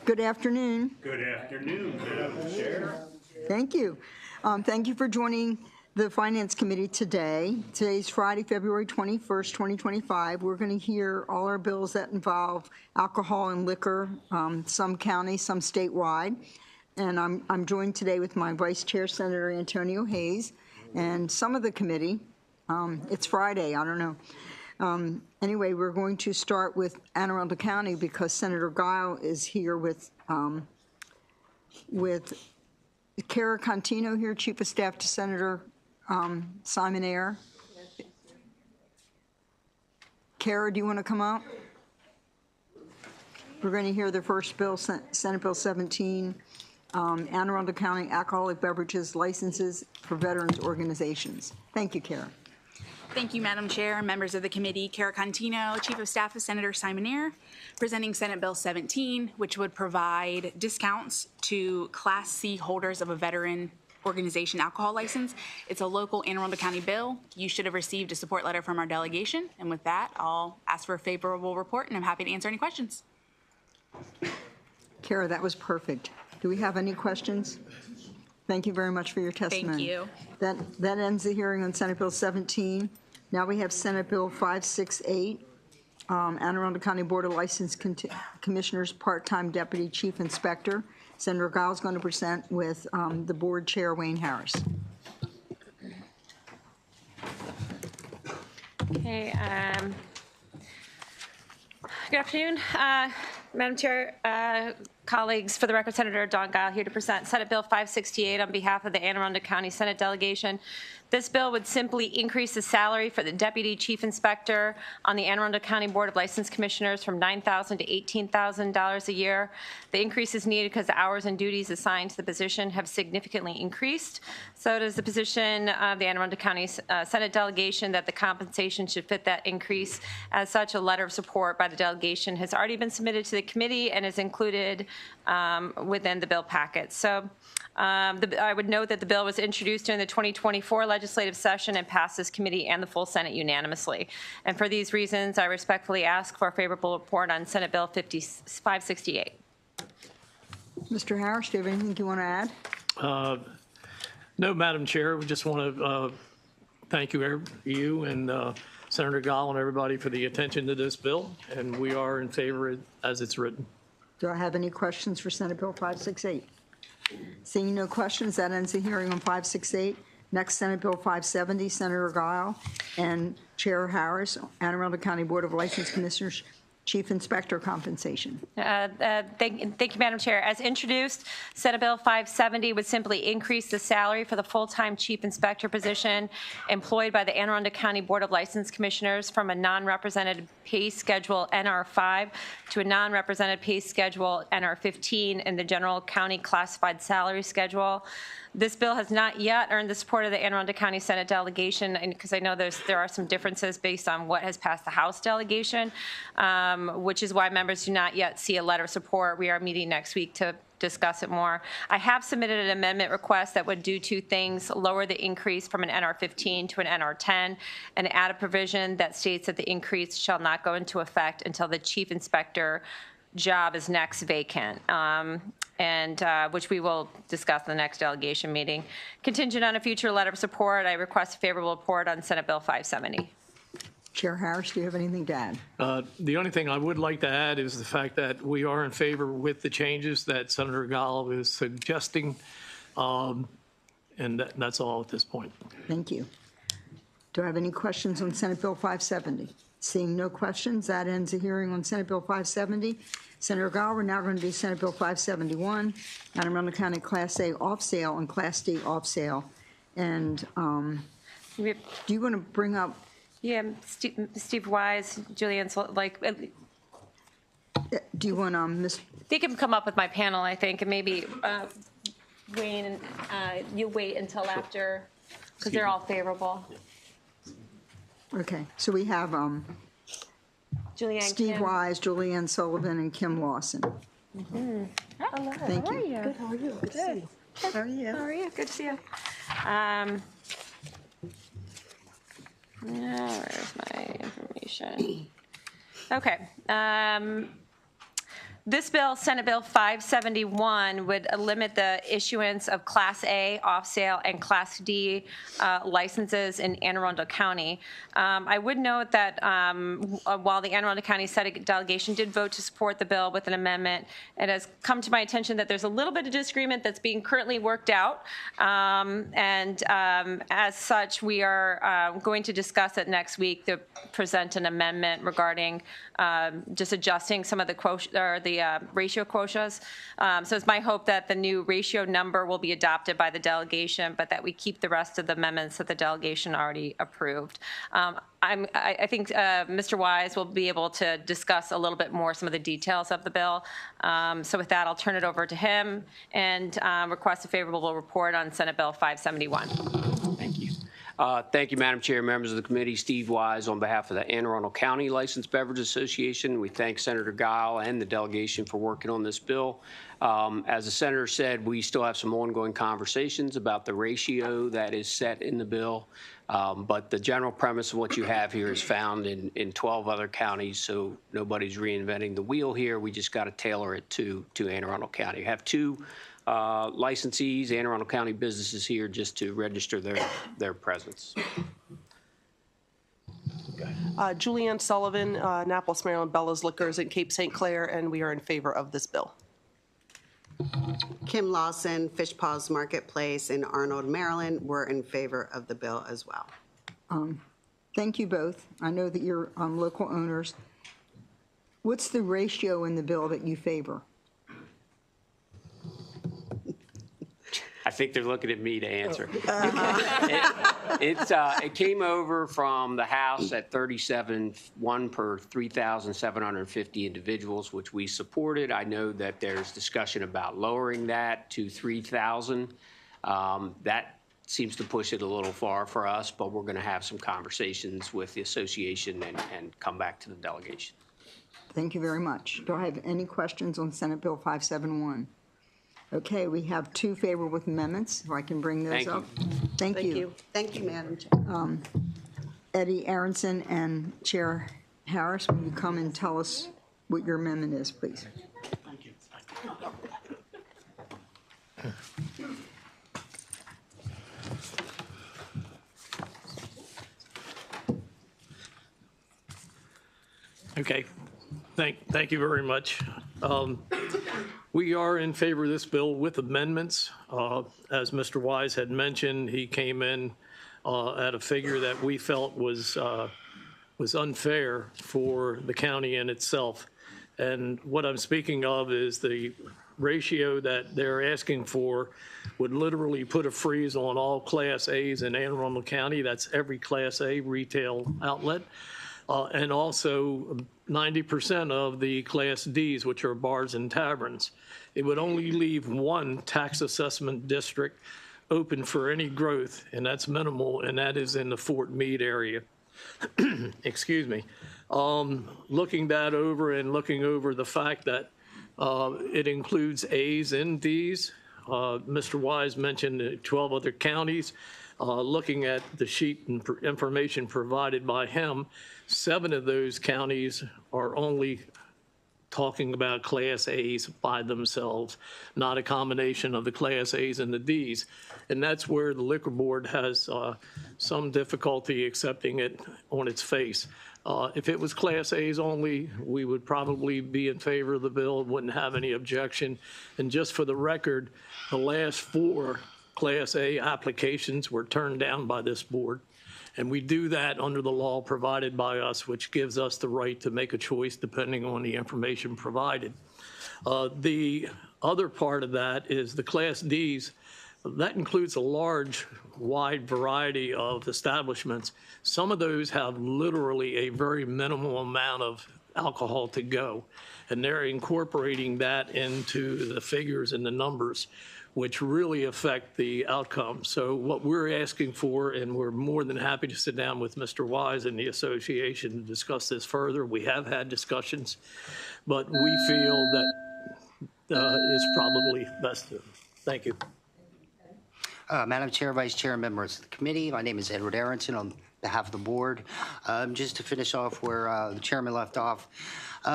Good afternoon. Good afternoon, Madam Chair. Thank you. Thank you for joining the Finance Committee today. Today's Friday, February 21st, 2025. We're going to hear all our bills that involve alcohol and liquor, some county, some statewide. And I'm joined today with my Vice Chair, Senator Antonio Hayes, and some of the committee. It's Friday, I don't know. Anyway, we're going to start with Anne Arundel County because Senator Guile is here with Kara Contino here, Chief of Staff to Senator Simon Ayer. Kara, do you want to come up? We're going to hear the first bill, Senate Bill 17, Anne Arundel County alcoholic beverages licenses for veterans organizations. Thank you, Kara. Thank you, Madam Chair, members of the committee. Kara Contino, Chief of Staff of Senator Simon Ayer, presenting Senate Bill 17, which would provide discounts to Class C holders of a veteran organization alcohol license. It's a local Anne Arundel County bill. You should have received a support letter from our delegation. And with that, I'll ask for a favorable report, and I'm happy to answer any questions. Kara, that was perfect. Do we have any questions? Thank you very much for your testimony. Thank you. That ends the hearing on Senate Bill 17. Now we have Senate Bill 568, Anne Arundel County Board of License Commissioners Part-Time Deputy Chief Inspector. Senator Guile is going to present with the Board Chair, Wayne Harris. Okay. Good afternoon, Madam Chair, colleagues. For the record, Senator Don Guile here to present Senate Bill 568 on behalf of the Anne Arundel County Senate delegation. This bill would simply increase the salary for the Deputy Chief Inspector on the Anne Arundel County Board of License Commissioners from $9,000 to $18,000 a year. The increase is needed because the hours and duties assigned to the position have significantly increased. So does the position of the Anne Arundel County Senate delegation that the compensation should fit that increase. As such, a letter of support by the delegation has already been submitted to the committee and is included within the bill packet. So I would note that the bill was introduced during the 2024 legislative session and passed this committee and the full Senate unanimously. And for these reasons, I respectfully ask for a favorable report on Senate Bill 568. Mr. Harris, do you have anything you want to add? No, Madam Chair. We just want to thank you and Senator Guile and everybody for the attention to this bill, and we are in favor as it's written. Do I have any questions for Senate Bill 568? Seeing no questions, that ends the hearing on 568. Next, Senate Bill 570, Senator Guile and Chair Harris, Anne Arundel County Board of License Commissioners, Chief Inspector compensation. Thank you, Madam Chair. As introduced, Senate Bill 570 would simply increase the salary for the full-time Chief Inspector position employed by the Anne Arundel County Board of License Commissioners from a non-represented pay schedule NR5 to a non-represented pay schedule NR15 in the general county classified salary schedule. This bill has not yet earned the support of the Anne Arundel County Senate delegation, and because I know there are some differences based on what has passed the House delegation, which is why members do not yet see a letter of support. We are meeting next week to discuss it more. I have submitted an amendment request that would do two things: lower the increase from an NR15 to an NR10, and add a provision that states that the increase shall not go into effect until the Chief Inspector job is next vacant, which we will discuss in the next delegation meeting. Contingent on a future letter of support, I request a favorable report on Senate Bill 570. Chair Harris, do you have anything to add? The only thing I would like to add is the fact that we are in favor with the changes that Senator Guile is suggesting, and that's all at this point. Thank you. Do I have any questions on Senate Bill 570? Seeing no questions, that ends the hearing on Senate Bill 570. Senator Guile, we're now going to do Senate Bill 571, Anne Arundel County Class A off sale and Class D off sale. And do you want to bring up? Yeah, Steve Wise, Julianne, do you want Ms. They can come up with my panel, I think, and maybe Wayne, you wait until after, because they're all favorable. Okay, so we have Julianne, Steve Kim. Wise, Julianne Sullivan, and Kim Lawson. Hello. Thank How are you. you? Good, how are you? Good to see you. How are you? How are you? Good to see you. Where's my information? Okay. This bill, Senate Bill 571, would limit the issuance of Class A off-sale and Class D licenses in Anne Arundel County. I would note that while the Anne Arundel County Senate delegation did vote to support the bill with an amendment, it has come to my attention that there's a little bit of disagreement that's being currently worked out. As such, we are going to discuss it next week to present an amendment regarding just adjusting some of the ratio quotias. So it's my hope that the new ratio number will be adopted by the delegation, but that we keep the rest of the amendments that the delegation already approved. I think Mr. Wise will be able to discuss a little bit more some of the details of the bill. So with that, I'll turn it over to him and request a favorable report on Senate Bill 571. Thank you. Thank you, Madam Chair, members of the committee. Steve Wise on behalf of the Anne Arundel County Licensed Beverage Association. We thank Senator Guile and the delegation for working on this bill. As the senator said, we still have some ongoing conversations about the ratio that is set in the bill. But the general premise of what you have here is found in 12 other counties, so nobody's reinventing the wheel here. We just got to tailor it to Anne Arundel County. We have two licensees, Anne Arundel County businesses here just to register their presence. Julianne Sullivan, Annapolis, Maryland, Bella's Liquors in Cape St. Clair, and we are in favor of this bill. Kim Lawson, Fish Paws Marketplace in Arnold, Maryland. We're in favor of the bill as well. Thank you both. I know that you're local owners. What's the ratio in the bill that you favor? I think they're looking at me to answer. It came over from the House at 1 per 3,750 individuals, which we supported. I know that there's discussion about lowering that to 3,000. That seems to push it a little far for us, but we're going to have some conversations with the association and come back to the delegation. Thank you very much. Do I have any questions on Senate Bill 571? Okay, we have two favorable amendments, if I can bring those Thank up. you. Thank you. Thank you, Madam Chair. Eddie Aronson and Chair Harris, will you come and tell us what your amendment is, please? Okay, thank you very much. We are in favor of this bill with amendments. As Mr. Wise had mentioned, he came in at a figure that we felt was unfair for the county in itself. And what I'm speaking of is the ratio that they're asking for would literally put a freeze on all Class A's in Anne Arundel County. That's every Class A retail outlet. And also 90% of the Class Ds, which are bars and taverns. It would only leave one tax assessment district open for any growth, and that's minimal, and that is in the Fort Meade area. Excuse me. Looking that over and looking over the fact that it includes A's and D's. Mr. Wise mentioned 12 other counties. Looking at the sheet and information provided by him, 7 of those counties are only talking about Class A's by themselves, not a combination of the Class A's and the D's. And that's where the Liquor Board has some difficulty accepting it on its face. If it was Class A's only, we would probably be in favor of the bill, wouldn't have any objection. And just for the record, the last 4 Class A applications were turned down by this board. And we do that under the law provided by us, which gives us the right to make a choice depending on the information provided. The other part of that is the Class Ds. That includes a large, wide variety of establishments. Some of those have literally a very minimal amount of alcohol to go, and they're incorporating that into the figures and the numbers, which really affect the outcome. So what we're asking for, and we're more than happy to sit down with Mr. Wise and the association to discuss this further. We have had discussions, but we feel that it's probably best to. Thank you. Madam Chair, Vice Chair, and members of the committee, my name is Edward Aronson on behalf of the board. Just to finish off where the chairman left off,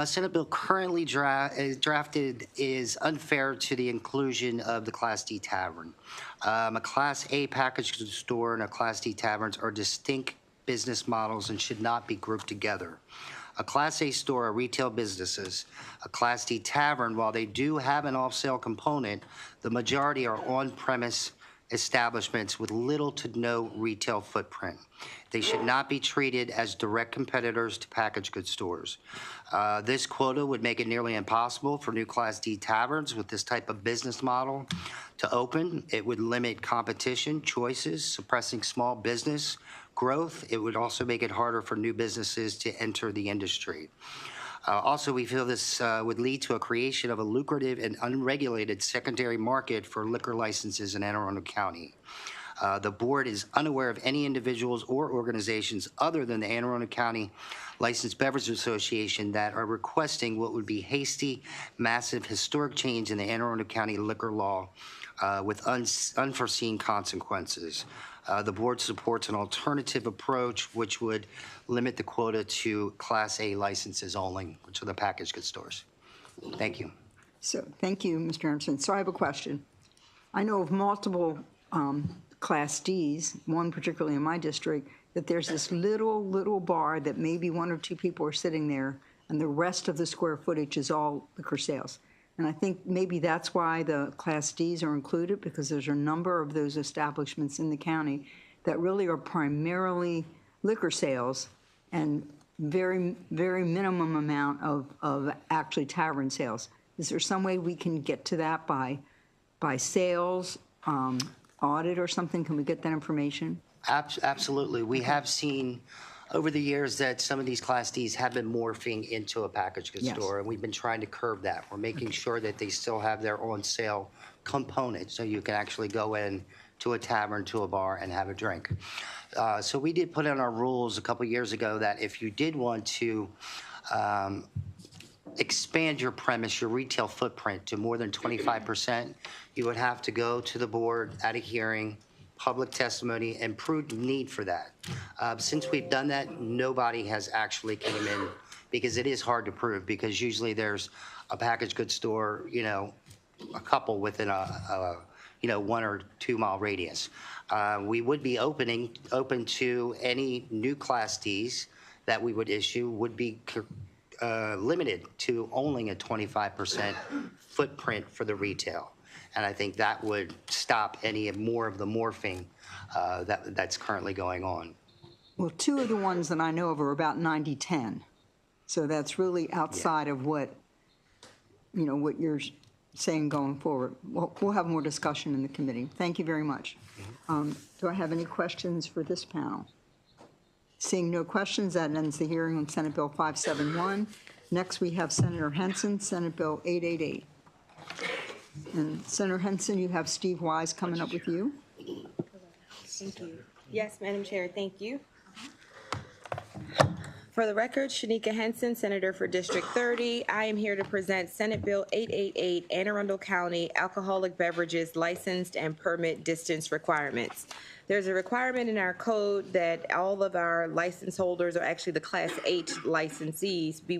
Senate bill currently drafted is unfair to the inclusion of the Class D tavern. A Class A package store and a Class D taverns are distinct business models and should not be grouped together. A Class A store are retail businesses. A Class D tavern, while they do have an off-sale component, the majority are on-premise establishments with little to no retail footprint. They should not be treated as direct competitors to packaged goods stores. This quota would make it nearly impossible for new Class D taverns with this type of business model to open. It would limit competition, choices, suppressing small business growth. It would also make it harder for new businesses to enter the industry. Also, we feel this would lead to a creation of a lucrative and unregulated secondary market for liquor licenses in Anne Arundel County. The board is unaware of any individuals or organizations other than the Anne Arundel County Licensed Beverage Association that are requesting what would be hasty, massive, historic change in the Anne Arundel County liquor law with unforeseen consequences. The board supports an alternative approach which would limit the quota to Class A licenses only, which are the packaged goods stores. Thank you. So, thank you, Mr. Aronson. So I have a question. I know of multiple Class Ds, one particularly in my district, that there's this little bar that maybe one or two people are sitting there, and the rest of the square footage is all liquor sales. And I think maybe that's why the Class Ds are included, because there's a number of those establishments in the county that really are primarily liquor sales and very, very minimum amount of actually tavern sales. Is there some way we can get to that by sales, audit or something? Can we get that information? Absolutely. We have seen over the years that some of these Class Ds have been morphing into a packaged goods Yes. store, and we've been trying to curb that. We're making sure that they still have their on-sale component, so you can actually go in to a tavern, to a bar, and have a drink. So we did put in our rules a couple years ago that if you did want to expand your premise, your retail footprint to more than 25%, you would have to go to the board at a hearing, public testimony, and prove the need for that. Since we've done that, nobody has actually came in, because it is hard to prove, because usually there's a packaged goods store, a couple within a 1 or 2 mile radius. We would be open to any new Class Ds that we would issue would be limited to only a 25% footprint for the retail. And I think that would stop any more of the morphing that's currently going on. Well, two of the ones that I know of are about 90-10. So that's really outside of what you're saying going forward. We'll have more discussion in the committee. Thank you very much. Do I have any questions for this panel? Seeing no questions, that ends the hearing on Senate Bill 571. Next, we have Senator Henson, Senate Bill 888. And Senator Henson, you have Steve Wise coming up with you. Thank you. Yes, Madam Chair, thank you. For the record, Shanika Henson, Senator for District 30. I am here to present Senate Bill 888, Anne Arundel County Alcoholic Beverages Licensed and Permit Distance Requirements. There's a requirement in our code that all of our license holders, or actually the Class 8 licensees, be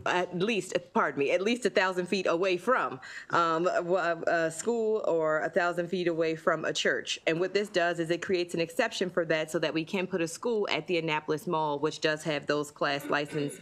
at least 1,000 feet away from a school or 1,000 feet away from a church. And what this does is it creates an exception for that so that we can put a school at the Annapolis Mall, which does have those license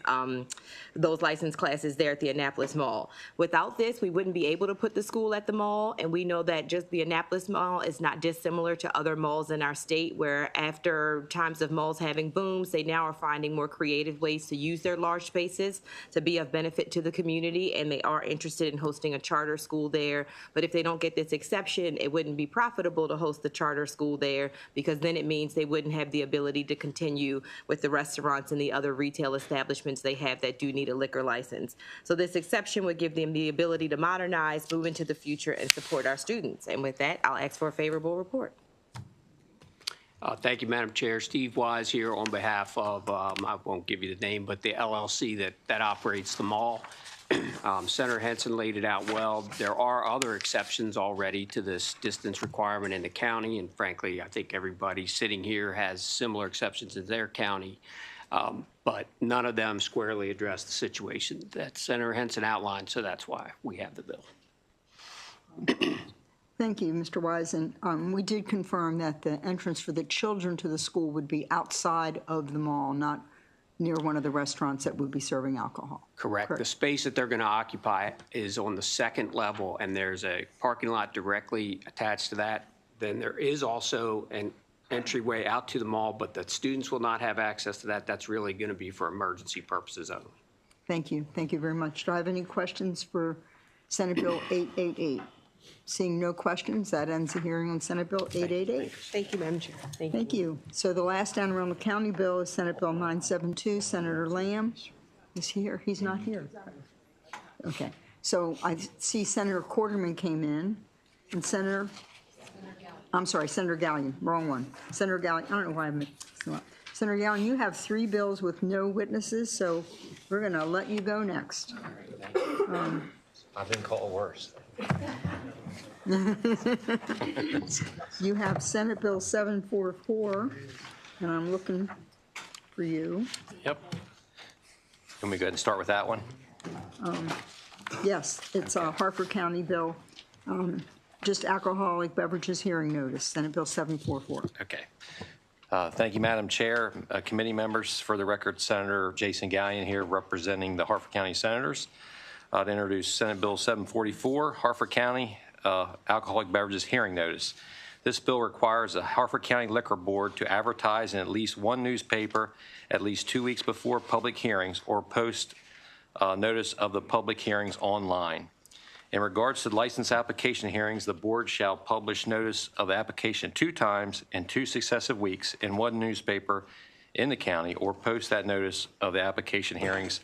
classes there at the Annapolis Mall. Without this, we wouldn't be able to put the school at the mall, and we know that just the Annapolis Mall is not dissimilar to other malls in our state, where after times of malls having booms, they now are finding more creative ways to use their large spaces to be of benefit to the community, and they are interested in hosting a charter school there. But if they don't get this exception, it wouldn't be profitable to host the charter school there, because then it means they wouldn't have the ability to continue with the restaurants and the other retail establishments they have that do need a liquor license. So this exception would give them the ability to modernize, move into the future, and support our students. And with that, I'll ask for a favorable report. Thank you, Madam Chair. Steve Wise here on behalf of, I won't give you the name, but the LLC that operates the mall. Senator Henson laid it out well. There are other exceptions already to this distance requirement in the county, and frankly, I think everybody sitting here has similar exceptions in their county, but none of them squarely address the situation that Senator Henson outlined, so that's why we have the bill. Thank you, Mr. Wise. And we did confirm that the entrance for the children to the school would be outside of the mall, not near one of the restaurants that would be serving alcohol. Correct. The space that they're going to occupy is on the second level, and there's a parking lot directly attached to that. Then there is also an entryway out to the mall, but the students will not have access to that. That's really going to be for emergency purposes only. Thank you. Thank you very much. Do I have any questions for Senate Bill 888? Seeing no questions, that ends the hearing on Senate Bill 888. Thank you, Madam Chair. Thank you. So the last Anne Arundel County bill is Senate Bill 972. Senator Lamb is here. He's not here. Okay. So I see Senator Quarterman came in, and Senator Gallion, wrong one. Senator Gallion, I don't know why I mixed them up. Senator Gallion, you have 3 bills with no witnesses, so we're going to let you go next. I've been called worse. You have Senate Bill 744, and I'm looking for you. Yep. Can we go ahead and start with that one? Yes, it's a Harford County bill, just alcoholic beverages hearing notice, Senate Bill 744. Okay. Thank you, Madam Chair. Committee members, for the record, Senator Jason Gallion here representing the Harford County Senators. To introduce Senate Bill 744, Harford County Alcoholic Beverages Hearing Notice. This bill requires the Harford County Liquor Board to advertise in at least one newspaper at least 2 weeks before public hearings or post notice of the public hearings online. In regards to license application hearings, the board shall publish notice of the application 2 times in 2 successive weeks in one newspaper in the county or post that notice of the application hearings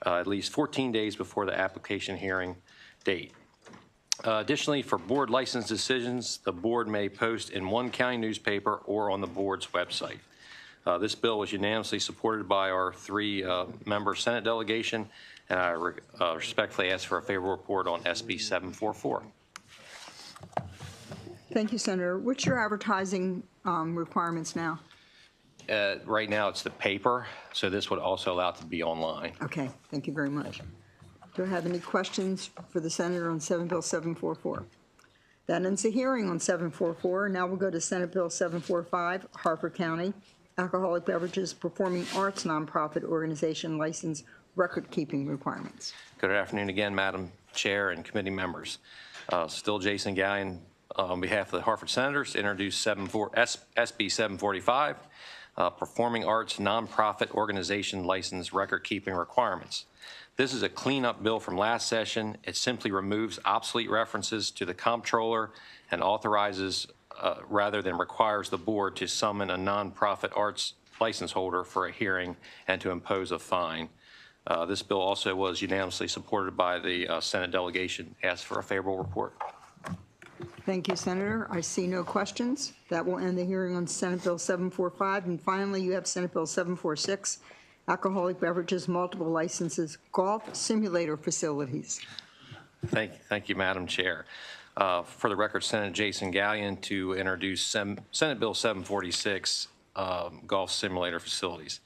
at least 14 days before the application hearing date. Additionally, for board license decisions, the board may post in one county newspaper or on the board's website. This bill was unanimously supported by our 3-member Senate delegation, and I respectfully ask for a favorable report on SB 744. Thank you, Senator. What's your advertising requirements now? Right now, it's the paper, so this would also allow it to be online. Okay, thank you very much. Do I have any questions for the Senator on Senate Bill 744? That ends the hearing on 744. Now we'll go to Senate Bill 745, Harford County Alcoholic Beverages Performing Arts Nonprofit Organization License Record-Keeping Requirements. Good afternoon again, Madam Chair and committee members. Still Jason Gallion on behalf of the Harford Senators, introduce SB 745, Performing Arts Nonprofit Organization License Record-Keeping Requirements. This is a cleanup bill from last session. It simply removes obsolete references to the comptroller and authorizes rather than requires the board to summon a nonprofit arts license holder for a hearing and to impose a fine. This bill also was unanimously supported by the Senate delegation. Ask for a favorable report. Thank you, Senator. I see no questions. That will end the hearing on Senate Bill 745. And finally, you have Senate Bill 746, Alcoholic Beverages Multiple Licenses Golf Simulator Facilities. Thank you, Madam Chair. For the record, Senator Jason Gallion to introduce Senate Bill 746, Golf Simulator Facilities.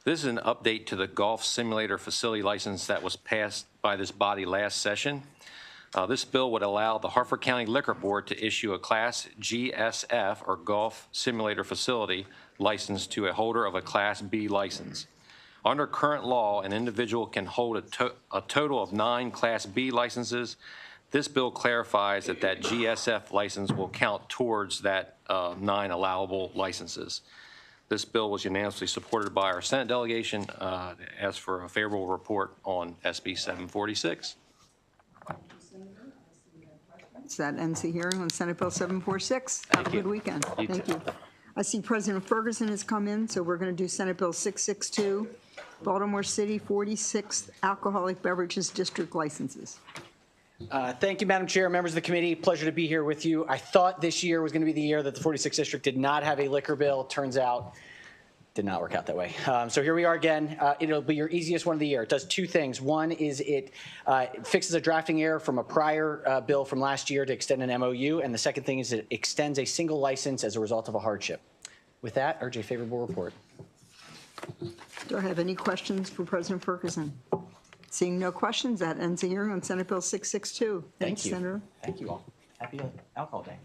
This is an update to the golf simulator facility license that was passed by this body last session. This bill would allow the Harford County Liquor Board to issue a Class GSF, or Golf Simulator Facility, license to a holder of a Class B license. Under current law, an individual can hold a total of 9 Class B licenses. This bill clarifies that that GSF license will count towards that 9 allowable licenses. This bill was unanimously supported by our Senate delegation. Ask for a favorable report on SB 746. So that ends the hearing on Senate Bill 746. Have a good weekend. Thank you. I see President Ferguson has come in, so we're going to do Senate Bill 662, Baltimore City 46th Alcoholic Beverages District Licenses. Thank you, Madam Chair, members of the committee. Pleasure to be here with you. I thought this year was going to be the year that the 46th District did not have a liquor bill. Turns out Did not work out that way. So here we are again. It'll be your easiest one of the year. It does two things. One is it fixes a drafting error from a prior bill from last year to extend an MOU. And the second thing is it extends a single license as a result of a hardship. With that, urge a favorable report. Do I have any questions for President Ferguson? Seeing no questions, that ends the hearing on Senate Bill 662. Thank Thanks, you. Senator. Thank you all. Happy Alcohol Day.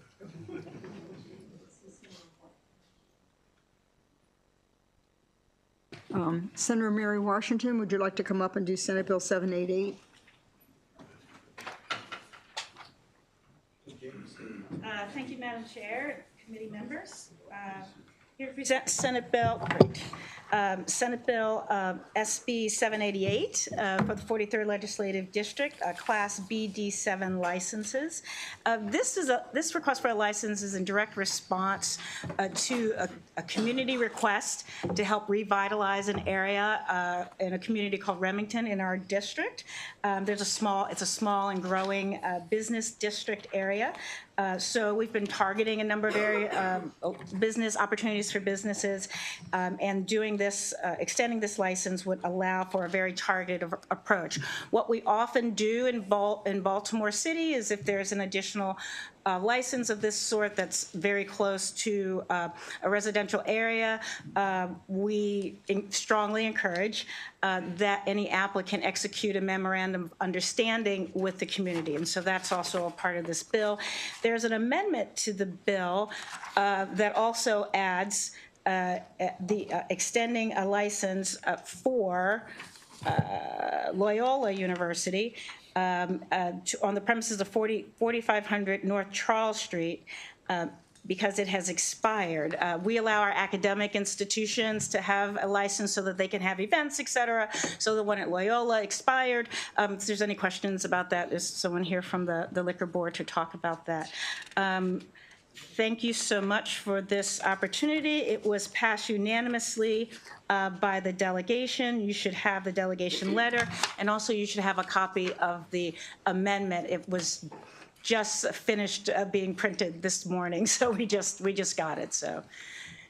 Senator Mary Washington, would you like to come up and do Senate Bill 788? Thank you, Madam Chair, committee members. Here to present Senate Bill SB 788 for the 43rd Legislative District, Class BD7 licenses. This request for a license is in direct response to a community request to help revitalize an area in a community called Remington in our district. It's a small and growing business district area. So we've been targeting a number of business opportunities for businesses, and doing this, extending this license would allow for a very targeted approach. What we often do in Baltimore City is if there's an additional license of this sort that's very close to a residential area, we strongly encourage that any applicant execute a memorandum of understanding with the community. And so that's also a part of this bill. There's an amendment to the bill that also adds extending a license for Loyola University on the premises of 4500 North Charles Street because it has expired. We allow our academic institutions to have a license so that they can have events, et cetera. So the one at Loyola expired. If there's any questions about that, there's someone here from the liquor board to talk about that. Thank you so much for this opportunity. It was passed unanimously by the delegation. You should have the delegation letter, and also you should have a copy of the amendment. It was just finished being printed this morning, so we just got it. So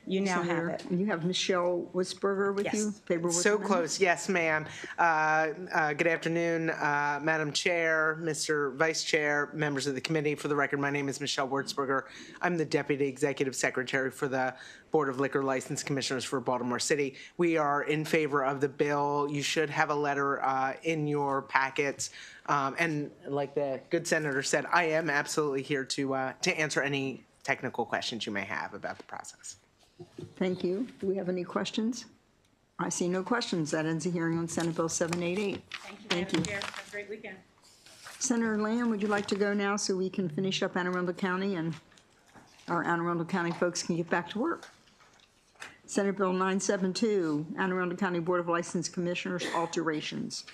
you now have it. You have Michelle Wisberger with you? Favorable So amendment? close, yes, ma'am. Good afternoon, Madam Chair, Mr. Vice Chair, members of the committee. For the record, my name is Michelle Wurzberger. I'm the Deputy Executive Secretary for the Board of Liquor License Commissioners for Baltimore City. We are in favor of the bill. You should have a letter in your packets. And like the good senator said, I am absolutely here to answer any technical questions you may have about the process. Thank you. Do we have any questions? I see no questions. That ends the hearing on Senate Bill 788. Thank you, Madam Chair. Have a great weekend. Senator Lamb, would you like to go now so we can finish up Anne Arundel County and our Anne Arundel County folks can get back to work? Senate Bill 972, Anne Arundel County Board of License Commissioners alterations.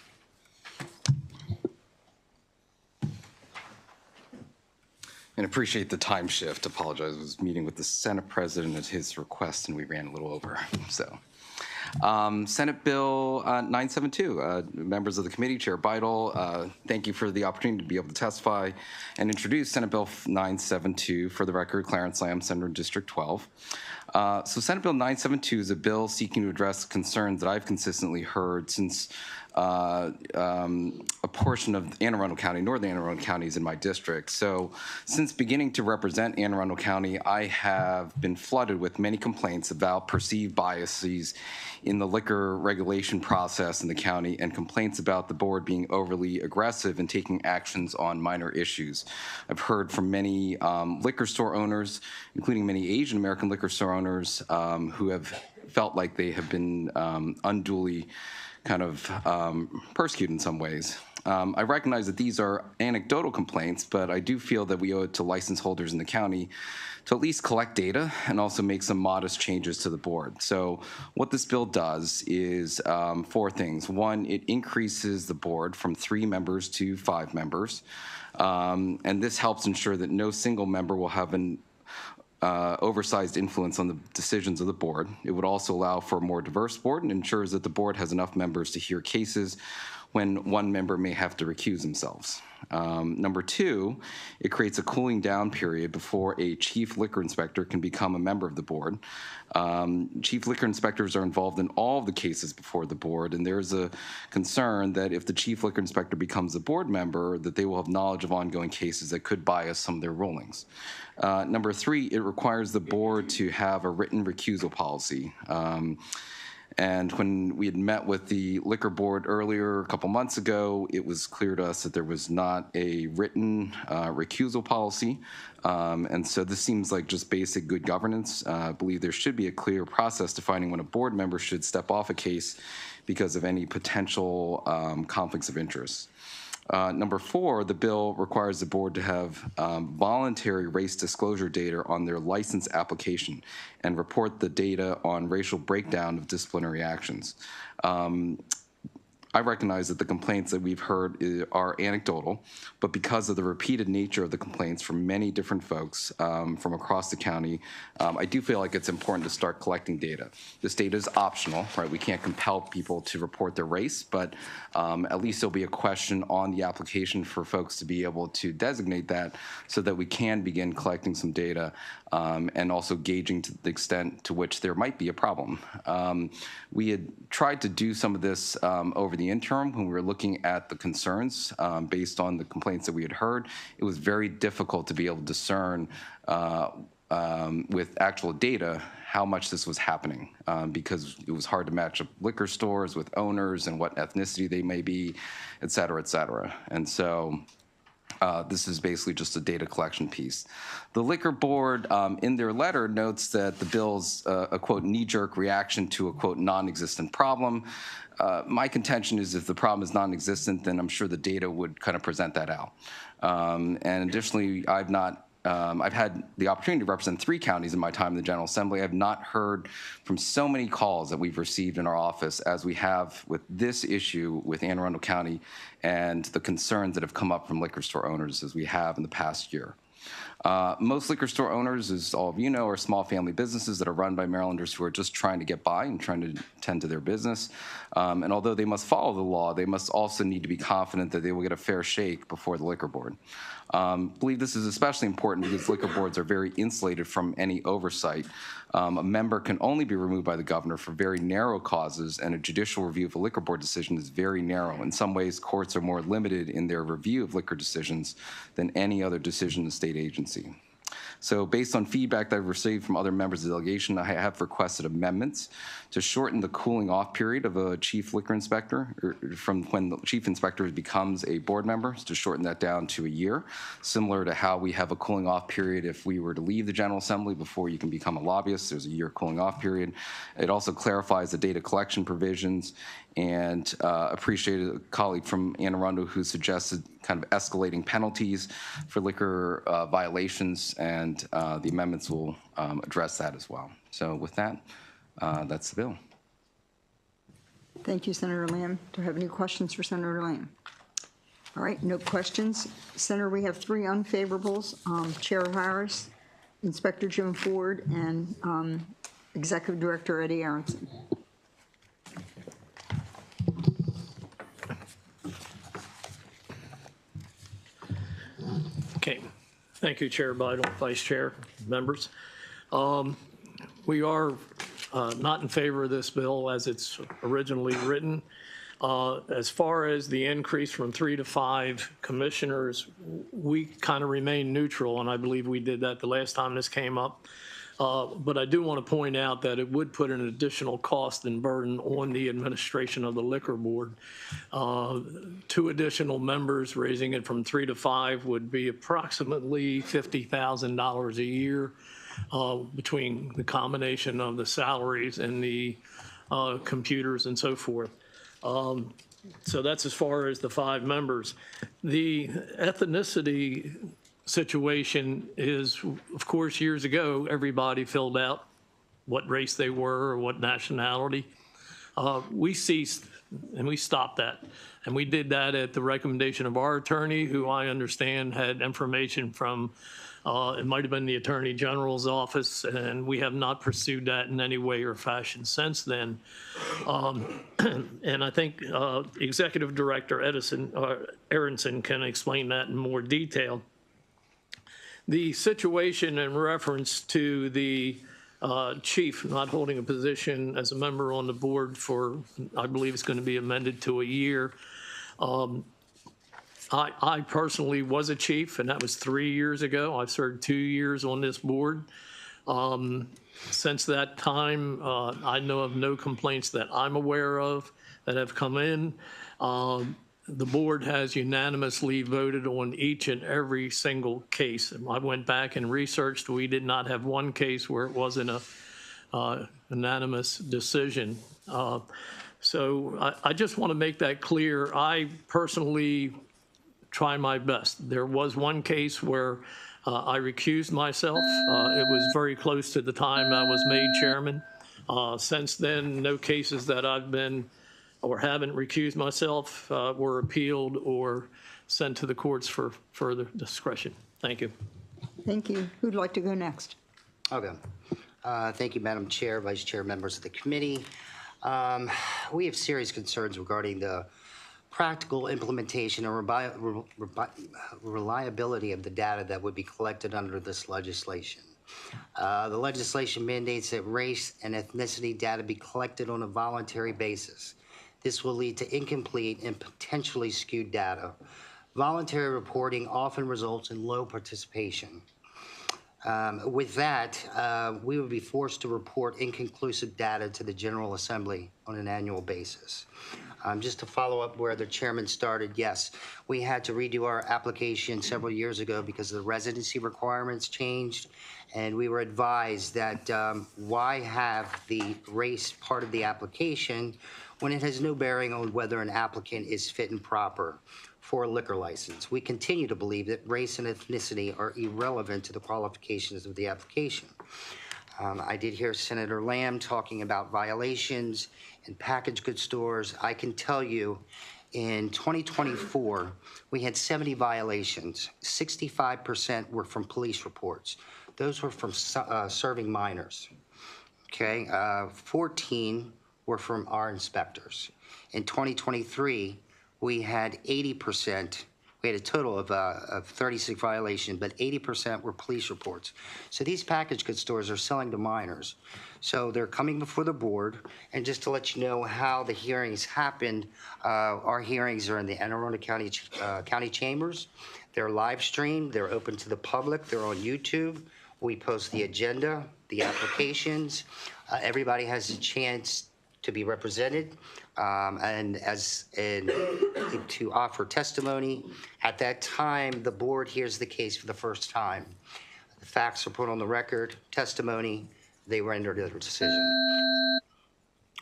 And appreciate the time shift. Apologize. I was meeting with the Senate President at his request, and we ran a little over. So, Senate Bill 972. Members of the committee, Chair Beidel, thank you for the opportunity to be able to testify and introduce Senate Bill 972. For the record, Clarence Lamb, Senator District 12. So Senate Bill 972 is a bill seeking to address concerns that I've consistently heard since a portion of Anne Arundel County, northern Anne Arundel County, is in my district. So since beginning to represent Anne Arundel County, I have been flooded with many complaints about perceived biases in the liquor regulation process in the county and complaints about the board being overly aggressive in taking actions on minor issues. I've heard from many liquor store owners, including many Asian American liquor store owners who have felt like they have been unduly kind of persecuted in some ways. I recognize that these are anecdotal complaints, but I do feel that we owe it to license holders in the county to at least collect data and also make some modest changes to the board. So what this bill does is 4 things. 1, it increases the board from 3 members to 5 members. And this helps ensure that no single member will have an oversized influence on the decisions of the board. It would also allow for a more diverse board and ensures that the board has enough members to hear cases when one member may have to recuse themselves. Number two, it creates a cooling down period before a chief liquor inspector can become a member of the board. Chief liquor inspectors are involved in all of the cases before the board, and there's a concern that if the chief liquor inspector becomes a board member, that they will have knowledge of ongoing cases that could bias some of their rulings. Number three, it requires the board to have a written recusal policy. And when we had met with the liquor board earlier, a couple months ago, it was clear to us that there was not a written recusal policy. And so this seems like just basic good governance. I believe there should be a clear process defining when a board member should step off a case because of any potential conflicts of interest. Number four, the bill requires the board to have voluntary race disclosure data on their license application and report the data on racial breakdown of disciplinary actions. I recognize that the complaints that we've heard are anecdotal, but because of the repeated nature of the complaints from many different folks from across the county, I do feel like it's important to start collecting data. This data is optional, right? We can't compel people to report their race, but at least there'll be a question on the application for folks to be able to designate that so that we can begin collecting some data and also gauging to the extent to which there might be a problem. We had tried to do some of this over the interim when we were looking at the concerns based on the complaints that we had heard. It was very difficult to be able to discern with actual data how much this was happening because it was hard to match up liquor stores with owners and what ethnicity they may be, et cetera, et cetera. And so this is basically just a data collection piece. The Liquor Board, in their letter, notes that the bill's a, quote, knee-jerk reaction to a, quote, non-existent problem. My contention is if the problem is non-existent, then I'm sure the data would kind of present that out. And additionally, I've had the opportunity to represent 3 counties in my time in the General Assembly. I've not heard from so many calls that we've received in our office as we have with this issue with Anne Arundel County and the concerns that have come up from liquor store owners as we have in the past year. Most liquor store owners, as all of you know, are small family businesses that are run by Marylanders who are just trying to get by and trying to tend to their business. And although they must follow the law, they must also need to be confident that they will get a fair shake before the Liquor Board. I believe this is especially important because liquor boards are very insulated from any oversight. A member can only be removed by the governor for very narrow causes, and a judicial review of a liquor board decision is very narrow. In some ways, courts are more limited in their review of liquor decisions than any other decision in the state agency. So based on feedback that I've received from other members of the delegation, I have requested amendments to shorten the cooling off period of a chief liquor inspector from when the chief inspector becomes a board member, to shorten that down to a year, similar to how we have a cooling off period if we were to leave the General Assembly before you can become a lobbyist. There's a year cooling off period. It also clarifies the data collection provisions, and appreciated a colleague from Anne Arundel who suggested kind of escalating penalties for liquor violations, and the amendments will address that as well. So with that, that's the bill. Thank you, Senator Lamb. Do I have any questions for Senator Lamb? All right, no questions. Senator, we have 3 unfavorables. Chair Harris, Inspector Jim Ford, and Executive Director Eddie Aronson. Okay. Thank you, Chair Bidle, Vice Chair, members. We are not in favor of this bill as it's originally written. As far as the increase from 3 to 5 commissioners, we kind of remain neutral, and I believe we did that the last time this came up. But I do want to point out that it would put an additional cost and burden on the administration of the Liquor Board. 2 additional members, raising it from 3 to 5, would be approximately $50,000 a year between the combination of the salaries and the computers and so forth. So that's as far as the 5 members. The ethnicity situation is, of course, years ago, everybody filled out what race they were or what nationality. We ceased and we stopped that. And we did that at the recommendation of our attorney, who I understand had information from It might have been the Attorney General's office, and we have not pursued that in any way or fashion since then. And I think Executive Director Aronson can explain that in more detail. The situation in reference to the chief not holding a position as a member on the board for, I believe it's going to be amended to a year. I personally was a chief, and that was 3 years ago. I've served 2 years on this board. Since that time, I know of no complaints that I'm aware of that have come in. The board has unanimously voted on each and every single case. I went back and researched. We did not have one case where it wasn't a unanimous decision. So I just want to make that clear. I personally try my best. There was one case where I recused myself. It was very close to the time I was made chairman. Since then, no cases that I've been or haven't recused myself were appealed or sent to the courts for further discretion. Thank you. Thank you. Who'd like to go next? Okay. Thank you, Madam Chair, Vice Chair, members of the committee. We have serious concerns regarding the practical implementation and reliability of the data that would be collected under this legislation. The legislation mandates that race and ethnicity data be collected on a voluntary basis. This will lead to incomplete and potentially skewed data. Voluntary reporting often results in low participation. With that, we would be forced to report inconclusive data to the General Assembly on an annual basis. Just to follow up where the chairman started, yes, we had to redo our application several years ago because the residency requirements changed, and we were advised that why have the race part of the application when it has no bearing on whether an applicant is fit and proper for a liquor license. We continue to believe that race and ethnicity are irrelevant to the qualifications of the application. I did hear Senator Lamb talking about violations in packaged goods stores. I can tell you in 2024, we had 70 violations. 65% were from police reports. Those were from serving minors. Okay, 14 were from our inspectors. In 2023, we had 80%. We had a total of 36 violations, but 80% were police reports. So these packaged goods stores are selling to minors. So they're coming before the board. And just to let you know how the hearings happened, our hearings are in the Anne Arundel County Chambers. They're live streamed. They're open to the public. They're on YouTube. We post the agenda, the applications. Everybody has a chance to be represented and to offer testimony. At that time, the board hears the case for the first time. The facts are put on the record, testimony, they render their decision.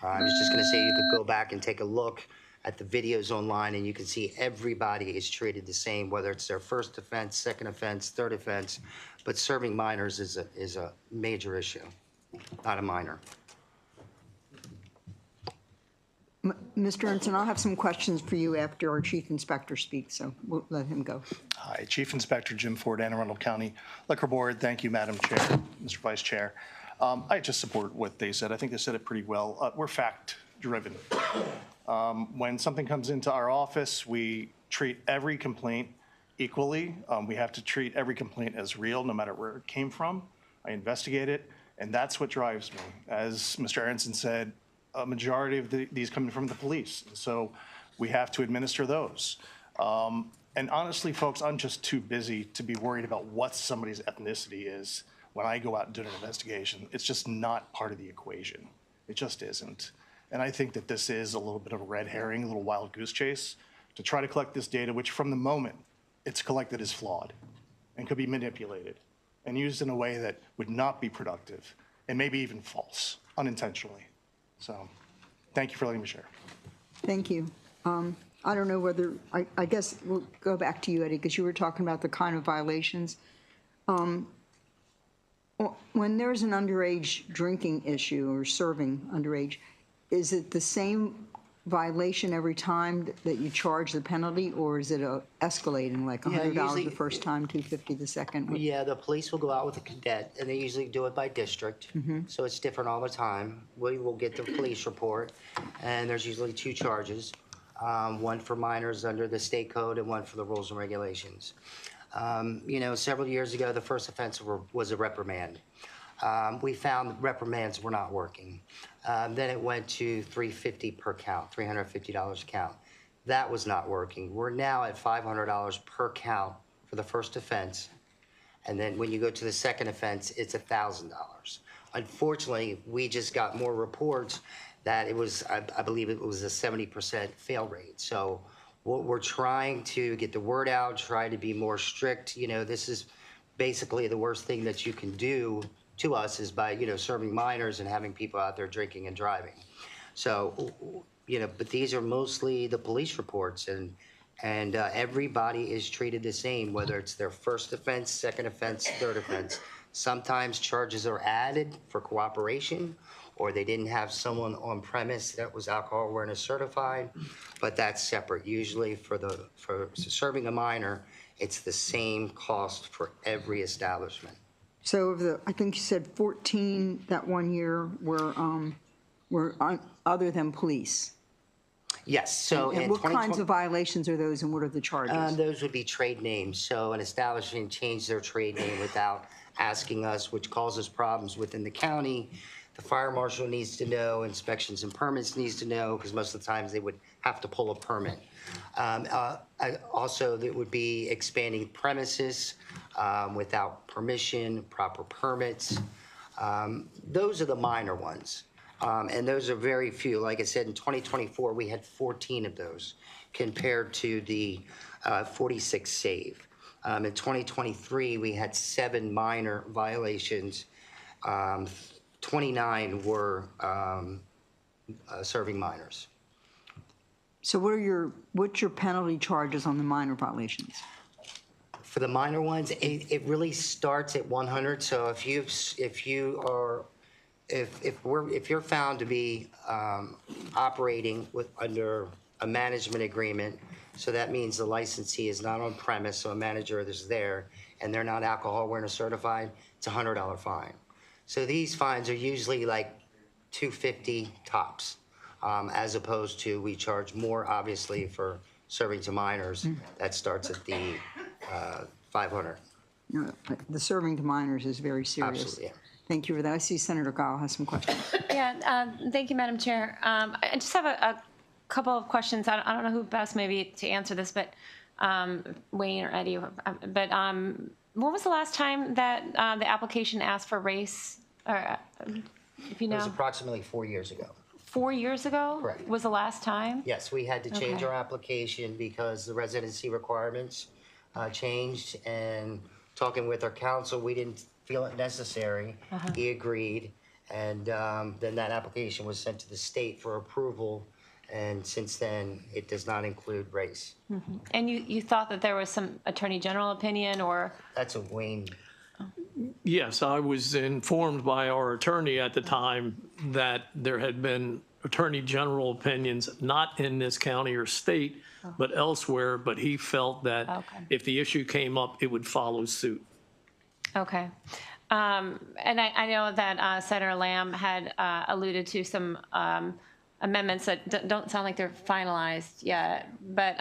I was just going to say you could go back and take a look at the videos online and you can see everybody is treated the same, whether it's their first offense, second offense, third offense, but serving minors is a major issue, not a minor. Mr. Aronson, I'll have some questions for you after our chief inspector speaks, so we'll let him go. Hi, Chief Inspector Jim Ford, Anne Arundel County Liquor Board. Thank you, Madam Chair, Mr. Vice Chair. I just support what they said. I think they said it pretty well. We're fact-driven. When something comes into our office, we treat every complaint equally. We have to treat every complaint as real, no matter where it came from. I investigate it, and that's what drives me. As Mr. Aronson said, a majority of these coming from the police. So we have to administer those. And honestly, folks, I'm just too busy to be worried about what somebody's ethnicity is when I go out and do an investigation. It's just not part of the equation. It just isn't. And I think that this is a little bit of a red herring, a little wild goose chase to try to collect this data, which from the moment it's collected is flawed and could be manipulated and used in a way that would not be productive and maybe even false, unintentionally. So thank you for letting me share. Thank you. I don't know whether, I guess we'll go back to you, Eddie, because you were talking about the kind of violations. When there's an underage drinking issue or serving underage, is it the same violation every time that you charge the penalty, or is it escalating, like $100 usually- the first time, $250 the second? Yeah, the police will go out with a cadet, and they usually do it by district. So it's different all the time. We will get the police report, and there's usually 2 charges, one for minors under the state code and one for the rules and regulations. Several years ago, the first offense was a reprimand. We found reprimands were not working. Then it went to $350 per count, $350 a count. That was not working. We're now at $500 per count for the first offense. And then when you go to the second offense, it's $1,000. Unfortunately, we just got more reports that it was, I believe it was a 70% fail rate. So what we're trying to get the word out, try to be more strict. This is basically the worst thing that you can do to us is by, serving minors and having people out there drinking and driving. So, but these are mostly the police reports, and everybody is treated the same, whether it's their first offense, second offense, third offense. Sometimes charges are added for cooperation, or they didn't have someone on premise that was alcohol awareness certified, but that's separate. Usually for serving a minor, it's the same cost for every establishment. So I think you said 14 that one year were other than police. Yes, so And in what kinds 2020 of violations are those, and what are the charges? Those would be trade names. So an establishment changed their trade name without asking us, which causes problems within the county. The fire marshal needs to know, inspections and permits needs to know, because most of the times they would have to pull a permit. Also, there would be expanding premises without permission, proper permits. Those are the minor ones. And those are very few. Like I said, in 2024, we had 14 of those compared to the 46 save. In 2023, we had 7 minor violations. 29 were serving minors. So what's your penalty charges on the minor violations? For the minor ones, it really starts at 100. So if you're found to be operating under a management agreement, so that means the licensee is not on premise, so a manager is there, and they're not alcohol awareness certified, it's a $100 fine. So these fines are usually like $250 tops, as opposed to we charge more, obviously, for serving to minors. That starts at the $500. The serving to minors is very serious. Absolutely, yeah. Thank you for that. I see Senator Gile has some questions. Yeah, thank you, Madam Chair. I just have a couple of questions. I don't know who best maybe to answer this, but Wayne or Eddie. But when was the last time that the application asked for race? Or, if you It was know, approximately 4 years ago. 4 years ago? Correct. Was the last time? Yes, we had to change Okay. our application because the residency requirements changed, and talking with our counsel, we didn't feel it necessary. He agreed, and then that application was sent to the state for approval, and since then, it does not include race. And you thought that there was some Attorney General opinion or? That's a Wayne. Yes, I was informed by our attorney at the time that there had been Attorney General opinions, not in this county or state, but elsewhere, but he felt that Okay. if the issue came up, it would follow suit. Okay. And I know that Senator Lamb had alluded to some amendments that don't sound like they're finalized yet, but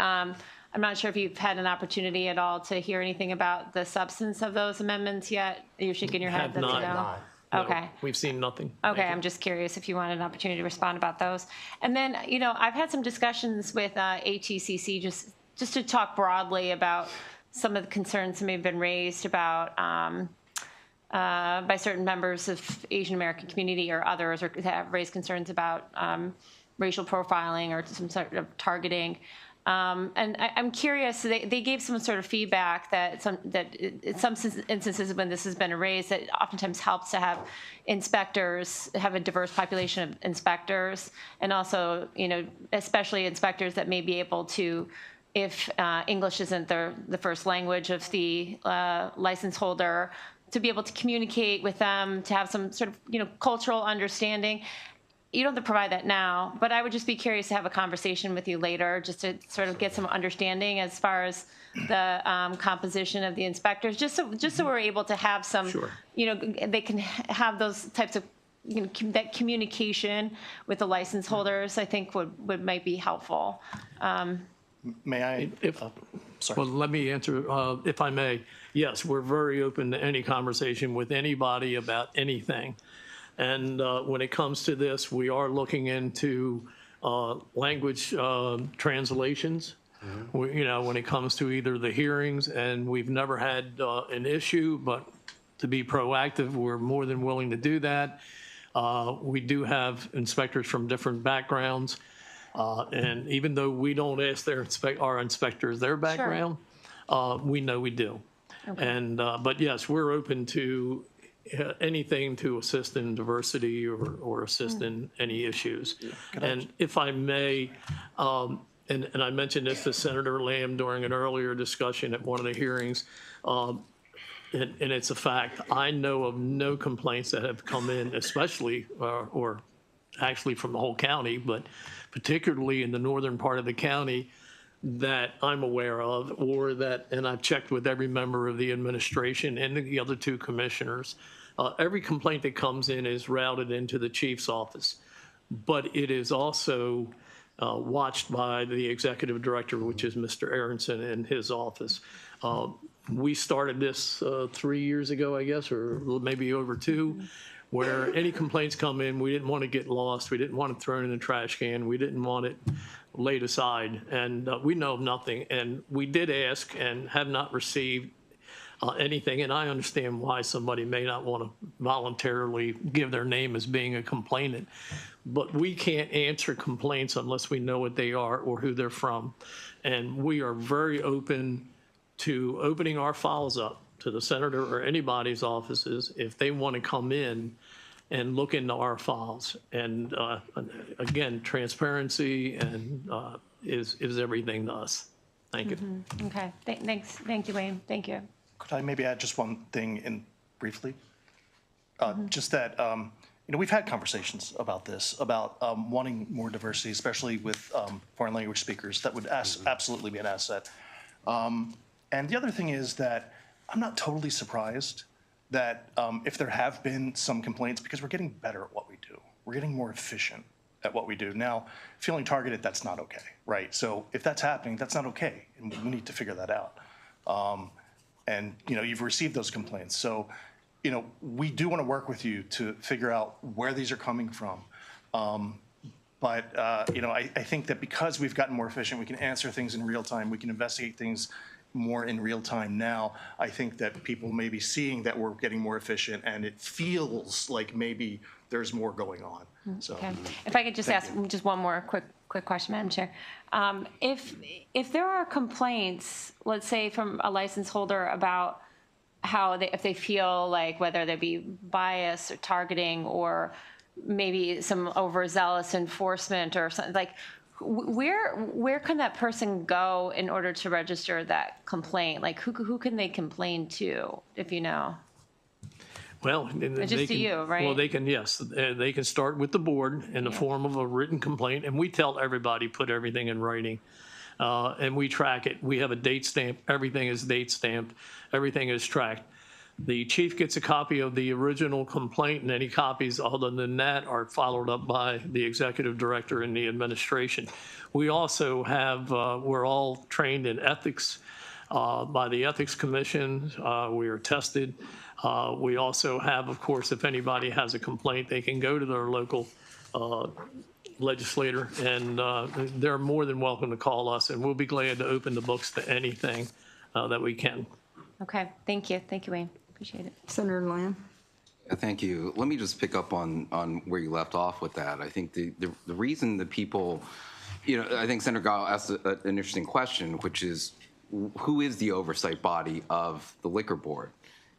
I'm not sure if you've had an opportunity at all to hear anything about the substance of those amendments yet. You're shaking your head. Have that's a not. no? No, Okay. We've seen nothing. Okay, I'm just curious if you wanted an opportunity to respond about those. And then, I've had some discussions with ATCC just to talk broadly about some of the concerns that may have been raised about by certain members of Asian American community or others, or have raised concerns about racial profiling or some sort of targeting. And I'm curious, they gave some sort of feedback that in some instances when this has been raised, that it oftentimes helps to have inspectors, have a diverse population of inspectors, and also, especially inspectors that may be able to, if English isn't the first language of the license holder, to be able to communicate with them, to have some sort of, cultural understanding. you don't have to provide that now, but I would just be curious to have a conversation with you later, just to sort of get some understanding as far as the composition of the inspectors, just so we're able to have some, they can have those types of, that communication with the license holders, I think might be helpful. May I? Well, let me answer, if I may. Yes, we're very open to any conversation with anybody about anything. And when it comes to this, we are looking into language translations. When it comes to either the hearings, and we've never had an issue, but to be proactive, we're more than willing to do that. We do have inspectors from different backgrounds. And even though we don't ask our inspectors their background, we know we do. Okay. And but yes, we're open to anything to assist in diversity or assist in any issues. And if I may, and I mentioned this to Senator Lamb during an earlier discussion at one of the hearings, and it's a fact, I know of no complaints that have come in, especially or actually from the whole county, but particularly in the northern part of the county, that I'm aware of, or that, and I've checked with every member of the administration and the other two commissioners, every complaint that comes in is routed into the chief's office, but it is also watched by the executive director, which is Mr. Aronson, in his office. We started this 3 years ago, I guess, or maybe over 2, where any complaints come in, we didn't want to get lost. We didn't want it thrown in the trash can. We didn't want it laid aside. And we know of nothing. And we did ask and have not received anything. And I understand why somebody may not want to voluntarily give their name as being a complainant. But we can't answer complaints unless we know what they are or who they're from. And we are very open to opening our files up to the senator or anybody's offices if they want to come in and look into our files. And again, transparency and is everything to us. Thank you. Mm-hmm. Okay, thanks. Thank you, Wayne. Thank you. Could I maybe add just one thing in briefly? Just that, we've had conversations about this, about wanting more diversity, especially with foreign language speakers. That would absolutely be an asset. And the other thing is that I'm not totally surprised that if there have been some complaints, because we're getting better at what we do. We're getting more efficient at what we do. Now, feeling targeted, that's not okay, right? So if that's happening, that's not okay, and we need to figure that out. And you've received those complaints. So, we do want to work with you to figure out where these are coming from. But I think that because we've gotten more efficient, we can answer things in real time. We can investigate things more in real time now. I think that people may be seeing that we're getting more efficient, and it feels like maybe there's more going on. So, okay. If I could just ask just one more quick question, Madam Chair. If there are complaints, let's say from a license holder about how if they feel like whether there be bias or targeting or maybe some overzealous enforcement or something, like where can that person go in order to register that complaint? Like who can they complain to, if you know? Well, just to you, right? Well, they can start with the board in the form of a written complaint, and we tell everybody, put everything in writing, and we track it. We have a date stamp. Everything is date stamped. Everything is tracked. The chief gets a copy of the original complaint, and any copies other than that are followed up by the executive director and the administration. We also have, we're all trained in ethics by the Ethics Commission. We are tested. We also have, of course, if anybody has a complaint, they can go to their local legislator, and they're more than welcome to call us, and we'll be glad to open the books to anything that we can. Okay, thank you. Thank you, Wayne. Appreciate it. Senator Lamb. Thank you. Let me just pick up on where you left off with that. I think the reason that people, I think Senator Gile asked an interesting question, which is, who is the oversight body of the liquor board?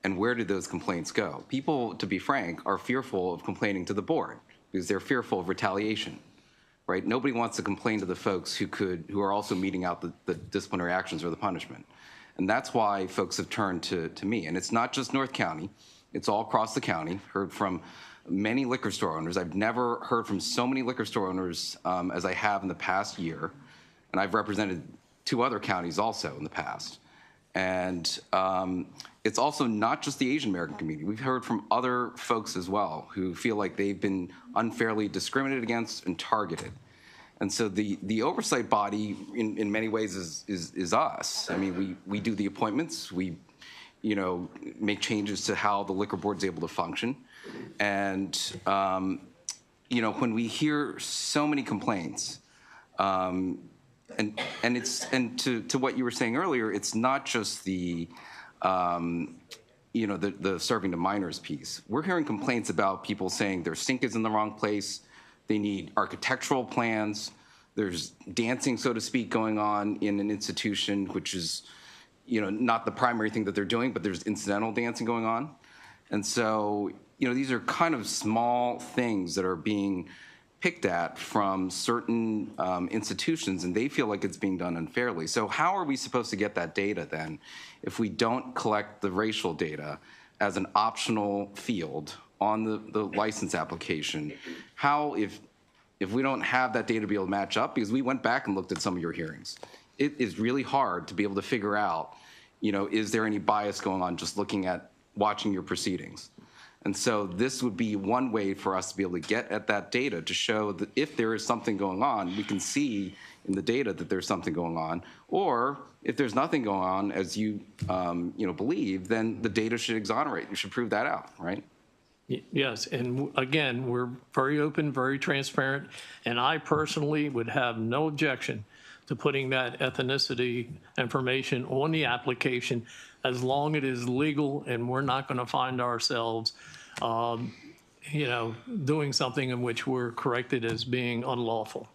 And where did those complaints go? People, to be frank, are fearful of complaining to the board because they're fearful of retaliation, right? Nobody wants to complain to the folks who are also meting out the disciplinary actions or the punishment. And that's why folks have turned to me. And it's not just North County. It's all across the county. Heard from many liquor store owners. I've never heard from so many liquor store owners as I have in the past year. And I've represented 2 other counties also in the past. And it's also not just the Asian American community. We've heard from other folks as well who feel like they've been unfairly discriminated against and targeted. And so the oversight body in many ways is us. I mean, we do the appointments, we make changes to how the liquor board is able to function. And when we hear so many complaints, and to what you were saying earlier, it's not just the serving to minors piece. We're hearing complaints about people saying their sink is in the wrong place. They need architectural plans. There's dancing, so to speak, going on in an institution, which is, not the primary thing that they're doing, but there's incidental dancing going on. And so, these are kind of small things that are being picked at from certain institutions, and they feel like it's being done unfairly. So how are we supposed to get that data then if we don't collect the racial data as an optional field on the license application? How, if we don't have that data to be able to match up, because we went back and looked at some of your hearings, it is really hard to be able to figure out, is there any bias going on just looking at watching your proceedings? And so this would be one way for us to be able to get at that data to show that if there is something going on, we can see in the data that there's something going on. Or if there's nothing going on, as you believe, then the data should exonerate. You should prove that out, right? Yes, and again, we're very open, very transparent, and I personally would have no objection to putting that ethnicity information on the application as long as it is legal and we're not going to find ourselves, doing something in which we're corrected as being unlawful.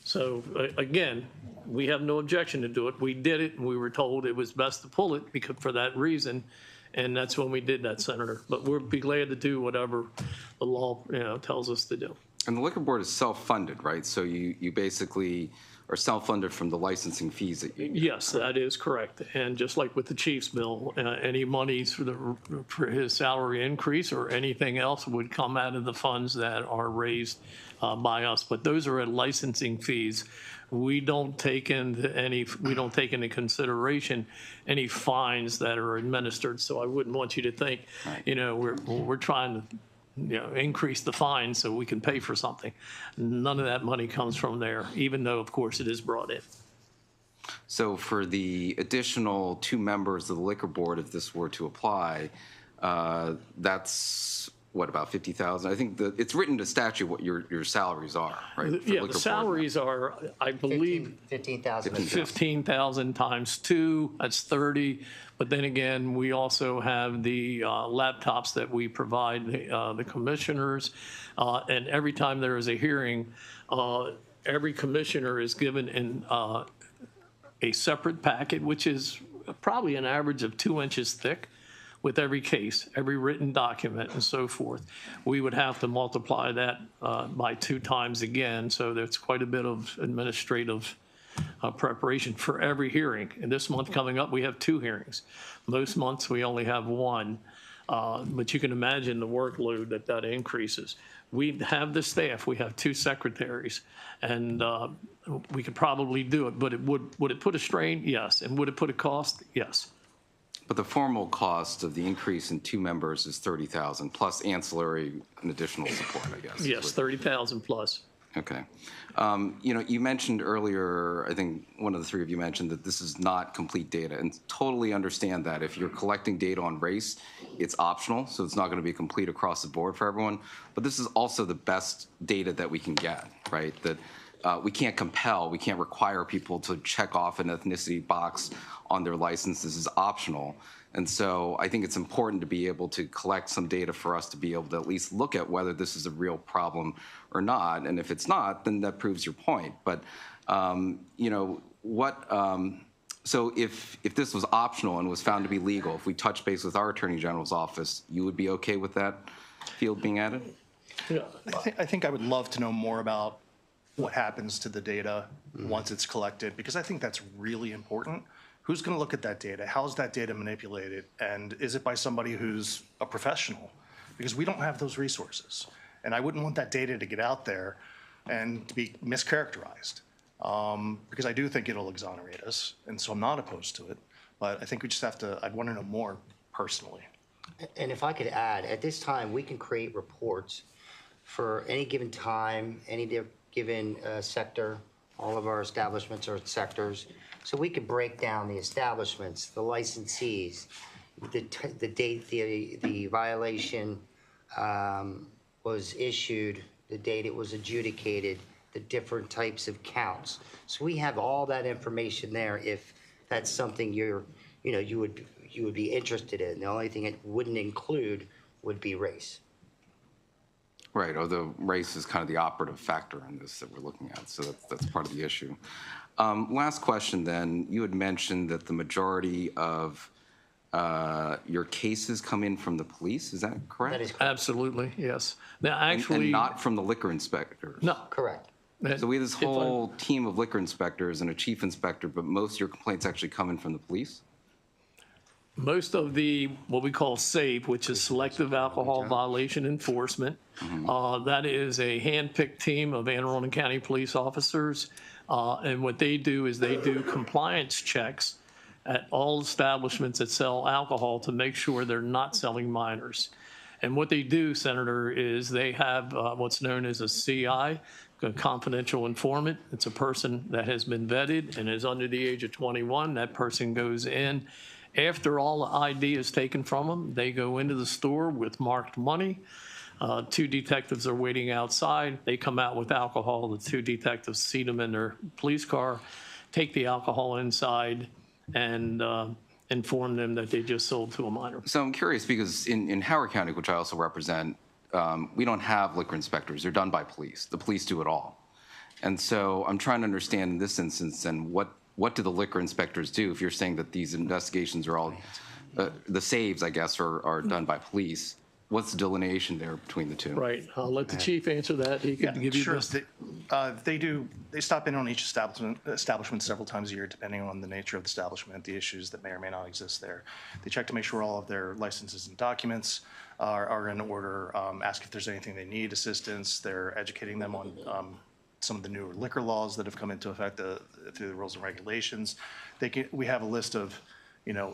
So again, we have no objection to do it. We did it, and we were told it was best to pull it because for that reason. And that's when we did that, Senator. But we'll be glad to do whatever the law tells us to do. And the liquor board is self-funded, right? So you basically are self-funded from the licensing fees that you. Yes, that is correct. And just like with the chief's bill, any monies for his salary increase or anything else would come out of the funds that are raised by us. But those are at licensing fees. We don't take into consideration any fines that are administered. So I wouldn't want you to think, we're trying to increase the fine so we can pay for something. None of that money comes from there, even though, of course, it is brought in. So for the additional 2 members of the liquor board, if this were to apply, that's what, about 50,000? I think it's written to statute what your salaries are, right? Yeah, the salaries are, I believe, 15,000. 15,000 times 2, that's 30. But then again, we also have the laptops that we provide the commissioners. And every time there is a hearing, every commissioner is given in a separate packet, which is probably an average of 2 inches thick, with every case, every written document and so forth. We would have to multiply that by 2 times again. So there's quite a bit of administrative preparation for every hearing. And this month coming up, we have 2 hearings. Most months we only have 1. But you can imagine the workload that increases. We have the staff, we have 2 secretaries, and we could probably do it, but would it put a strain? Yes. And would it put a cost? Yes. But the formal cost of the increase in 2 members is 30,000 plus ancillary and additional support, I guess. Yes, 30,000 plus. Okay. You mentioned earlier, I think one of the 3 of you mentioned that this is not complete data, and totally understand that. If you're collecting data on race, it's optional, so it's not going to be complete across the board for everyone. But this is also the best data that we can get, right? That we can't compel, we can't require people to check off an ethnicity box on their license. This is optional. And so I think it's important to be able to collect some data for us to be able to at least look at whether this is a real problem or not. And if it's not, then that proves your point. But, so if this was optional and was found to be legal, if we touch base with our Attorney General's office, you would be okay with that field being added? Yeah, I think I would love to know more about what happens to the data once it's collected, because I think that's really important. Who's going to look at that data? How is that data manipulated? And is it by somebody who's a professional? because we don't have those resources. And I wouldn't want that data to get out there and to be mischaracterized, because I do think it'll exonerate us, and so I'm not opposed to it. But I think we just have to, I'd want to know more personally. And if I could add, at this time, we can create reports for any given time, any given sector. All of our establishments are sectors. So we could break down the establishments, the licensees, the date the violation was issued, the date it was adjudicated, the different types of counts. So we have all that information there if that's something you would be interested in. The only thing it wouldn't include would be race. Right, although race is kind of the operative factor in this that we're looking at, so that's part of the issue. Last question then, you had mentioned that the majority of your cases come in from the police, is that correct? That is correct. Absolutely, yes. Now, actually. And not from the liquor inspectors? No. Correct. So we have this whole team of liquor inspectors and a chief inspector, but most of your complaints actually come in from the police? Most of the, what we call SAVE, which is Selective Alcohol Violation Enforcement, that is a hand-picked team of Anne Arundel County police officers. And what they do is they do compliance checks at all establishments that sell alcohol to make sure they're not selling minors. And what they do, Senator, is they have what's known as a CI, a confidential informant. It's a person that has been vetted and is under the age of 21. That person goes in. After all the ID is taken from them, they go into the store with marked money. 2 detectives are waiting outside. They come out with alcohol. The 2 detectives seat them in their police car, take the alcohol inside, and inform them that they just sold to a minor. So I'm curious because in Howard County, which I also represent, we don't have liquor inspectors. They're done by police. The police do it all. And so I'm trying to understand in this instance then what do the liquor inspectors do if you're saying that these investigations are all, the saves, I guess, are done by police? What's the delineation there between the two? Right. I'll let the chief answer that. He can give you Sure. this. They stop in on each establishment several times a year, depending on the nature of the establishment, the issues that may or may not exist there. They check to make sure all of their licenses and documents are in order, ask if there's anything they need assistance. They're educating them on some of the newer liquor laws that have come into effect through the rules and regulations. We have a list of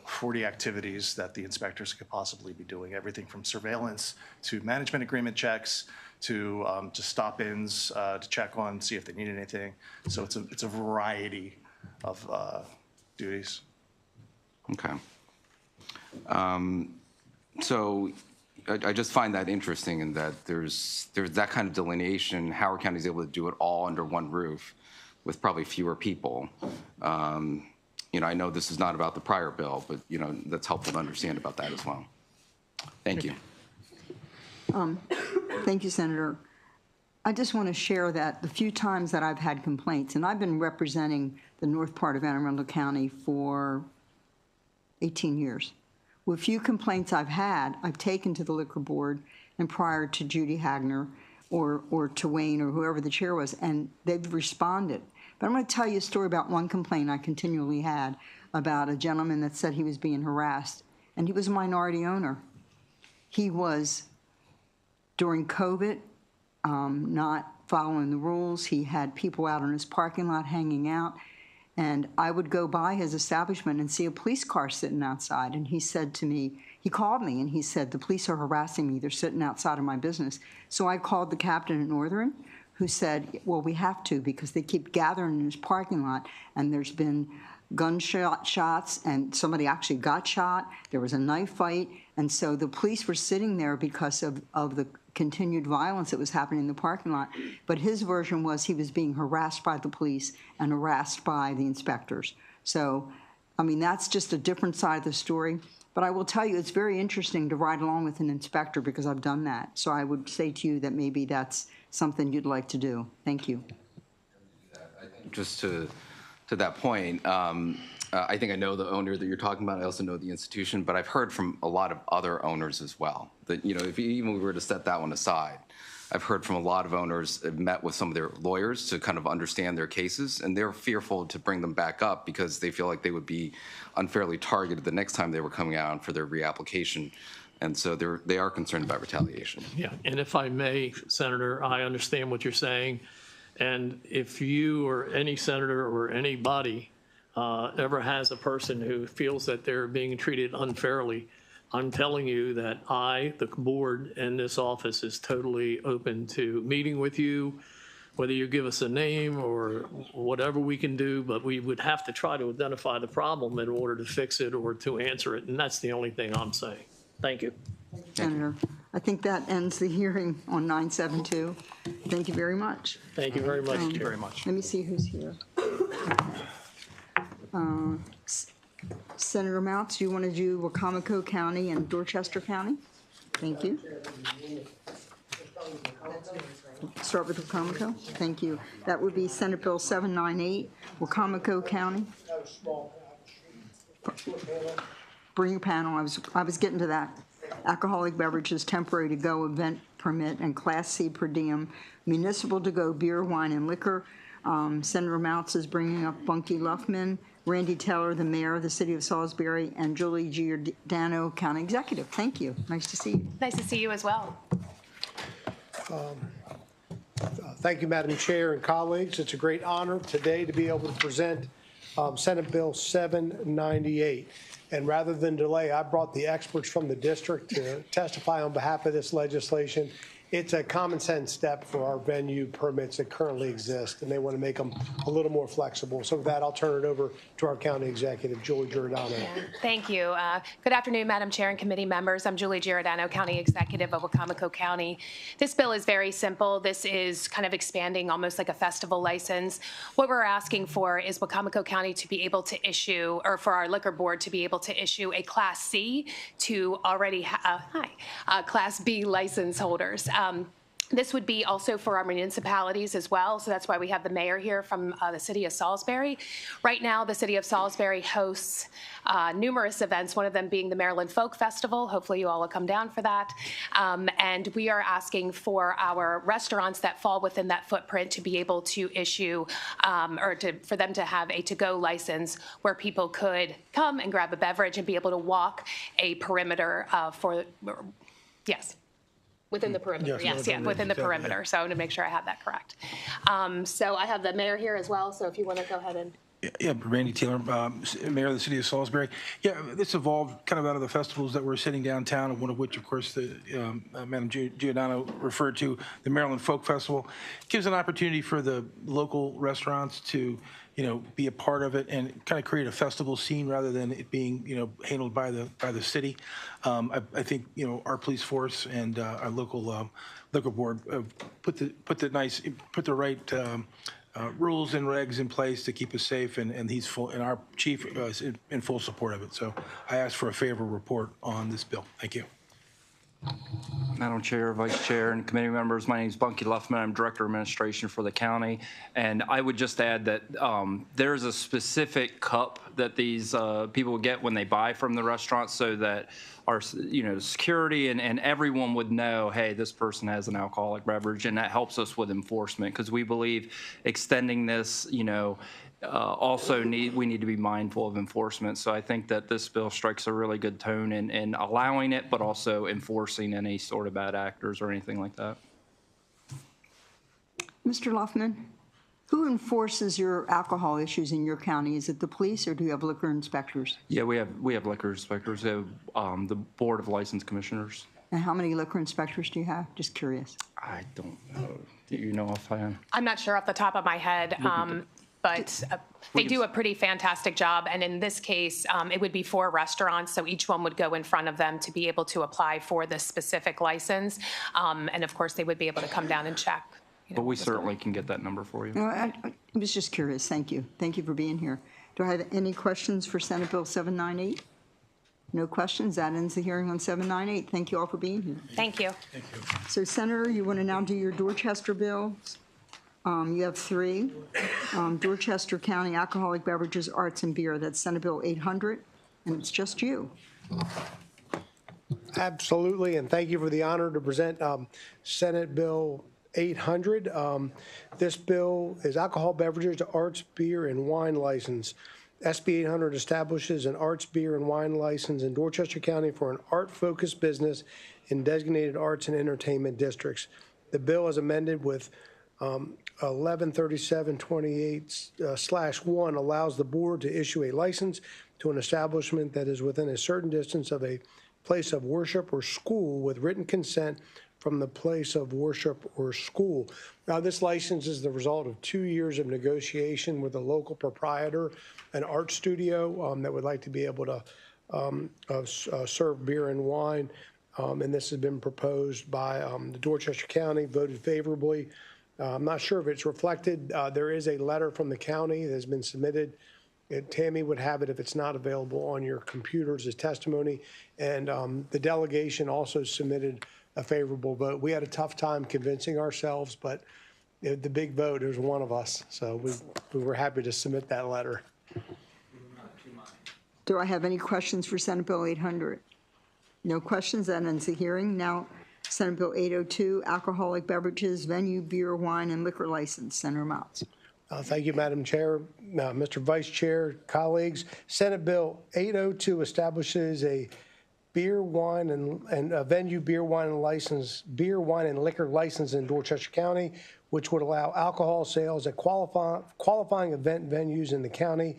40 activities that the inspectors could possibly be doing, everything from surveillance to management agreement checks to stop-ins to check on, see if they need anything. So it's a variety of duties. Okay. So I just find that interesting in that there's that kind of delineation. Howard County is able to do it all under one roof with probably fewer people. I know this is not about the prior bill, but that's helpful to understand about that as well. Thank you. Thank you, Senator. I just want to share that the few times that I've had complaints, and I've been representing the north part of Anne Arundel County for 18 years. With few complaints I've had, I've taken to the liquor board and prior to Judy Hagner or to Wayne or whoever the chair was, and they've responded. But I'm going to tell you a story about one complaint I continually had about a gentleman that said he was being harassed, and he was a minority owner. He was, during COVID, not following the rules. He had people out in his parking lot hanging out, and I would go by his establishment and see a police car sitting outside, and he said to me, he called me, and he said, the police are harassing me. They're sitting outside of my business. So I called the captain at Northern, who said, well, we have to because they keep gathering in his parking lot, and there's been shots, and somebody actually got shot. There was a knife fight, and so the police were sitting there because of the continued violence that was happening in the parking lot. But his version was he was being harassed by the police and harassed by the inspectors. So, I mean, that's just a different side of the story. But I will tell you, it's very interesting to ride along with an inspector because I've done that. So I would say to you that maybe that's something you'd like to do. Thank you. Just to that point, I think I know the owner that you're talking about. I also know the institution, but I've heard from a lot of other owners as well that, if even we were to set that one aside, I've heard from a lot of owners have met with some of their lawyers to kind of understand their cases, and they're fearful to bring them back up because they feel like they would be unfairly targeted the next time they were coming out for their reapplication And so they are concerned about retaliation. Yeah, and if I may, Senator, I understand what you're saying. And if you or any senator or anybody ever has a person who feels that they're being treated unfairly, I'm telling you that I, the board, and this office is totally open to meeting with you, whether you give us a name or whatever we can do, but we would have to try to identify the problem in order to fix it or to answer it. And that's the only thing I'm saying. Thank you. Senator, I think that ends the hearing on 972. Thank you very much. Thank you very much, Thank you Chair. very much. Let me see who's here. Senator Mounts, do you want to do Wacomico County and Dorchester County? Thank you. Start with Wacomico. Thank you. That would be Senate Bill 798, Wacomico County. Bring your panel. I was getting to that. Alcoholic beverages, temporary to-go event permit, and Class C per diem, municipal to-go beer, wine, and liquor. Senator Mounts is bringing up Bunky Luffman, Randy Taylor, the mayor of the city of Salisbury, and Julie Giordano, county executive. Thank you. Nice to see you. Nice to see you as well. Thank you, Madam Chair and colleagues. It's a great honor today to be able to present Senate Bill 798. And rather than delay, I brought the experts from the district to testify on behalf of this legislation. It's a common sense step for our venue permits that currently exist, and they want to make them a little more flexible. So with that, I'll turn it over to our county executive, Julie Giordano. Thank you. Good afternoon, Madam Chair and committee members. I'm Julie Giordano, County Executive of Wacomico County. This bill is very simple. This is kind of expanding almost like a festival license. What we're asking for is Wacomico County to be able to issue, or for our liquor board to be able to issue a Class C to already, Class B license holders. This would be also for our municipalities as well, so that's why we have the mayor here from the city of Salisbury. Right now, the city of Salisbury hosts numerous events, one of them being the Maryland Folk Festival. Hopefully you all will come down for that. And we are asking for our restaurants that fall within that footprint to be able to issue, for them to have a to-go license where people could come and grab a beverage and be able to walk a perimeter yes. Within the perimeter, yes, within the perimeter. So to make sure I have that correct. So I have the mayor here as well, so if you want to go ahead and. Yeah, Randy Taylor, mayor of the city of Salisbury. Yeah, this evolved kind of out of the festivals that were sitting downtown, one of which, of course, Madam Giordano referred to, the Maryland Folk Festival. It gives an opportunity for the local restaurants to, be a part of it and kind of create a festival scene rather than it being, handled by the city. I think, our police force and our local liquor board put the right rules and regs in place to keep us safe, and he's full, and our chief is in full support of it. So I ask for a favorable report on this bill. Thank you. Madam Chair, Vice Chair, and committee members, my name is Bunky Luffman. I'm Director of Administration for the county. And I would just add that there's a specific cup that these people get when they buy from the restaurant so that our security and everyone would know, hey, this person has an alcoholic beverage, and that helps us with enforcement because we believe extending this, also we need to be mindful of enforcement. So I think that this bill strikes a really good tone in allowing it, but also enforcing any sort of bad actors or anything like that. Mr. Luffman, who enforces your alcohol issues in your county? Is it the police, or do you have liquor inspectors? Yeah, we have liquor inspectors. We have the Board of License Commissioners. And how many liquor inspectors do you have? Just curious. I don't know. Do you know offhand? I'm not sure off the top of my head. But they do a pretty fantastic job. And in this case, it would be 4 restaurants. So each one would go in front of them to be able to apply for this specific license. And of course, they would be able to come down and check. But we certainly can get that number for you. No, I was just curious. Thank you. Thank you for being here. Do I have any questions for Senate Bill 798? No questions. That ends the hearing on 798. Thank you all for being here. Thank you. Thank you. So, Senator, you want to now do your Dorchester bills? You have 3. Dorchester County Alcoholic Beverages, Arts, and Beer. That's Senate Bill 800, and it's just you. Absolutely, and thank you for the honor to present Senate Bill 800. This bill is alcohol beverages to arts, beer, and wine license. SB 800 establishes an arts beer and wine license in Dorchester County for an art-focused business in designated arts and entertainment districts. The bill is amended with 113728/1 allows the board to issue a license to an establishment that is within a certain distance of a place of worship or school with written consent from the place of worship or school. Now, this license is the result of 2 years of negotiation with a local proprietor, an art studio that would like to be able to serve beer and wine. And this has been proposed by the Dorchester County, voted favorably. I'm not sure if it's reflected. There is a letter from the county that has been submitted. Tammy would have it if it's not available on your computers as testimony. And the delegation also submitted a favorable vote. We had a tough time convincing ourselves, but the big vote, there's one of us. So we were happy to submit that letter. Do I have any questions for Senate Bill 800? No questions, that ends the hearing. Now, Senate Bill 802, alcoholic beverages, venue, beer, wine, and liquor license. Senator Motz. Thank you, Madam Chair, Mr. Vice Chair, colleagues. Senate Bill 802 establishes a beer, wine, and a venue beer, wine, and liquor license in Dorchester County, which would allow alcohol sales at qualifying event venues in the county.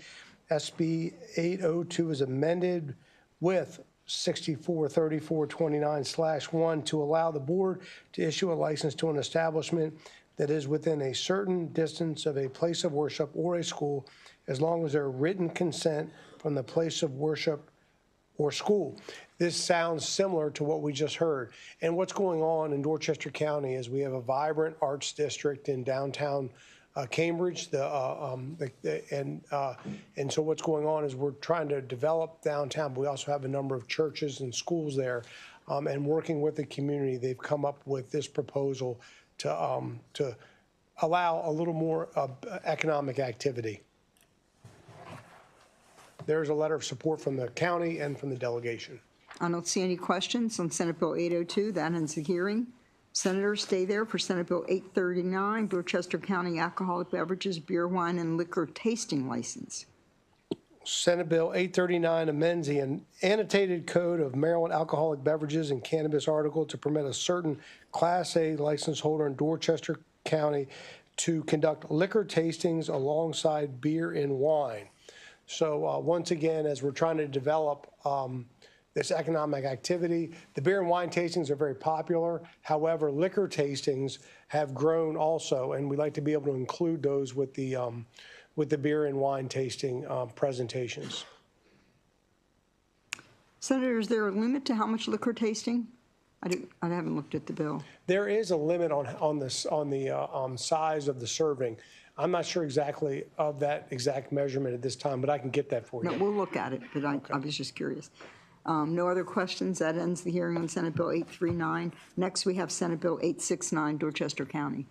SB 802 is amended with 643429/1 to allow the board to issue a license to an establishment that is within a certain distance of a place of worship or a school, as long as there are written consent from the place of worship or school. This sounds similar to what we just heard. And what's going on in Dorchester County is we have a vibrant arts district in downtown Cambridge. And so what's going on is we're trying to develop downtown, but we also have a number of churches and schools there. And working with the community, they've come up with this proposal to allow a little more economic activity. There's a letter of support from the county and from the delegation. I don't see any questions on Senate Bill 802. That ends the hearing. Senators, stay there for Senate Bill 839, Dorchester County alcoholic beverages, beer, wine, and liquor tasting license. Senate Bill 839 amends the annotated code of Maryland alcoholic beverages and cannabis article to permit a certain Class A license holder in Dorchester County to conduct liquor tastings alongside beer and wine. So once again, as we're trying to develop this economic activity, the beer and wine tastings are very popular. However, liquor tastings have grown also, and we'd like to be able to include those with the beer and wine tasting presentations. Senator, is there a limit to how much liquor tasting? I haven't looked at the bill. There is a limit on the size of the serving. I'm not sure exactly of that exact measurement at this time, but I can get that for you. No, we'll look at it, but I was just curious. No other questions. That ends the hearing on Senate Bill 839. Next, we have Senate Bill 869, Dorchester County.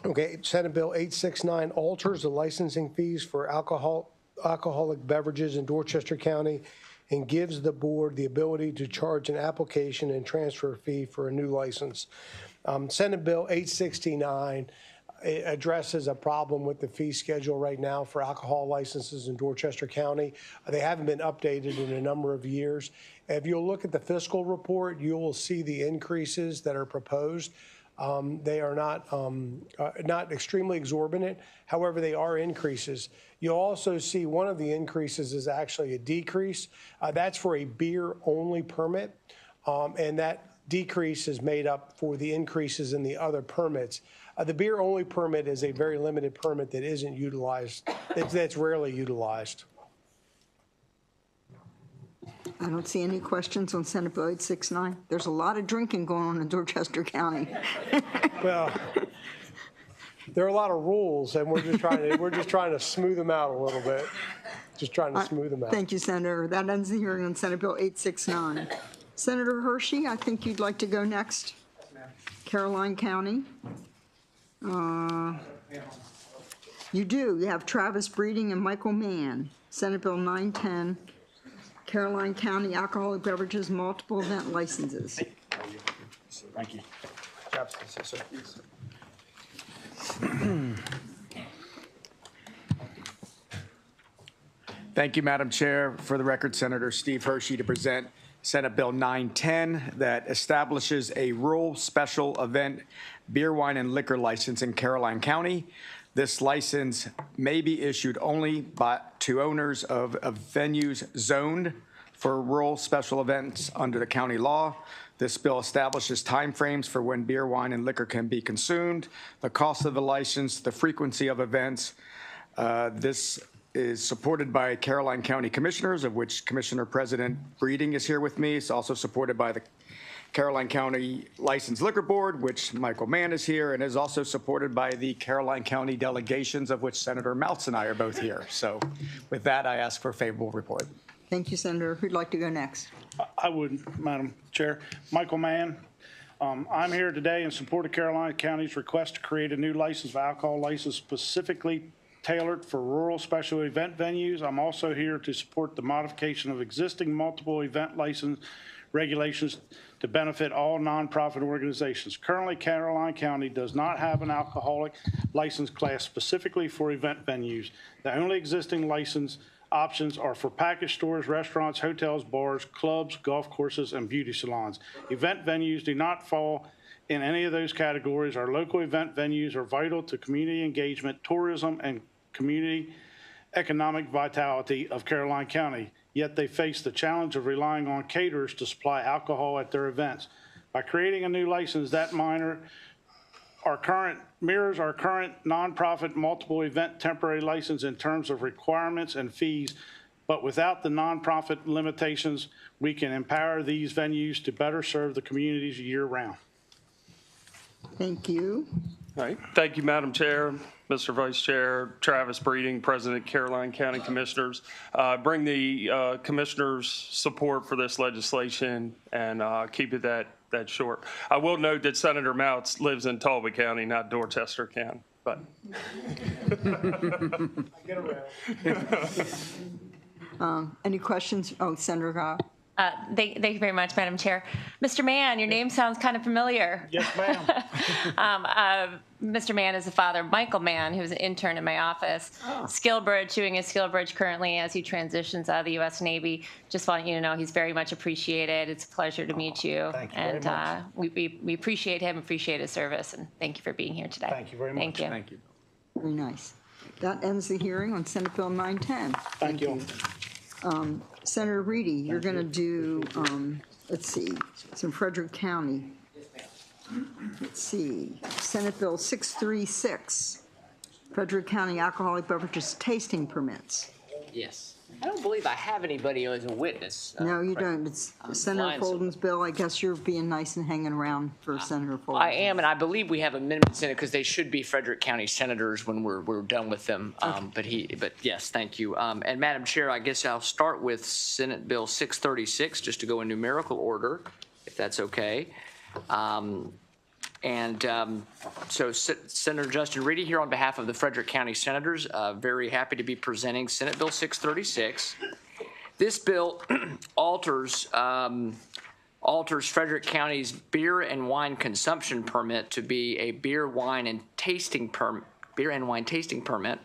Okay, Senate Bill 869 alters the licensing fees for alcoholic beverages in Dorchester County and gives the board the ability to charge an application and transfer fee for a new license. Senate Bill 869 addresses a problem with the fee schedule right now for alcohol licenses in Dorchester County. They haven't been updated in a number of years. If you'll look at the fiscal report, you will see the increases that are proposed. They are not extremely exorbitant. However, they are increases. You'll also see one of the increases is actually a decrease. That's for a beer-only permit, and that decrease is made up for the increases in the other permits. The beer-only permit is a very limited permit that isn't utilized. That's rarely utilized. I don't see any questions on Senate Bill 869. There's a lot of drinking going on in Dorchester County. Well, there are a lot of rules, and we're just trying to smooth them out a little bit. Just trying to smooth them out. Thank you, Senator. That ends the hearing on Senate Bill 869. Senator Hershey, I think you'd like to go next. Yes, ma'am. Caroline County. You do. You have Travis Breeding and Michael Mann. Senate Bill 910. Caroline County alcoholic beverages, multiple event licenses. Thank you. Good job, sir. Thank you, Madam Chair. For the record, Senator Steve Hershey to present Senate Bill 910 that establishes a rural special event beer, wine, and liquor license in Caroline County. This license may be issued only to owners of venues zoned for rural special events under the county law. This bill establishes timeframes for when beer, wine, and liquor can be consumed, the cost of the license, the frequency of events. This is supported by Caroline County Commissioners, of which Commissioner President Breeding is here with me. It's also supported by the Caroline County Licensed Liquor Board, which Michael Mann is here, and is also supported by the Caroline County delegations, of which Senator Meltz and I are both here. So with that, I ask for a favorable report. Thank you, Senator. Who'd like to go next? I would, Madam Chair. Michael Mann. I'm here today in support of Caroline County's request to create a new license for alcohol license specifically tailored for rural special event venues. I'm also here to support the modification of existing multiple event license regulations to benefit all nonprofit organizations. Currently, Caroline County does not have an alcoholic license class specifically for event venues. The only existing license options are for package stores, restaurants, hotels, bars, clubs, golf courses, and beauty salons. Event venues do not fall in any of those categories. Our local event venues are vital to community engagement, tourism, and community economic vitality of Caroline County, yet they face the challenge of relying on caterers to supply alcohol at their events. By creating a new license that mirrors our current nonprofit multiple event temporary license in terms of requirements and fees, but without the nonprofit limitations, we can empower these venues to better serve the communities year-round. Thank you. All right. Thank you, Madam Chair, Mr. Vice Chair, Travis Breeding, President, Caroline County Commissioners. Bring the commissioners' support for this legislation and keep it that short. I will note that Senator Meltz lives in Talbot County, not Dorchester County, but. Any questions? Oh, Senator Gile. Thank you very much, Madam Chair. Mr. Mann, your name sounds kind of familiar. Yes, ma'am. Mr. Mann is the father of Michael Mann, who's an intern in my office. Skillbridge, doing his Skillbridge currently as he transitions out of the U.S. Navy. Just want you to know he's very much appreciated. It's a pleasure to meet you. Thank you and very much. We appreciate him, appreciate his service, and thank you for being here today. Thank you very much. Thank you. Thank you. Very nice. That ends the hearing on Senate Bill 910. Thank you. Senator Reedy, you're going to do, let's see, it's in Frederick County. Let's see, Senate Bill 636, Frederick County Alcoholic Beverages Tasting Permits. Yes. I don't believe I have anybody as a witness. No, you don't. It's Senator Folden's bill. I guess you're being nice and hanging around for Senator Folden. I am, and I believe we have amendments in it because they should be Frederick County senators when we're done with them. But yes, thank you. And Madam Chair, I guess I'll start with Senate Bill 636 just to go in numerical order, if that's okay. So Senator Justin Reedy here on behalf of the Frederick County Senators, very happy to be presenting Senate Bill 636. This bill alters Frederick County's beer and wine consumption permit to be a beer, wine, and tasting permit,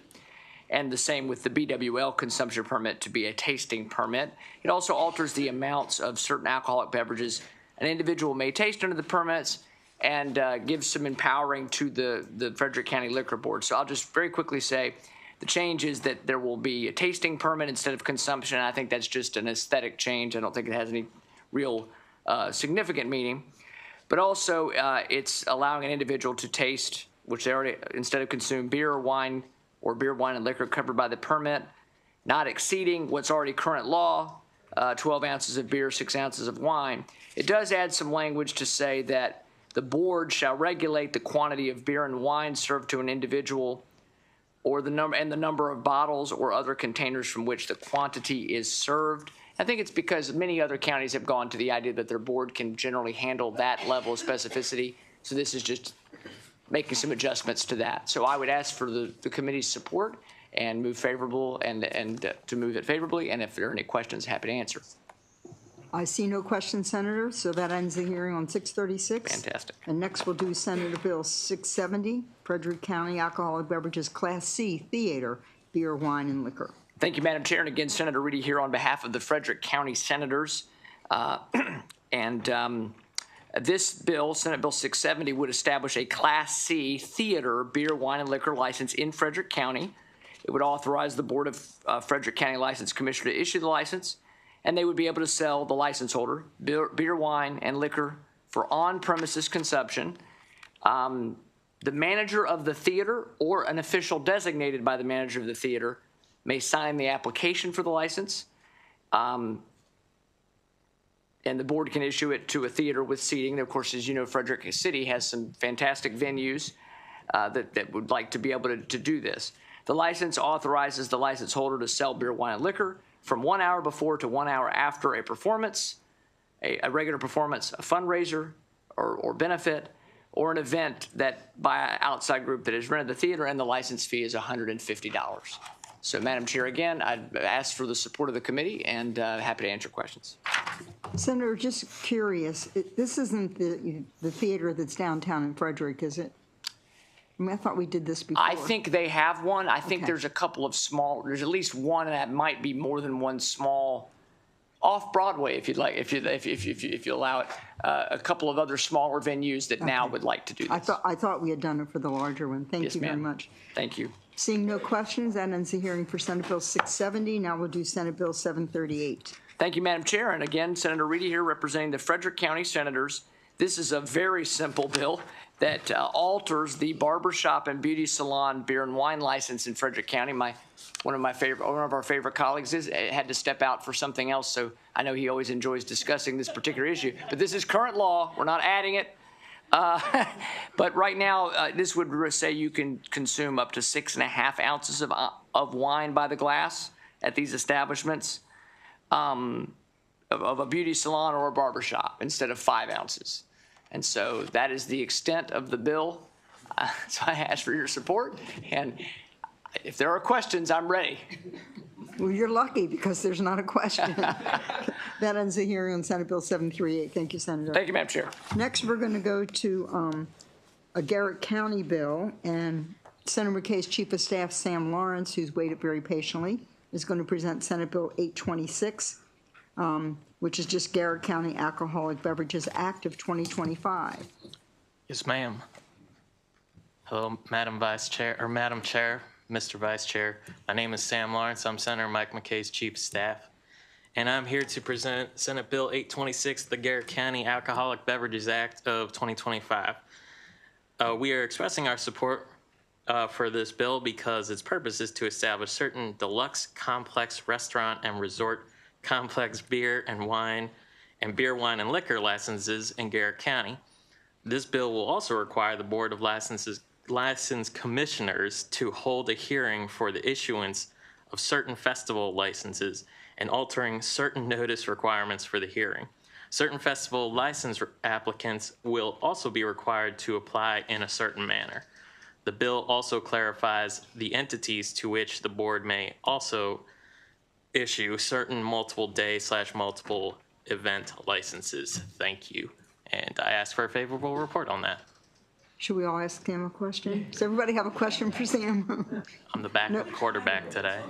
and the same with the BWL consumption permit to be a tasting permit. It also alters the amounts of certain alcoholic beverages an individual may taste under the permits, and gives some empowering to the Frederick County Liquor Board. So I'll just very quickly say the change is that there will be a tasting permit instead of consumption. I think that's just an aesthetic change. I don't think it has any real significant meaning. But also it's allowing an individual to taste, which they already, instead of consume beer or wine or beer, wine, and liquor covered by the permit, not exceeding what's already current law, 12 ounces of beer, 6 ounces of wine. It does add some language to say that the board shall regulate the quantity of beer and wine served to an individual or the number of bottles or other containers from which the quantity is served. I think it's because many other counties have gone to the idea that their board can generally handle that level of specificity. So this is just making some adjustments to that. So I would ask for the committee's support and move favorable and to move it favorably. And if there are any questions, happy to answer. I see no questions, Senator, so that ends the hearing on 636. Fantastic. And next we'll do Senator Bill 670, Frederick County Alcoholic Beverages Class C Theater, Beer, Wine, and Liquor. Thank you, Madam Chair. And again, Senator Reedy here on behalf of the Frederick County Senators. This bill, Senate Bill 670, would establish a Class C theater beer, wine, and liquor license in Frederick County. It would authorize the Board of Frederick County License Commissioner to issue the license, and they would be able to sell the license holder beer, wine, and liquor for on-premises consumption. The manager of the theater or an official designated by the manager of the theater may sign the application for the license. And the board can issue it to a theater with seating. Of course, as you know, Frederick City has some fantastic venues that would like to be able to do this. The license authorizes the license holder to sell beer, wine, and liquor from 1 hour before to 1 hour after a performance, a regular performance, a fundraiser or benefit, or an event that by an outside group that has rented the theater, and the license fee is $150. So, Madam Chair, again, I'd ask for the support of the committee and happy to answer questions. Senator, just curious, this isn't the theater that's downtown in Frederick, is it? I mean, I thought we did this before. I think they have one. I think Okay. there's a couple of small, there's at least one that might be more than one small off Broadway, if you'd like, if you allow it, a couple of other smaller venues that now would like to do this. I thought we had done it for the larger one. Thank Yes, you very ma'am. much. Thank you. Seeing no questions, that ends the hearing for Senate Bill 670. Now we'll do Senate Bill 738. Thank you, Madam Chair. And again, Senator Reedy here representing the Frederick County Senators. This is a very simple bill that alters the barbershop and beauty salon beer and wine license in Frederick County. One of our favorite colleagues had to step out for something else, so I know he always enjoys discussing this particular issue. But this is current law. We're not adding it. But right now, this would say you can consume up to 6.5 ounces of wine by the glass at these establishments of a beauty salon or a barbershop instead of 5 ounces. And so that is the extent of the bill. So I ask for your support. And if there are questions, I'm ready. Well, you're lucky because there's not a question. That ends the hearing on Senate Bill 738. Thank you, Senator. Thank you, Madam Chair. Next, we're going to go to a Garrett County bill, and Senator McKay's Chief of Staff, Sam Lawrence, who's waited very patiently, is going to present Senate Bill 826, which is just Garrett County Alcoholic Beverages Act of 2025. Yes, ma'am. Hello, Madam Chair, Mr. Vice Chair. My name is Sam Lawrence. I'm Senator Mike McKay's Chief of Staff, and I'm here to present Senate Bill 826, the Garrett County Alcoholic Beverages Act of 2025. We are expressing our support for this bill because its purpose is to establish certain deluxe complex restaurant and resort complex beer, wine, and liquor licenses in Garrett County. This bill will also require the Board of License Commissioners to hold a hearing for the issuance of certain festival licenses and altering certain notice requirements for the hearing. Certain festival license applicants will also be required to apply in a certain manner. The bill also clarifies the entities to which the board may also issue certain multiple day/multiple event licenses. Thank you. And I ask for a favorable report on that. Should we all ask Sam a question? Does everybody have a question for Sam? I'm the backup quarterback today.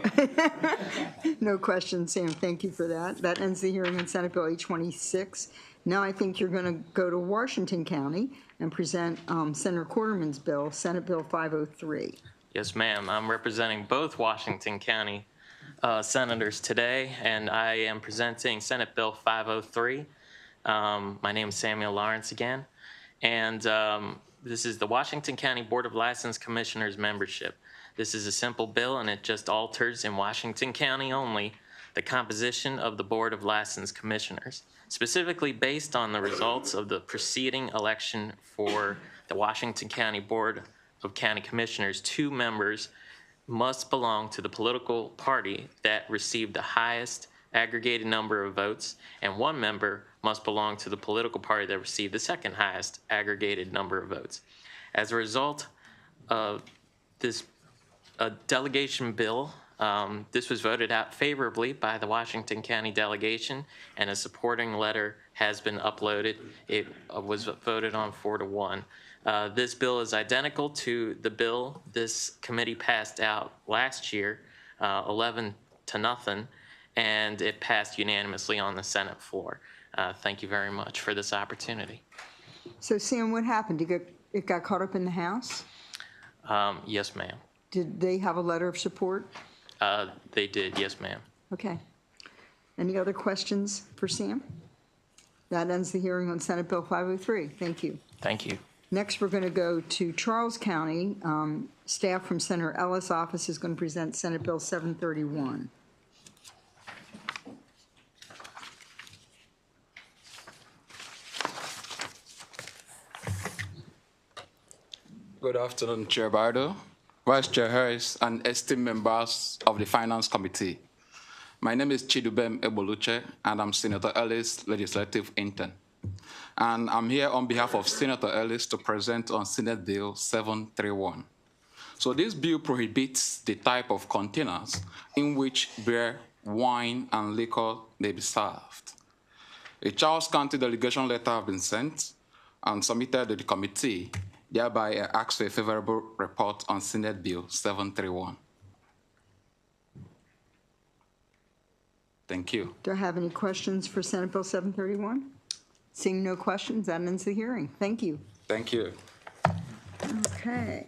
No question, Sam. Thank you for that. That ends the hearing on Senate Bill 826. Now I think you're going to go to Washington County and present Senator Corderman's bill, Senate Bill 503. Yes, ma'am. I'm representing both Washington County senators today, and I am presenting Senate Bill 503. My name is Samuel Lawrence again, and this is the Washington County Board of License Commissioners membership. This is a simple bill, and it just alters in Washington County only the composition of the Board of License Commissioners, specifically based on the results of the preceding election for the Washington County Board of County Commissioners. 2 members must belong to the political party that received the highest aggregated number of votes, and 1 member must belong to the political party that received the second highest aggregated number of votes. As a result of this delegation bill, this was voted out favorably by the Washington County delegation, and a supporting letter has been uploaded. It was voted on 4-1. This bill is identical to the bill this committee passed out last year, 11 to nothing, and it passed unanimously on the Senate floor. Thank you very much for this opportunity. So Sam, what happened? It got caught up in the House? Yes, ma'am. Did they have a letter of support? They did, yes, ma'am. Okay. Any other questions for Sam? That ends the hearing on Senate Bill 503. Thank you. Thank you. Next, we're going to go to Charles County. Staff from Senator Ellis' office is going to present Senate Bill 731. Good afternoon, Chair Bardo, Vice Chair Harris, and esteemed members of the Finance Committee. My name is Chidubem Eboluche, and I'm Senator Ellis' legislative intern. And I'm here on behalf of Senator Ellis to present on Senate Bill 731. So this bill prohibits the type of containers in which beer, wine, and liquor may be served. A Charles County delegation letter has been sent and submitted to the committee. Thereby, I ask for a favorable report on Senate Bill 731. Thank you. Do I have any questions for Senate Bill 731? Seeing no questions, that ends the hearing. Thank you. Thank you. Okay.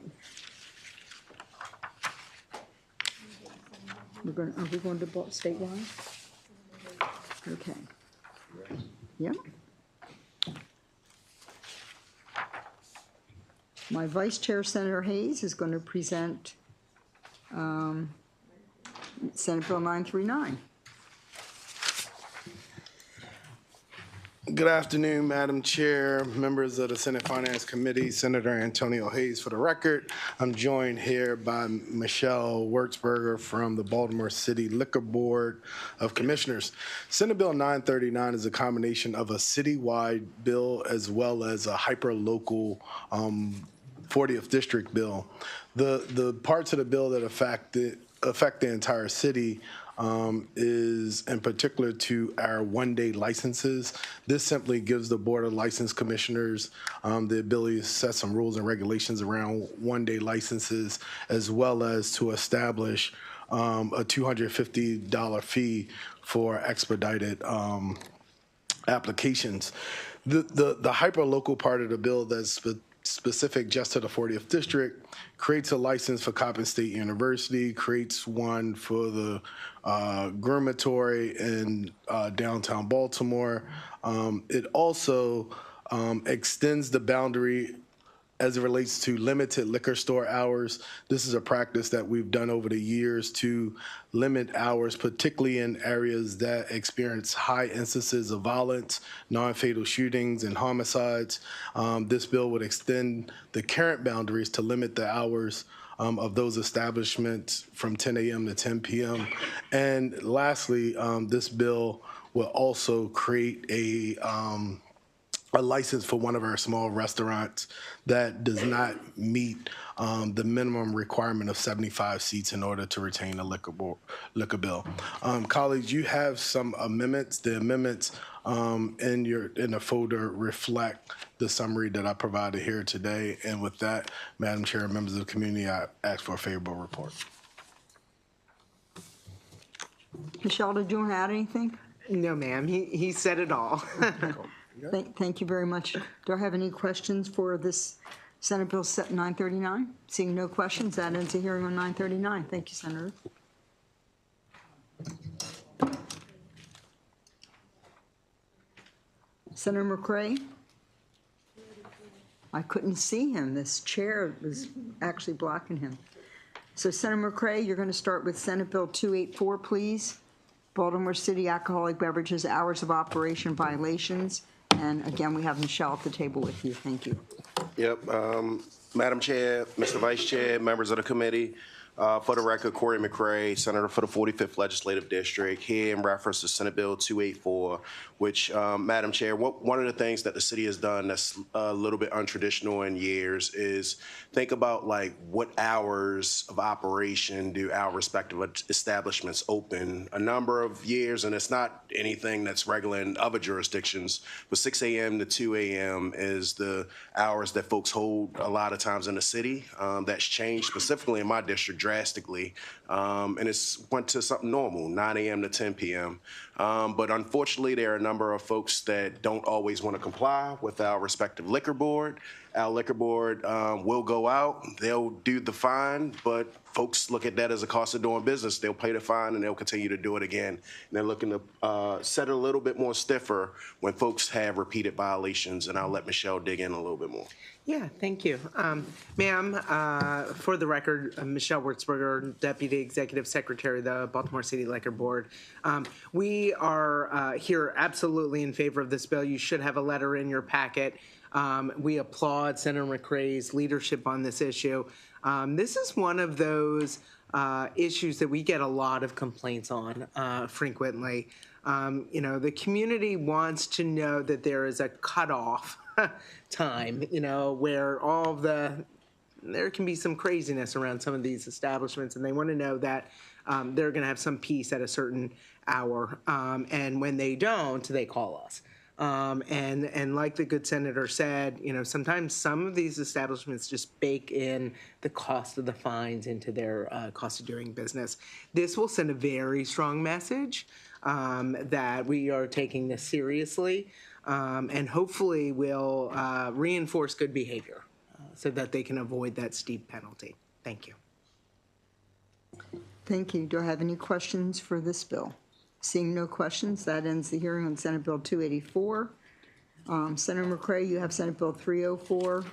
Are we going to statewide? Okay. Yep. My Vice Chair, Senator Hayes, is going to present Senate Bill 939. Good afternoon, Madam Chair, members of the Senate Finance Committee, Senator Antonio Hayes for the record. I'm joined here by Michelle Wurzburger from the Baltimore City Liquor Board of Commissioners. Senate Bill 939 is a combination of a citywide bill as well as a hyper-local 40th district bill. The parts of the bill that affect the entire city is in particular to our one-day licenses. This simply gives the Board of License Commissioners the ability to set some rules and regulations around one-day licenses, as well as to establish a $250 fee for expedited applications. The hyper-local part of the bill that's specific just to the 40th district creates a license for Coppin State University, creates one for the Groomatory in downtown Baltimore. It also extends the boundary as it relates to limited liquor store hours. This is a practice that we've done over the years to limit hours, particularly in areas that experience high instances of violence, non-fatal shootings, and homicides. This bill would extend the current boundaries to limit the hours of those establishments from 10 a.m. to 10 p.m. And lastly, this bill will also create a license for one of our small restaurants that does not meet the minimum requirement of 75 seats in order to retain a liquor bill. Colleagues, you have some amendments. The amendments in the folder reflect the summary that I provided here today. And with that, Madam Chair and members of the community, I ask for a favorable report. Michelle, did you want to add anything? No, ma'am. He said it all. Thank you very much. Do I have any questions for this Senate Bill 939? Seeing no questions, that ends the hearing on 939. Thank you, Senator. Senator McRae? I couldn't see him. This chair was actually blocking him. So Senator McRae, you're going to start with Senate Bill 284, please. Baltimore City Alcoholic Beverages Hours of Operation Violations. And again, we have Michelle at the table with you. Thank you. Yep. Madam Chair, Mr. Vice Chair, members of the committee, for the record, Corey McRae, Senator for the 45th Legislative District, here in reference to Senate Bill 284, which, Madam Chair, one of the things that the city has done that's a little bit untraditional in years is think about like what hours of operation do our respective establishments open. A number of years, and it's not anything that's regular in other jurisdictions, but 6 a.m. to 2 a.m. is the hours that folks hold a lot of times in the city. That's changed specifically in my district drastically, and it's went to something normal, 9 a.m. to 10 p.m. But unfortunately, there are a number of folks that don't always want to comply with our respective liquor board. Our liquor board will go out, they'll do the fine, but folks look at that as a cost of doing business. They'll pay the fine and they'll continue to do it again. And they're looking to set it a little bit more stiffer when folks have repeated violations, and I'll let Michelle dig in a little bit more. Yeah, thank you. Ma'am, for the record, Michelle Wurzberger, Deputy Executive Secretary of the Baltimore City Liquor Board. We are here absolutely in favor of this bill. You should have a letter in your packet. We applaud Senator McCray's leadership on this issue. This is one of those issues that we get a lot of complaints on frequently. The community wants to know that there is a cutoff time, where there can be some craziness around some of these establishments, and they want to know that they're going to have some peace at a certain hour. And when they don't, they call us. And like the good senator said, sometimes some of these establishments just bake in the cost of the fines into their cost of doing business. This will send a very strong message that we are taking this seriously, and hopefully will reinforce good behavior so that they can avoid that steep penalty. Thank you. Thank you. Do I have any questions for this bill? Seeing no questions, that ends the hearing on Senate Bill 284. Senator McCray, you have Senate Bill 304,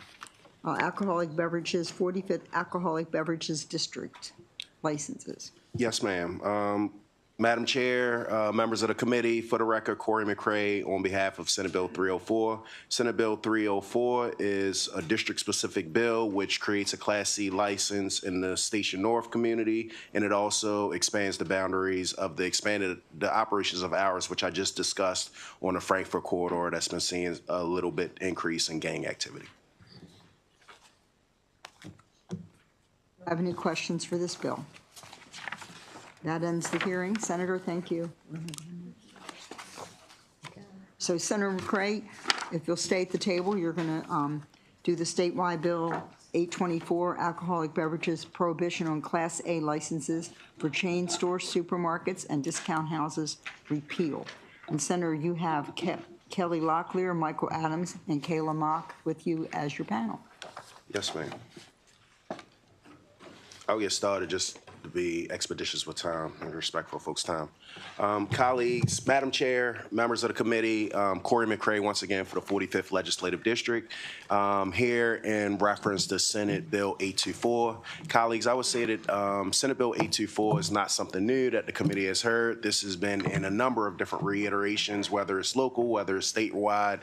alcoholic beverages, 45th Alcoholic Beverages District licenses. Yes, ma'am. Madam Chair, members of the committee, for the record, Corey McCray on behalf of Senate Bill 304. Senate Bill 304 is a district-specific bill which creates a Class C license in the Station North community, and it also expands the boundaries of the operations of hours, which I just discussed on the Frankfurt corridor that's been seeing a little bit increase in gang activity. Have any questions for this bill? That ends the hearing. Senator, thank you. So Senator McCray, if you'll stay at the table, you're going to do the statewide bill 824, alcoholic beverages prohibition on Class A licenses for chain stores, supermarkets, and discount houses repeal. And Senator, you have Kelly Locklear, Michael Adams, and Kayla Mock with you as your panel. Yes, ma'am. I'll get started just to be expeditious with time and respectful of folks' time. Colleagues, Madam Chair, members of the committee, Corey McCray once again for the 45th Legislative District, here in reference to Senate Bill 824. Colleagues, I would say that Senate Bill 824 is not something new that the committee has heard. This has been in a number of different reiterations, whether it's local, whether it's statewide,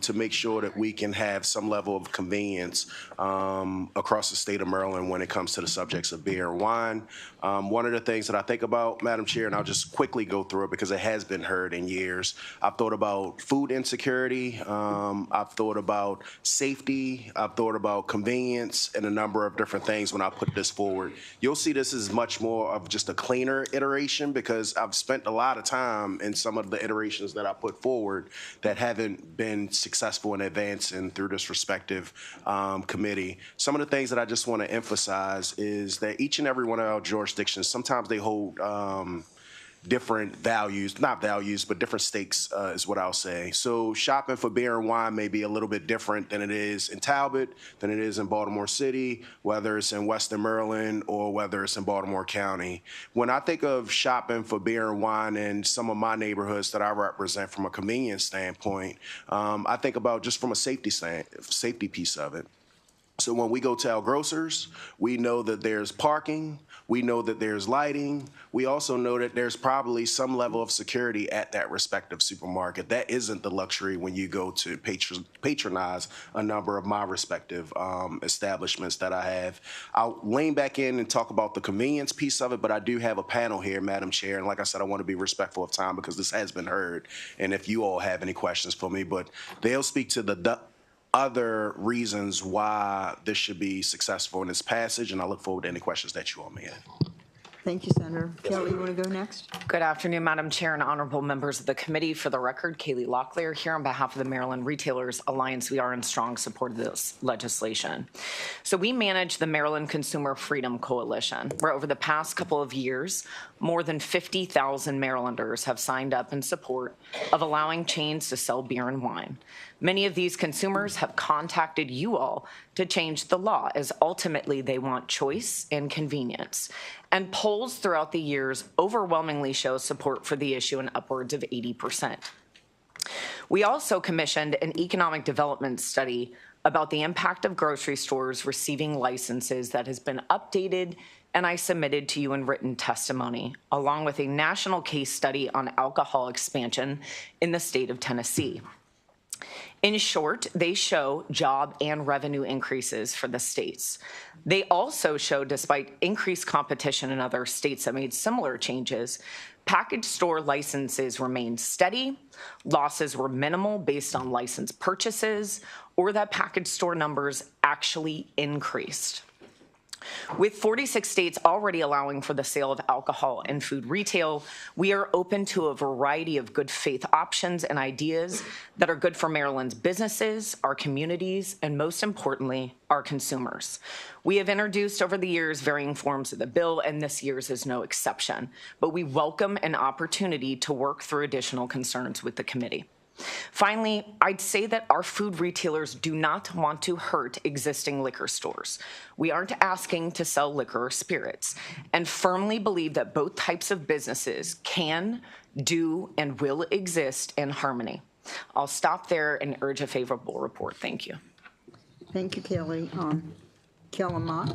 to make sure that we can have some level of convenience across the state of Maryland when it comes to the subjects of beer and wine. One of the things that I think about, Madam Chair, and I'll just quickly go through it because it has been heard in years. I've thought about food insecurity. I've thought about safety. I've thought about convenience and a number of different things when I put this forward. You'll see this is much more of just a cleaner iteration because I've spent a lot of time in some of the iterations that I put forward that haven't been successful in advancing through this respective committee. Some of the things that I just want to emphasize is that each and every one of our jurisdictions, sometimes they hold different values, not values, but different stakes is what I'll say. So shopping for beer and wine may be a little bit different than it is in Talbot, than it is in Baltimore City, whether it's in Western Maryland or whether it's in Baltimore County. When I think of shopping for beer and wine in some of my neighborhoods that I represent from a convenience standpoint, I think about just from a safety piece of it. So when we go to our grocers, we know that there's parking, we know that there's lighting, we also know that there's probably some level of security at that respective supermarket. That isn't the luxury when you go to patronize a number of my respective establishments that I have. I'll lean back in and talk about the convenience piece of it, but I do have a panel here, Madam Chair, and like I said, I want to be respectful of time because this has been heard, and if you all have any questions for me, but they'll speak to the other reasons why this should be successful in its passage, and I look forward to any questions that you all may have. Thank you, Senator. Kelly, you want to go next? Good afternoon, Madam Chair and honorable members of the committee. For the record, Kaylee Locklear here on behalf of the Maryland Retailers Alliance. We are in strong support of this legislation. So we manage the Maryland Consumer Freedom Coalition, where over the past couple of years, more than 50,000 Marylanders have signed up in support of allowing chains to sell beer and wine. Many of these consumers have contacted you all to change the law, as ultimately they want choice and convenience. And polls throughout the years overwhelmingly show support for the issue in upwards of 80%. We also commissioned an economic development study about the impact of grocery stores receiving licenses that has been updated, and I submitted to you in written testimony, along with a national case study on alcohol expansion in the state of Tennessee. In short, they show job and revenue increases for the states. They also show, despite increased competition in other states that made similar changes, package store licenses remained steady, losses were minimal based on license purchases, or that package store numbers actually increased. With 46 states already allowing for the sale of alcohol and food retail, we are open to a variety of good faith options and ideas that are good for Maryland's businesses, our communities, and most importantly, our consumers. We have introduced over the years varying forms of the bill, and this year's is no exception, but we welcome an opportunity to work through additional concerns with the committee. Finally, I'd say that our food retailers do not want to hurt existing liquor stores. We aren't asking to sell liquor or spirits, and firmly believe that both types of businesses can, do, and will exist in harmony. I'll stop there and urge a favorable report. Thank you. Thank you, Kelly. Kayla Mock.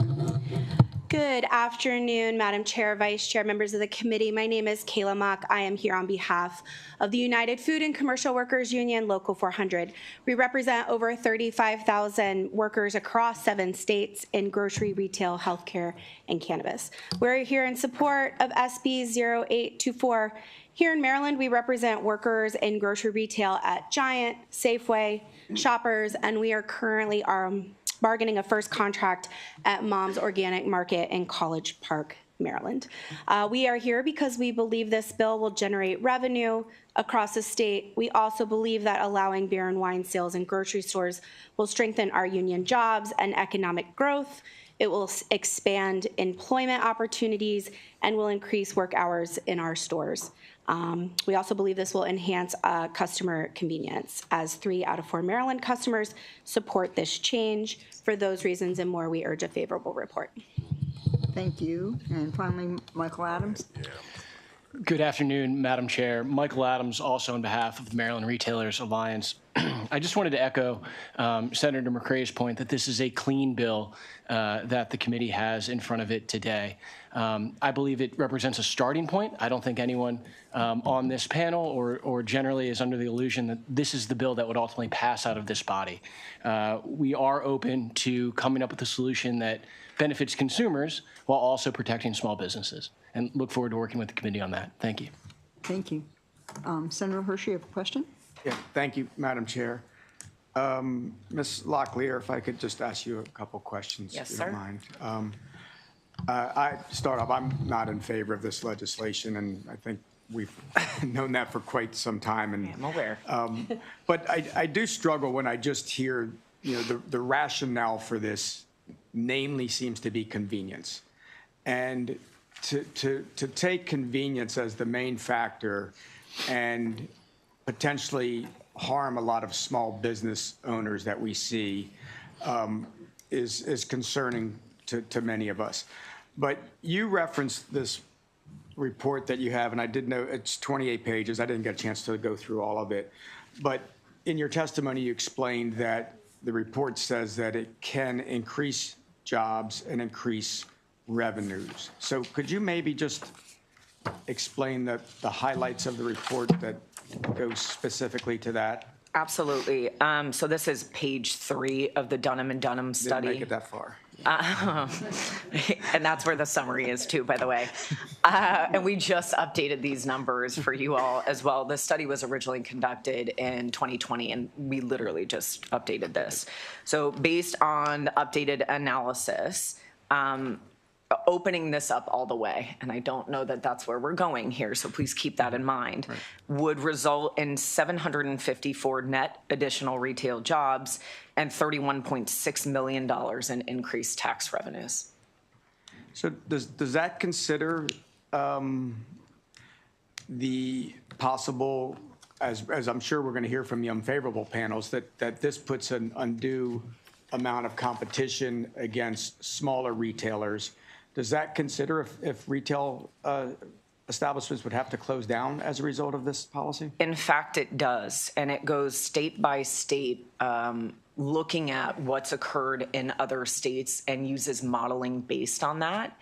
Good afternoon, Madam Chair, Vice Chair, members of the committee. My name is Kayla Mock. I am here on behalf of the United Food and Commercial Workers Union, Local 400. We represent over 35,000 workers across 7 states in grocery, retail, healthcare, and cannabis. We're here in support of SB 0824. Here in Maryland, we represent workers in grocery retail at Giant, Safeway, Shoppers, and we are currently bargaining a first contract at Mom's Organic Market in College Park, Maryland. We are here because we believe this bill will generate revenue across the state. We also believe that allowing beer and wine sales in grocery stores will strengthen our union jobs and economic growth. It will expand employment opportunities and will increase work hours in our stores. We also believe this will enhance customer convenience, as 3 out of 4 Maryland customers support this change. For those reasons and more, we urge a favorable report. Thank you. And finally, Michael Adams. Good afternoon, Madam Chair. Michael Adams, also on behalf of the Maryland Retailers Alliance. I just wanted to echo Senator McCrae's point that this is a clean bill that the committee has in front of it today. I believe it represents a starting point. I don't think anyone on this panel or generally is under the illusion that this is the bill that would ultimately pass out of this body. We are open to coming up with a solution that benefits consumers while also protecting small businesses, and look forward to working with the committee on that. Thank you. Thank you. Senator Hershey, you have a question? Yeah, thank you, Madam Chair. Ms. Locklear, if I could just ask you a couple questions, Yes, if you don't sir. mind. I start off, I'm not in favor of this legislation, and I think we've known that for quite some time. And I'm aware. But I do struggle when I just hear, the rationale for this namely seems to be convenience. And to take convenience as the main factor and potentially harm a lot of small business owners that we see is concerning to many of us. But you referenced this report that you have, and I did know it's 28 pages. I didn't get a chance to go through all of it. But in your testimony, you explained that the report says that it can increase jobs and increase revenues. So could you maybe just explain the highlights of the report that go specifically to that? Absolutely. So this is page 3 of the Dunham & Dunham study. Didn't make it that far. And that's where the summary is too, by the way. And we just updated these numbers for you all as well. The study was originally conducted in 2020, and we literally just updated this. So based on the updated analysis, opening this up all the way, and I don't know that that's where we're going here, so please keep that in mind, would result in 754 net additional retail jobs and $31.6 million in increased tax revenues. So does that consider the possible, as I'm sure we're going to hear from the unfavorable panels, that this puts an undue amount of competition against smaller retailers? Does that consider if retail establishments would have to close down as a result of this policy? In fact, it does, and it goes state by state, looking at what's occurred in other states and uses modeling based on that.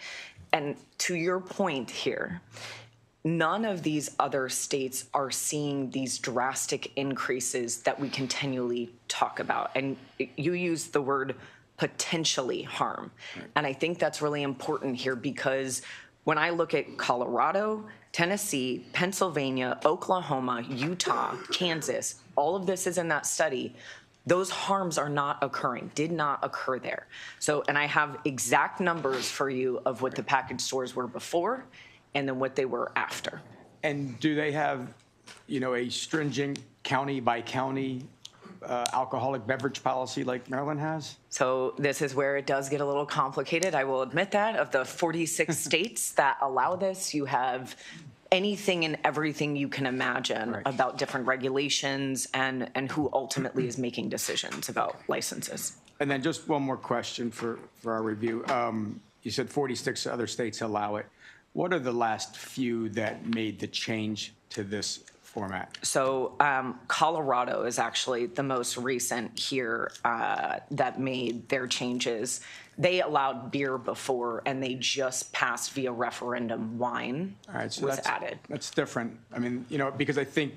And to your point here, none of these other states are seeing these drastic increases that we continually talk about. And you use the word potentially harm. And I think that's really important here because when I look at Colorado, Tennessee, Pennsylvania, Oklahoma, Utah, Kansas, all of this is in that study. Those harms are not occurring, did not occur there. So, and I have exact numbers for you of what the package stores were before and then what they were after. And do they have, a stringent county by county alcoholic beverage policy like Maryland has? So this is where it does get a little complicated. I will admit that. Of the 46 states that allow this, you have anything and everything you can imagine about different regulations and who ultimately is making decisions about licenses. And then just one more question for our review. You said 46 other states allow it. What are the last few that made the change to this format? So Colorado is actually the most recent here that made their changes. They allowed beer before, and they just passed via referendum wine. All right, so was added. That's different. I mean, because I think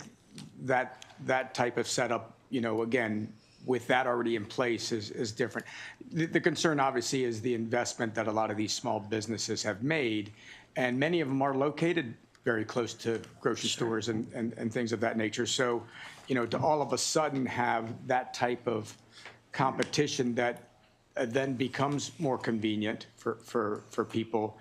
that type of setup, again, with that already in place is different. The concern obviously is the investment that a lot of these small businesses have made, and many of them are located very close to grocery stores and things of that nature. So, to all of a sudden have that type of competition that then becomes more convenient for people.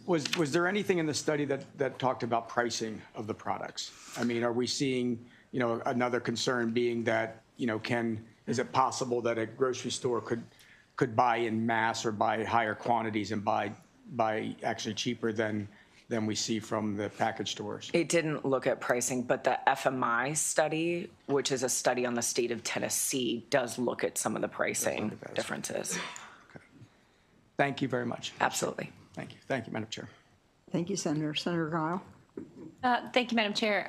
Was there anything in the study that talked about pricing of the products? I mean, are we seeing, another concern being that, is it possible that a grocery store could buy in mass or buy higher quantities and buy actually cheaper than we see from the package stores? It didn't look at pricing, but the FMI study, which is a study on the state of Tennessee, does look at some of the pricing differences. Okay. Thank you very much. Absolutely. Thank you. Thank you, Madam Chair. Thank you, Senator. Senator Guile. Thank you, Madam Chair.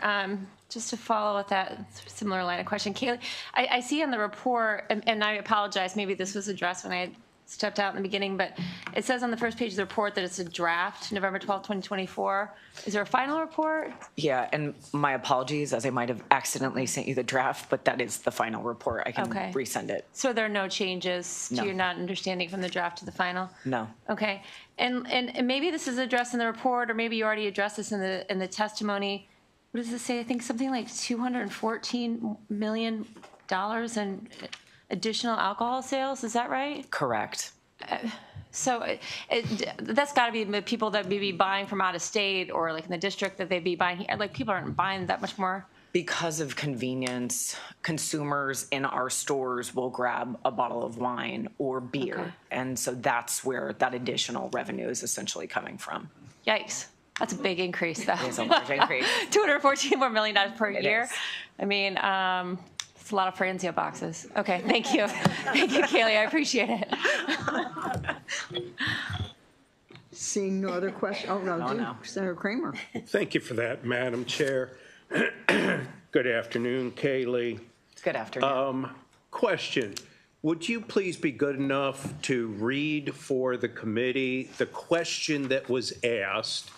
Just to follow with that similar line of question, Kaylee, I see in the report, and I apologize, maybe this was addressed when I had stepped out in the beginning, but it says on the first page of the report that it's a draft, November 12th, 2024. Is there a final report? Yeah, and my apologies, as I might have accidentally sent you the draft, but that is the final report. I can resend it. So there are no changes to your not understanding from the draft to the final? No. Okay. And maybe this is addressed in the report, or maybe you already addressed this in the testimony. What does it say? I think something like $214 million in additional alcohol sales. Is that right? Correct. So that's got to be the people that may be buying from out of state or like in the district that they'd be buying here. Like people aren't buying that much more. Because of convenience, consumers in our stores will grab a bottle of wine or beer. Okay. And so that's where that additional revenue is essentially coming from. Yikes. That's a big increase, though. It is a large increase. $214 million per year. Is. I mean, it's a lot of Franzia boxes. Okay, thank you. Thank you, Kaylee. I appreciate it. Seeing no other questions. Oh, no. Senator Kramer. Thank you for that, Madam Chair. Good afternoon, Kaylee. Good afternoon. Question. Would you please be good enough to read for the committee the question that was asked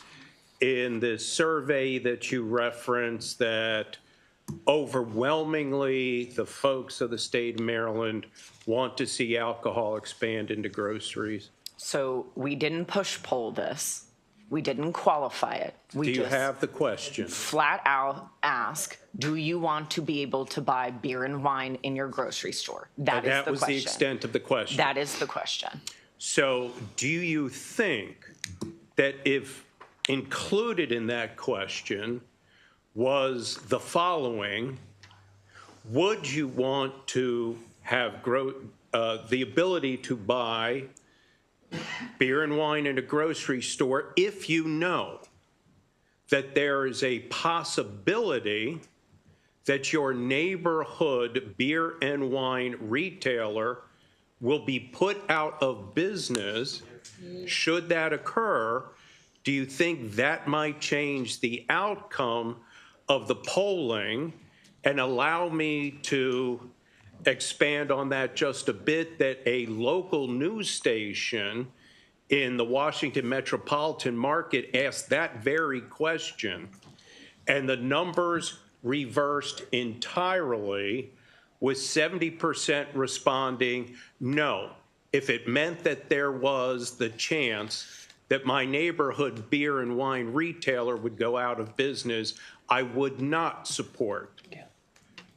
in the survey that you referenced, that overwhelmingly the folks of the state of Maryland want to see alcohol expand into groceries? So we didn't push poll this. We didn't qualify it. Do you have the question? Flat out ask, do you want to be able to buy beer and wine in your grocery store? That is the question. That was the extent of the question. That is the question. So do you think that if included in that question was the following, would you want to have the ability to buy beer and wine in a grocery store if you know that there is a possibility that your neighborhood beer and wine retailer will be put out of business? Should that occur, do you think that might change the outcome of the polling? And allow me to expand on that just a bit, that a local news station in the Washington metropolitan market asked that very question, and the numbers reversed entirely, with 70% responding no. If it meant that there was the chance that my neighborhood beer and wine retailer would go out of business, I would not support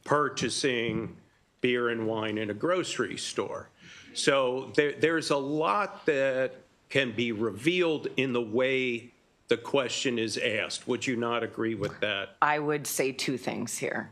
purchasing beer and wine in a grocery store. So there's a lot that can be revealed in the way the question is asked. Would you not agree with that? I would say two things here.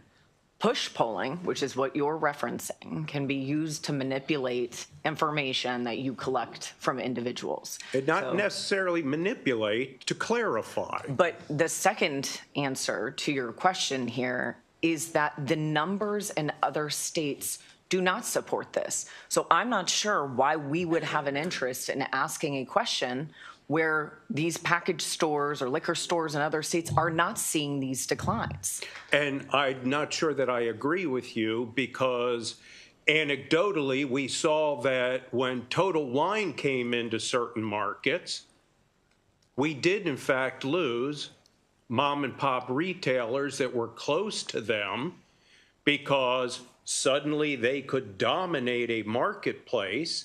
Push polling, which is what you're referencing, can be used to manipulate information that you collect from individuals. And not necessarily manipulate, to clarify. But the second answer to your question here is that the numbers in other states do not support this. So I'm not sure why we would have an interest in asking a question where these package stores or liquor stores in other states are not seeing these declines. And I'm not sure that I agree with you, because anecdotally, we saw that when Total Wine came into certain markets, we did in fact lose mom and pop retailers that were close to them, because suddenly they could dominate a marketplace.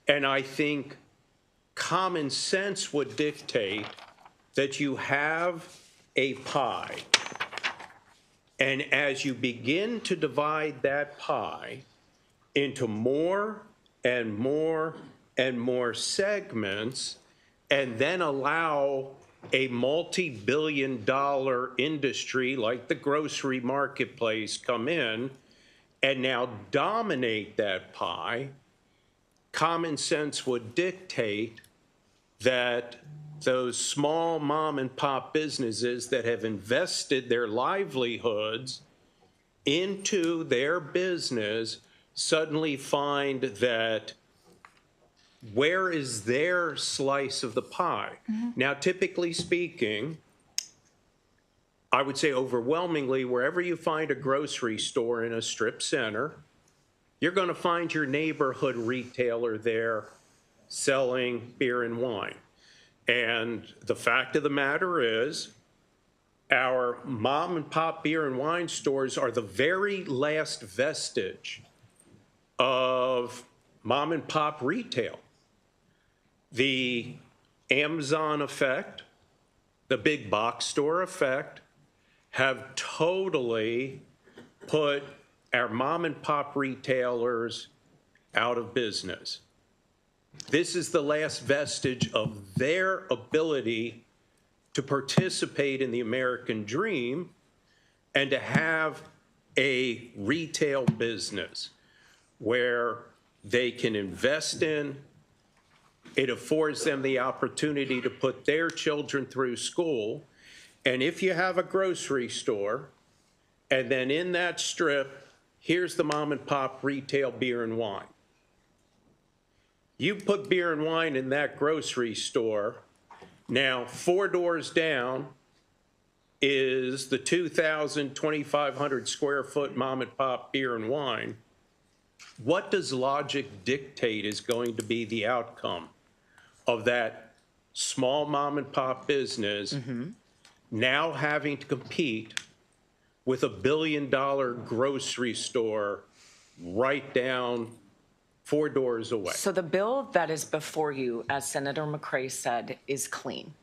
And I think common sense would dictate that you have a pie, and as you begin to divide that pie into more and more and more segments, and then allow a multi-billion-dollar industry like the grocery marketplace come in and now dominate that pie, common sense would dictate that those small mom and pop businesses that have invested their livelihoods into their business suddenly find that where is their slice of the pie? Now, typically speaking, I would say overwhelmingly, wherever you find a grocery store in a strip center, you're going to find your neighborhood retailer there selling beer and wine. And the fact of the matter is, our mom and pop beer and wine stores are the very last vestige of mom and pop retail. The Amazon effect, the big box store effect, have totally put our mom and pop retailers out of business. This is the last vestige of their ability to participate in the American dream and to have a retail business where they can invest in. It affords them the opportunity to put their children through school. And if you have a grocery store, and then in that strip, here's the mom and pop retail beer and wine. You put beer and wine in that grocery store. Now, 4 doors down is the 2,000, 2,500 square foot mom and pop beer and wine. What does logic dictate is going to be the outcome of that small mom and pop business now having to compete with $1 billion grocery store right down 4 doors away? So the bill that is before you, as Senator McCray said, is clean.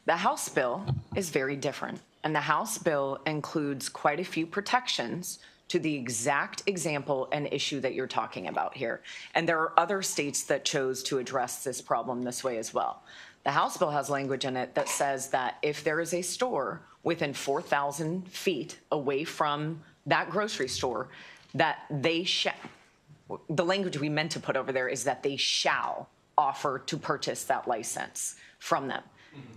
The House bill is very different, and the House bill includes quite a few protections to the exact example and issue that you're talking about here. And there are other states that chose to address this problem this way as well. The House bill has language in it that says that if there is a store within 4,000 feet away from that grocery store, that they the language we meant to put over there is that they shall offer to purchase that license from them.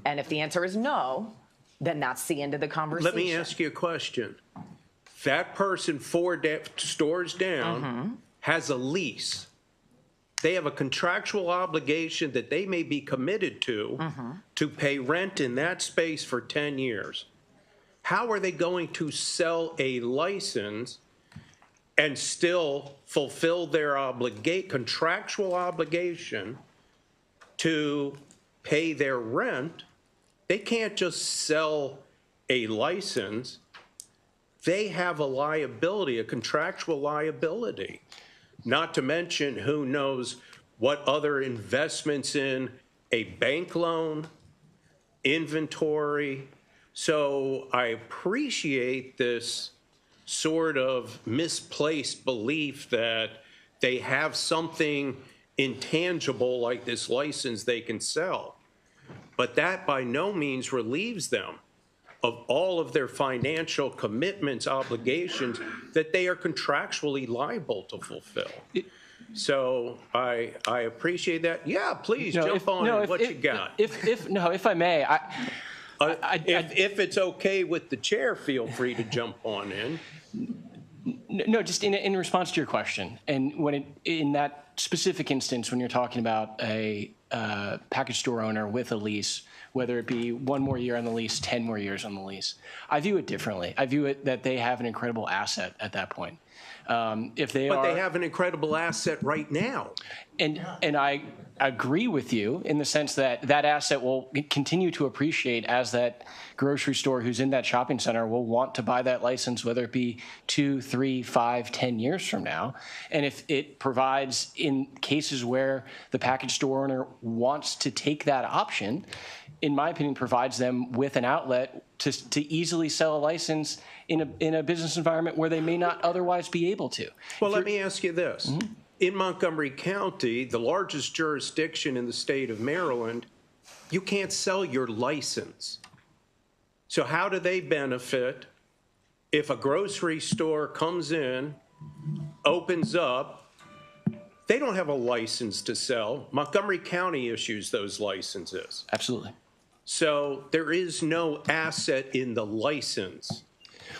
And if the answer is no, then that's the end of the conversation. Let me ask you a question. That person 4 stores down has a lease. They have a contractual obligation that they may be committed to pay rent in that space for 10 years. How are they going to sell a license and still fulfill their contractual obligation to pay their rent? They can't just sell a license. They have a liability, a contractual liability, not to mention who knows what other investments in a bank loan, inventory. So I appreciate this sort of misplaced belief that they have something intangible like this license they can sell. But that by no means relieves them of all of their financial commitments, obligations that they are contractually liable to fulfill. So I appreciate that. Yeah, please jump on what you got. If I may, if it's okay with the chair, feel free to jump on in. No, just in response to your question, and in that specific instance, when you're talking about a package store owner with a lease, whether it be 1 more year on the lease, 10 more years on the lease, I view it differently. I view it that they have an incredible asset at that point. But they have an incredible asset right now. And I agree with you in the sense that that asset will continue to appreciate as that grocery store who's in that shopping center will want to buy that license, whether it be 2, 3, 5, 10 years from now. And if it provides, in cases where the package store owner wants to take that option, in my opinion, provides them with an outlet to easily sell a license in a business environment where they may not otherwise be able to. Well, let me ask you this. In Montgomery County, the largest jurisdiction in the state of Maryland, you can't sell your license. So how do they benefit if a grocery store comes in, opens up? They don't have a license to sell. Montgomery County issues those licenses. Absolutely. So there is no asset in the license.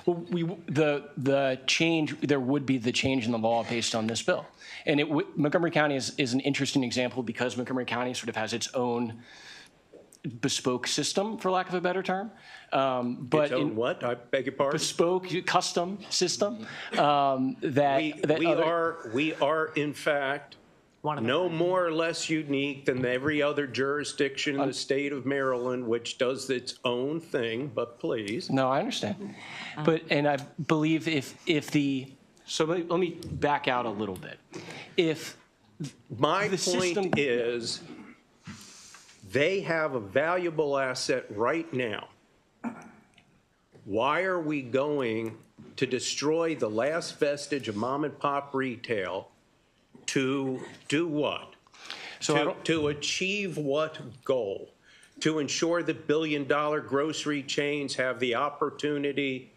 Well, the change, there would be the change in the law based on this bill. And Montgomery County is an interesting example because Montgomery County sort of has its own bespoke system, for lack of a better term. But its own what? I beg your pardon? Bespoke, custom system. We are, in fact, no more or less unique than every other jurisdiction in the state of Maryland, which does its own thing, but please. No, I understand. And I believe so let me back out a little bit. My point is, they have a valuable asset right now. Why are we going to destroy the last vestige of mom and pop retail to do what? To achieve what goal? To ensure that billion-dollar grocery chains have the opportunity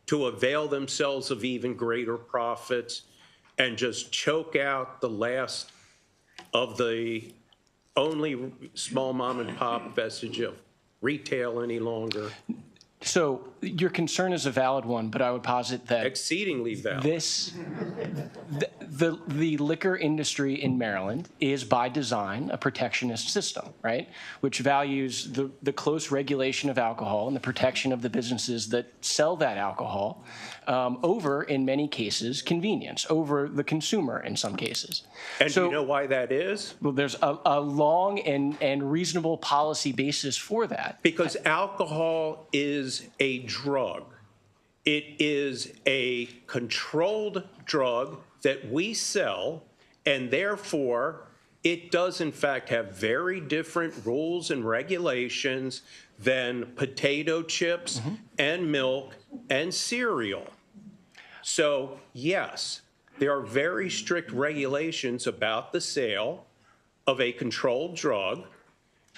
to avail themselves of even greater profits and just choke out the last of the only small mom and pop vestige of retail any longer? So your concern is a valid one, but I would posit that exceedingly valid. The liquor industry in Maryland is by design a protectionist system, right? Which values the close regulation of alcohol and the protection of the businesses that sell that alcohol over, in many cases, convenience, over the consumer in some cases. And do you know why that is? Well, there's a long and reasonable policy basis for that. Because alcohol is a drug. It is a controlled drug that we sell, and therefore it does in fact have very different rules and regulations than potato chips and milk and cereal. So yes, there are very strict regulations about the sale of a controlled drug,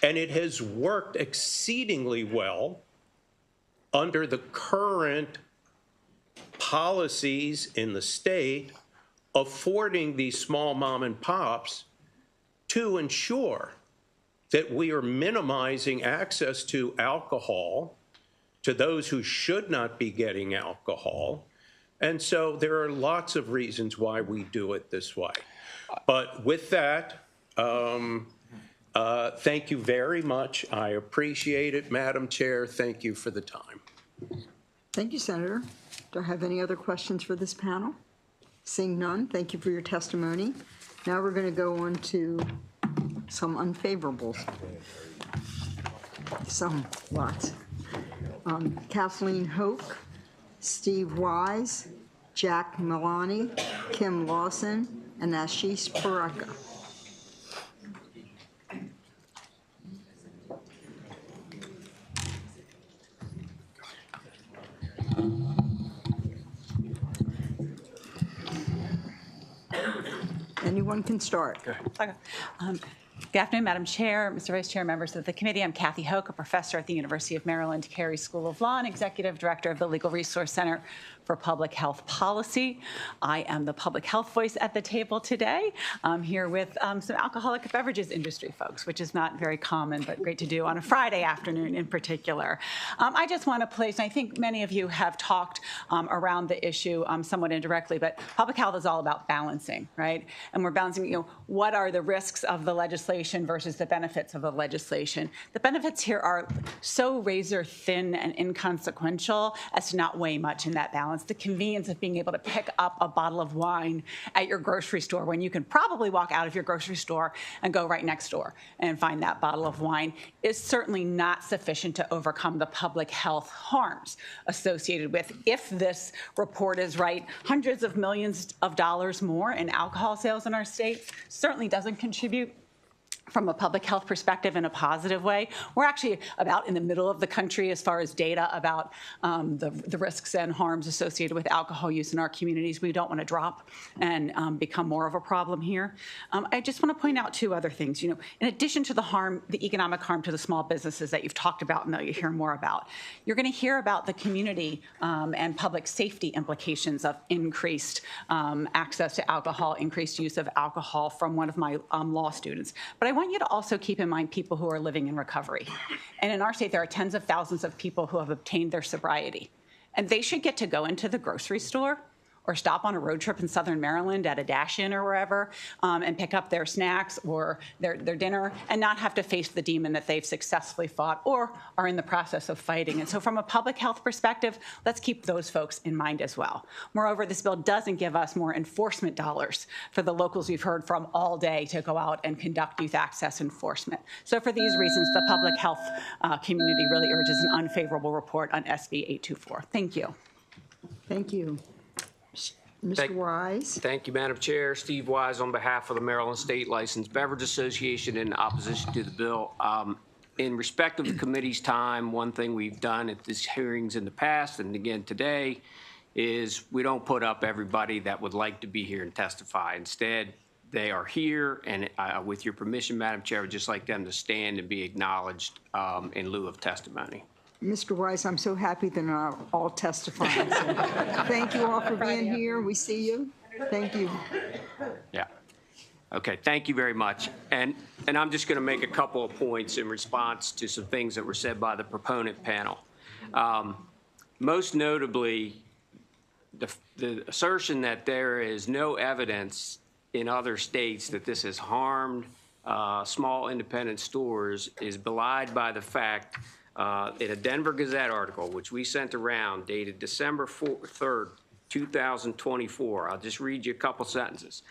and it has worked exceedingly well under the current policies in the state, affording these small mom and pops to ensure that we are minimizing access to alcohol to those who should not be getting alcohol. And so there are lots of reasons why we do it this way. But with that, thank you very much. I appreciate it, Madam Chair. Thank you for the time. Thank you, Senator. Do I have any other questions for this panel? Seeing none, thank you for your testimony. Now we're going to go on to some unfavorables. Lots. Kathleen Hoke, Steve Wise, Jack Milani, Kim Lawson, and Ashish Pareka. Anyone can start. Okay. Good afternoon, Madam Chair, Mr. Vice Chair, members of the committee. I'm Kathy Hoke, a professor at the University of Maryland Carey School of Law and executive director of the Legal Resource Center for Public Health Policy. I am the public health voice at the table today. I'm here with some alcoholic beverages industry folks, which is not very common, but great to do on a Friday afternoon in particular. I just want to place, and I think many of you have talked around the issue somewhat indirectly, but public health is all about balancing, right? And we're balancing, what are the risks of the legislation versus the benefits of the legislation. The benefits here are so razor thin and inconsequential as to not weigh much in that balance. The convenience of being able to pick up a bottle of wine at your grocery store when you can probably walk out of your grocery store and go right next door and find that bottle of wine is certainly not sufficient to overcome the public health harms associated with, if this report is right, hundreds of millions of dollars more in alcohol sales in our state certainly doesn't contribute from a public health perspective in a positive way. We're actually about in the middle of the country as far as data about the risks and harms associated with alcohol use in our communities. We don't want to drop and become more of a problem here. I just want to point out two other things. In addition to the harm, the economic harm to the small businesses that you've talked about and that you hear more about, you're going to hear about the community and public safety implications of increased access to alcohol, increased use of alcohol from one of my law students. But I want you to also keep in mind people who are living in recovery. And in our state, there are tens of thousands of people who have obtained their sobriety. And they should get to go into the grocery store or stop on a road trip in Southern Maryland at a Dash-In or wherever and pick up their snacks or their dinner and not have to face the demon that they've successfully fought or are in the process of fighting. And so from a public health perspective, let's keep those folks in mind as well. Moreover, this bill doesn't give us more enforcement dollars for the locals we've heard from all day to go out and conduct youth access enforcement. So for these reasons, the public health community really urges an unfavorable report on SB 824. Thank you. Thank you. Mr. Wise. Thank you, Madam Chair. Steve Wise on behalf of the Maryland State Licensed Beverage Association in opposition to the bill. In respect of the committee's time, one thing we've done at these hearings in the past and again today is we don't put up everybody that would like to be here and testify. Instead, they are here, and with your permission, Madam Chair, I would just like them to stand and be acknowledged in lieu of testimony. Mr. Wise, I'm so happy they're not all testifying. So thank you all for being here. We see you. Thank you. Yeah. Okay, thank you very much. And I'm just going to make a couple of points in response to some things that were said by the proponent panel. Most notably, the assertion that there is no evidence in other states that this has harmed small independent stores is belied by the fact in a Denver Gazette article, which we sent around, dated December 3rd, 2024. I'll just read you a couple sentences.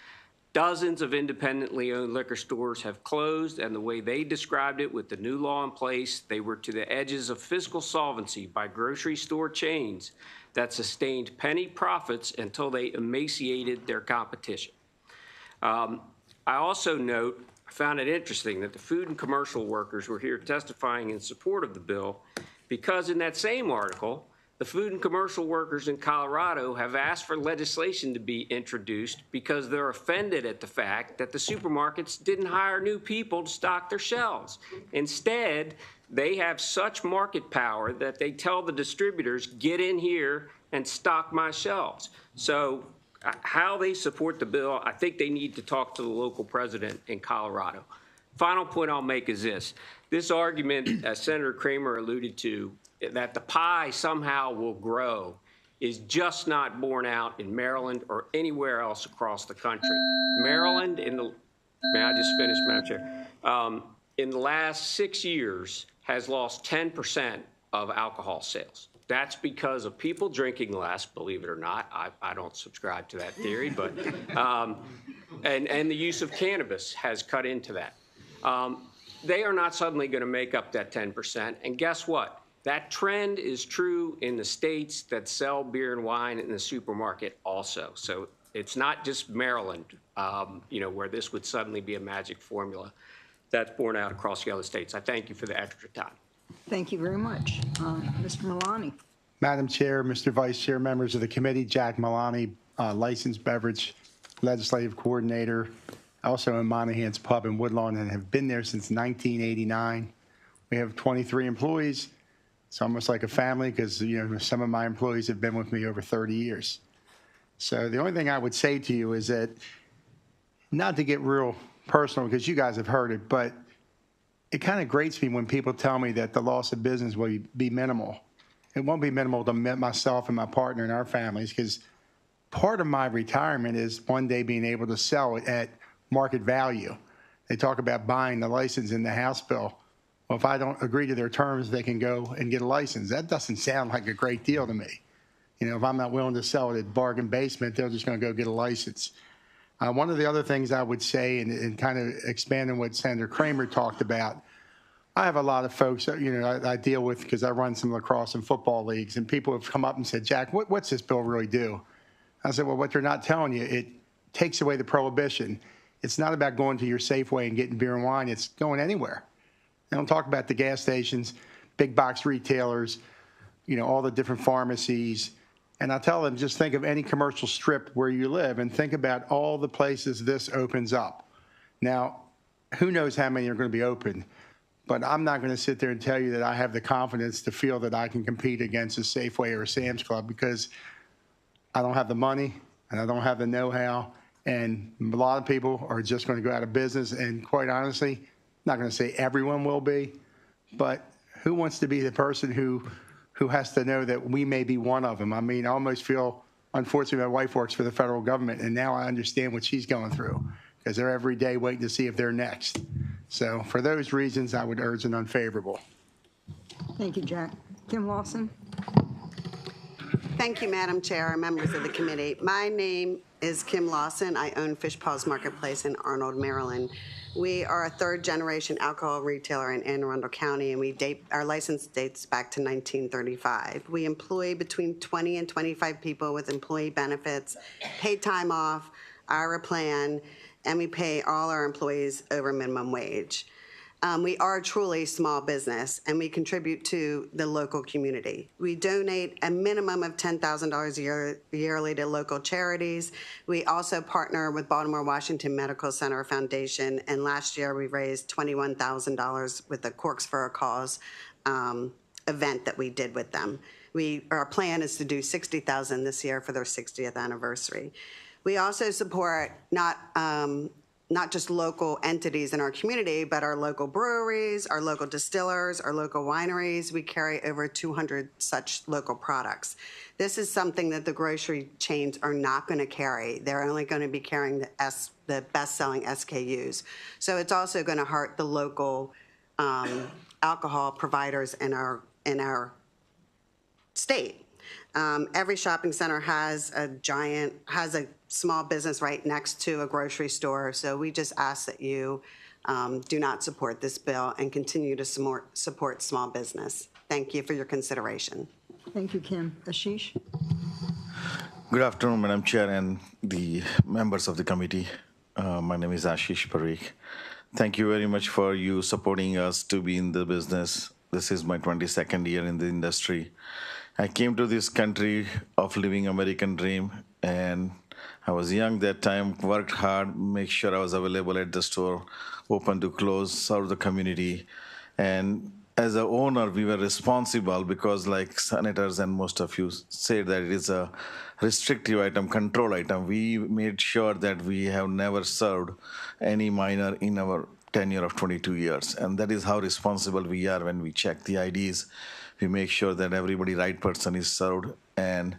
Dozens of independently owned liquor stores have closed, and the way they described it with the new law in place, they were to the edges of fiscal solvency by grocery store chains that sustained penny profits until they emaciated their competition. I also note, I found it interesting that the food and commercial workers were here testifying in support of the bill because in that same article, The food and commercial workers in Colorado have asked for legislation to be introduced because they're offended at the fact that the supermarkets didn't hire new people to stock their shelves. Instead, they have such market power that they tell the distributors, get in here and stock my shelves. So how they support the bill, I think they need to talk to the local president in Colorado. Final point I'll make is this. This argument, as Senator Kramer alluded to, that the pie somehow will grow is just not borne out in Maryland or anywhere else across the country. Maryland, may I just finish, Madam Chair? In the last 6 years has lost 10% of alcohol sales. That's because of people drinking less, believe it or not. I don't subscribe to that theory, but, and the use of cannabis has cut into that. They are not suddenly going to make up that 10%. And guess what? That trend is true in the states that sell beer and wine in the supermarket also. So it's not just Maryland, where this would suddenly be a magic formula. That's borne out across the other states. I thank you for the extra time. Thank you very much. Mr. Malani. Madam Chair, Mr. Vice Chair, members of the committee, Jack Malani, licensed beverage legislative coordinator, also in Monahan's Pub in Woodlawn, and have been there since 1989. We have 23 employees. It's almost like a family because, some of my employees have been with me over 30 years. So the only thing I would say to you is that, not to get real personal because you guys have heard it, but it kind of grates me when people tell me that the loss of business will be minimal. It won't be minimal to myself and my partner and our families because part of my retirement is one day being able to sell it at market value. They talk about buying the license in the House bill. Well, if I don't agree to their terms, they can go and get a license. That doesn't sound like a great deal to me. If I'm not willing to sell it at bargain basement, they're just going to go get a license. One of the other things I would say, and kind of expanding what Senator Kramer talked about, I have a lot of folks that, I deal with because I run some lacrosse and football leagues, and people have come up and said, Jack, what's this bill really do? I said, well, what they're not telling you, it takes away the prohibition. It's not about going to your Safeway and getting beer and wine. It's going anywhere. They don't talk about the gas stations, big box retailers, all the different pharmacies. And I tell them, just think of any commercial strip where you live and think about all the places this opens up. Now, who knows how many are going to be open, but I'm not going to sit there and tell you that I have the confidence to feel that I can compete against a Safeway or a Sam's Club because I don't have the money and I don't have the know-how. And a lot of people are just going to go out of business. And quite honestly, I'm not going to say everyone will be, but who wants to be the person who has to know that we may be one of them? I mean, I almost feel, unfortunately, my wife works for the federal government, and now I understand what she's going through because they're every day waiting to see if they're next. So for those reasons, I would urge an unfavorable. Thank you, Jack. Kim Lawson. Thank you, Madam Chair and members of the committee. My name is Kim Lawson. I own Fish Paws Marketplace in Arnold, Maryland. We are a third-generation alcohol retailer in Anne Arundel County, and our license dates back to 1935. We employ between 20 and 25 people with employee benefits, paid time off, IRA plan, and we pay all our employees over minimum wage. We are truly small business, and we contribute to the local community. We donate a minimum of $10,000 yearly to local charities. We also partner with Baltimore Washington Medical Center Foundation, and last year we raised $21,000 with the Corks for a Cause event that we did with them. Our plan is to do $60,000 this year for their 60th anniversary. We also support not just local entities in our community, but our local breweries, our local distillers, our local wineries. We carry over 200 such local products. This is something that the grocery chains are not going to carry. They're only going to be carrying the best-selling SKUs. So it's also going to hurt the local alcohol providers in our state. Every shopping center has a small business right next to a grocery store. So we just ask that you do not support this bill and continue to support small business. Thank you for your consideration. Thank you, Kim. Ashish? Good afternoon, Madam Chair and the members of the committee. My name is Ashish Parikh. Thank you very much for you supporting us to be in the business. This is my 22nd year in the industry. I came to this country of living American dream, and I was young that time, worked hard, make sure I was available at the store, open to close, serve the community. And as an owner, we were responsible because like senators and most of you said that it is a restrictive item, control item. We made sure that we have never served any minor in our tenure of 22 years. And that is how responsible we are when we check the IDs. We make sure that everybody, right person is served. And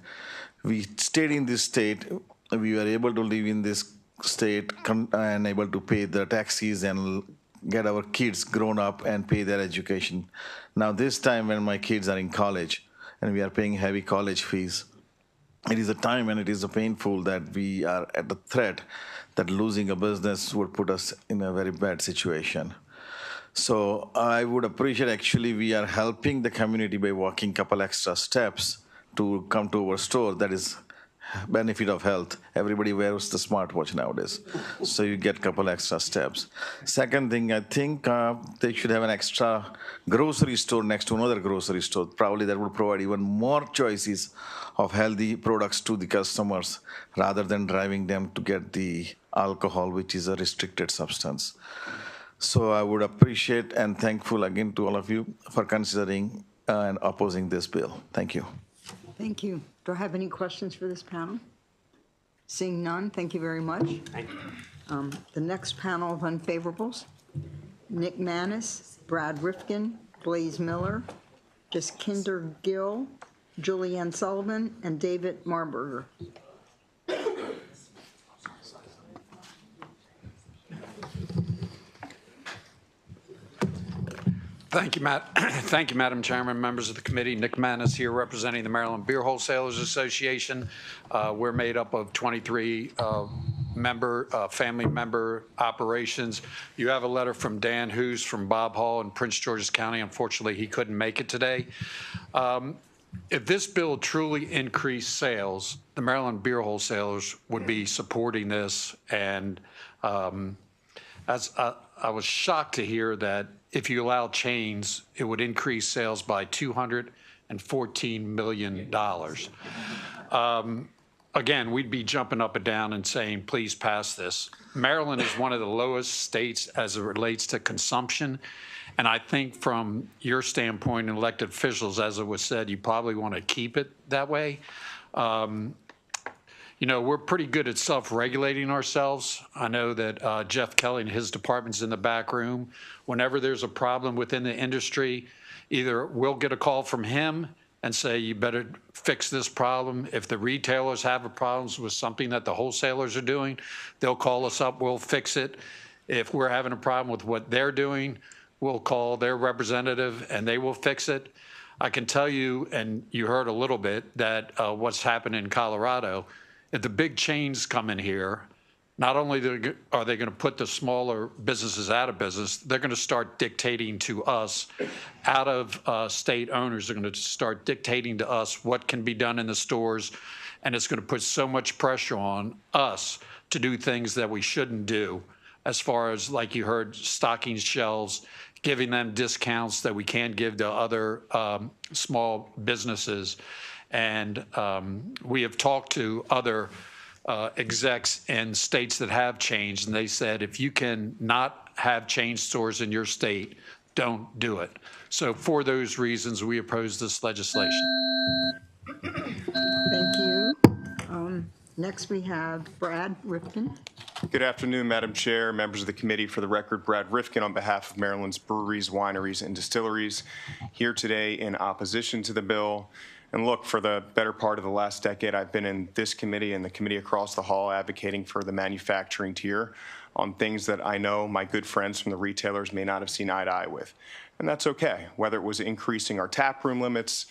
we stayed in this state. We were able to live in this state and able to pay the taxes and get our kids grown up and pay their education. Now this time when my kids are in college and we are paying heavy college fees, it is a time and it is painful that we are at the threat that losing a business would put us in a very bad situation. So I would appreciate, actually, we are helping the community by walking couple extra steps to come to our store. That is benefit of health. Everybody wears the smartwatch nowadays. So you get couple extra steps. Second thing, I think they should have an extra grocery store next to another grocery store. Probably that would provide even more choices of healthy products to the customers rather than driving them to get the alcohol, which is a restricted substance. So I would appreciate and thankful again to all of you for considering and opposing this bill. Thank you. Thank you. Do I have any questions for this panel? Seeing none, thank you very much. Thank you. The next panel of unfavorables, Nick Manis, Brad Rifkin, Blaze Miller, Jaskinder Gill, Julianne Sullivan, and David Marburger. Thank you, Madam Chairman, members of the committee. Nick Manis here representing the Maryland Beer Wholesalers Association. We're made up of 23 family member operations. You have a letter from Dan Hoos from Bob Hall in Prince George's County. Unfortunately, he couldn't make it today. If this bill truly increased sales, the Maryland Beer Wholesalers would be supporting this. And as I was shocked to hear that if you allow chains, it would increase sales by $214 million. Again, we'd be jumping up and down and saying, please pass this. Maryland is one of the lowest states as it relates to consumption. And I think from your standpoint, elected officials, as it was said, you probably want to keep it that way. You know, we're pretty good at self-regulating ourselves. I know that Jeff Kelly and his department's in the back room. Whenever there's a problem within the industry, either we'll get a call from him and say, you better fix this problem. If the retailers have a problem with something that the wholesalers are doing, they'll call us up, we'll fix it. If we're having a problem with what they're doing, we'll call their representative and they will fix it. I can tell you, and you heard a little bit, that what's happened in Colorado, if the big chains come in here, not only are they going to put the smaller businesses out of business, they're going to start dictating to us, out of state owners are going to start dictating to us what can be done in the stores, and it's going to put so much pressure on us to do things that we shouldn't do, as far as, like you heard, stocking shelves, giving them discounts that we can't give to other small businesses. And we have talked to other execs in states that have changed, and they said, if you can not have chain stores in your state, don't do it. So for those reasons, we oppose this legislation. Thank you. Next, we have Brad Rifkin. Good afternoon, Madam Chair, members of the committee. For the record, Brad Rifkin on behalf of Maryland's breweries, wineries, and distilleries, here today in opposition to the bill. And look, for the better part of the last decade, I've been in this committee and the committee across the hall advocating for the manufacturing tier on things that I know my good friends from the retailers may not have seen eye to eye with. And that's okay, whether it was increasing our tap room limits,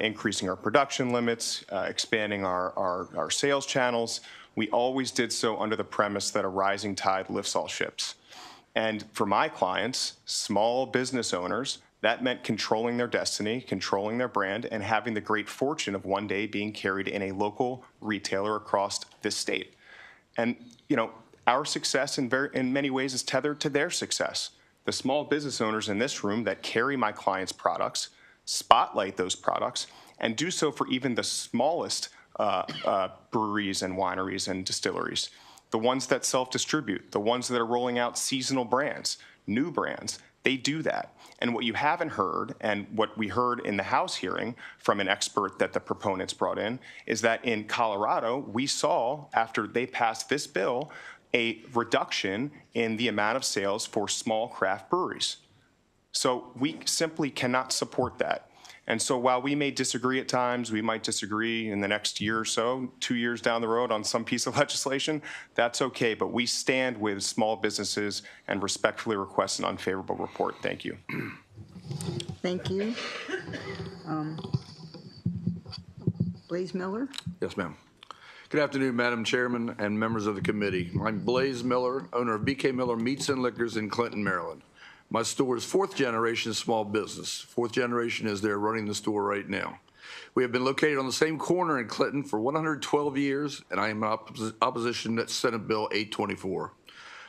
increasing our production limits, expanding our sales channels. We always did so under the premise that a rising tide lifts all ships. And for my clients, small business owners, that meant controlling their destiny, controlling their brand, and having the great fortune of one day being carried in a local retailer across this state. And, you know, our success in many ways is tethered to their success. The small business owners in this room that carry my clients' products, spotlight those products, and do so for even the smallest breweries and wineries and distilleries. The ones that self-distribute, the ones that are rolling out seasonal brands, new brands, they do that. And what you haven't heard, and what we heard in the House hearing from an expert that the proponents brought in, is that in Colorado, we saw, after they passed this bill, a reduction in the amount of sales for small craft breweries. So we simply cannot support that. And so while we may disagree at times, we might disagree in the next year or so, 2 years down the road on some piece of legislation, that's okay. But we stand with small businesses and respectfully request an unfavorable report. Thank you. Thank you. Blaze Miller? Yes, ma'am. Good afternoon, Madam Chairman and members of the committee. I'm Blaze Miller, owner of BK Miller Meats and Liquors in Clinton, Maryland. My store is fourth generation small business. Fourth generation is there running the store right now. We have been located on the same corner in Clinton for 112 years, and I am in opposition to Senate Bill 824.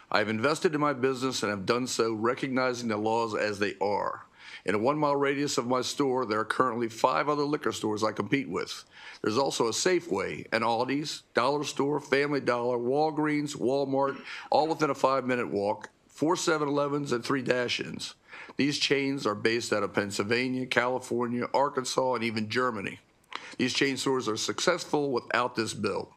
I have invested in my business and have done so recognizing the laws as they are. In a 1 mile radius of my store, there are currently 5 other liquor stores I compete with. There's also a Safeway, an Aldi's, Dollar Store, Family Dollar, Walgreens, Walmart, all within a 5-minute walk, 4 7-Elevens, and 3 Dash-Ins. These chains are based out of Pennsylvania, California, Arkansas, and even Germany. These chain stores are successful without this bill.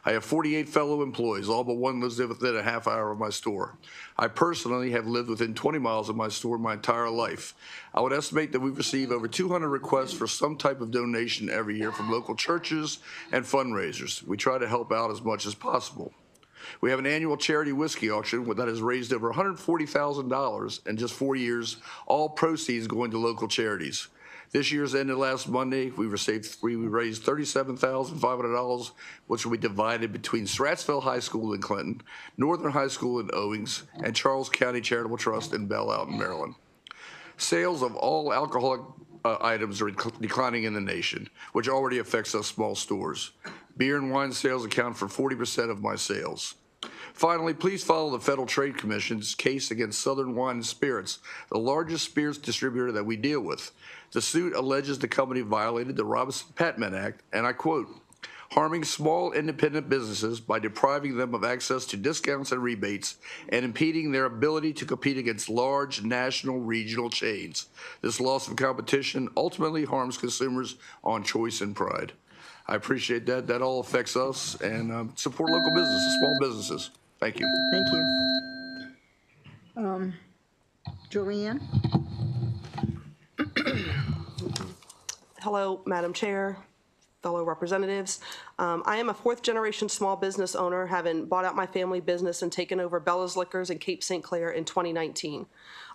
I have 48 fellow employees, all but one lives within a half hour of my store. I personally have lived within 20 miles of my store my entire life. I would estimate that we receive over 200 requests for some type of donation every year from local churches and fundraisers. We try to help out as much as possible. We have an annual charity whiskey auction that has raised over $140,000 in just 4 years, all proceeds going to local charities. This year's ended last Monday. We raised $37,500, which will be divided between Stratsville High School in Clinton, Northern High School in Owings, and Charles County Charitable Trust in Belle Isle, Maryland. Sales of all alcoholic items are declining in the nation, which already affects us small stores. Beer and wine sales account for 40% of my sales. Finally, please follow the Federal Trade Commission's case against Southern Wine and Spirits, the largest spirits distributor that we deal with. The suit alleges the company violated the Robinson-Patman Act, and I quote, harming small independent businesses by depriving them of access to discounts and rebates and impeding their ability to compete against large national regional chains. This loss of competition ultimately harms consumers on choice and pride. I appreciate that. That all affects us, and support local businesses, small businesses. Thank you. Thank you. Joanne? Hello, Madam Chair, fellow representatives. I am a 4th generation small business owner, having bought out my family business and taken over Bella's Liquors in Cape St. Clair in 2019.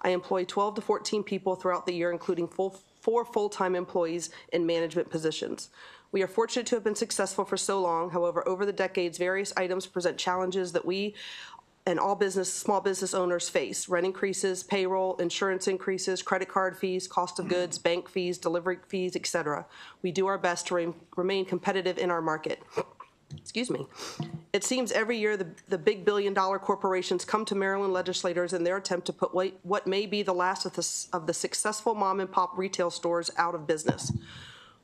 I employ 12 to 14 people throughout the year, including 4 full-time employees in management positions. We are fortunate to have been successful for so long. However, over the decades, various items present challenges that we and all small business owners face: rent increases, payroll, insurance increases, credit card fees, cost of goods, bank fees, delivery fees, etc. We do our best to remain competitive in our market. Excuse me. It seems every year the big billion-dollar corporations come to Maryland legislators in their attempt to put what may be the last of the successful mom-and-pop retail stores out of business.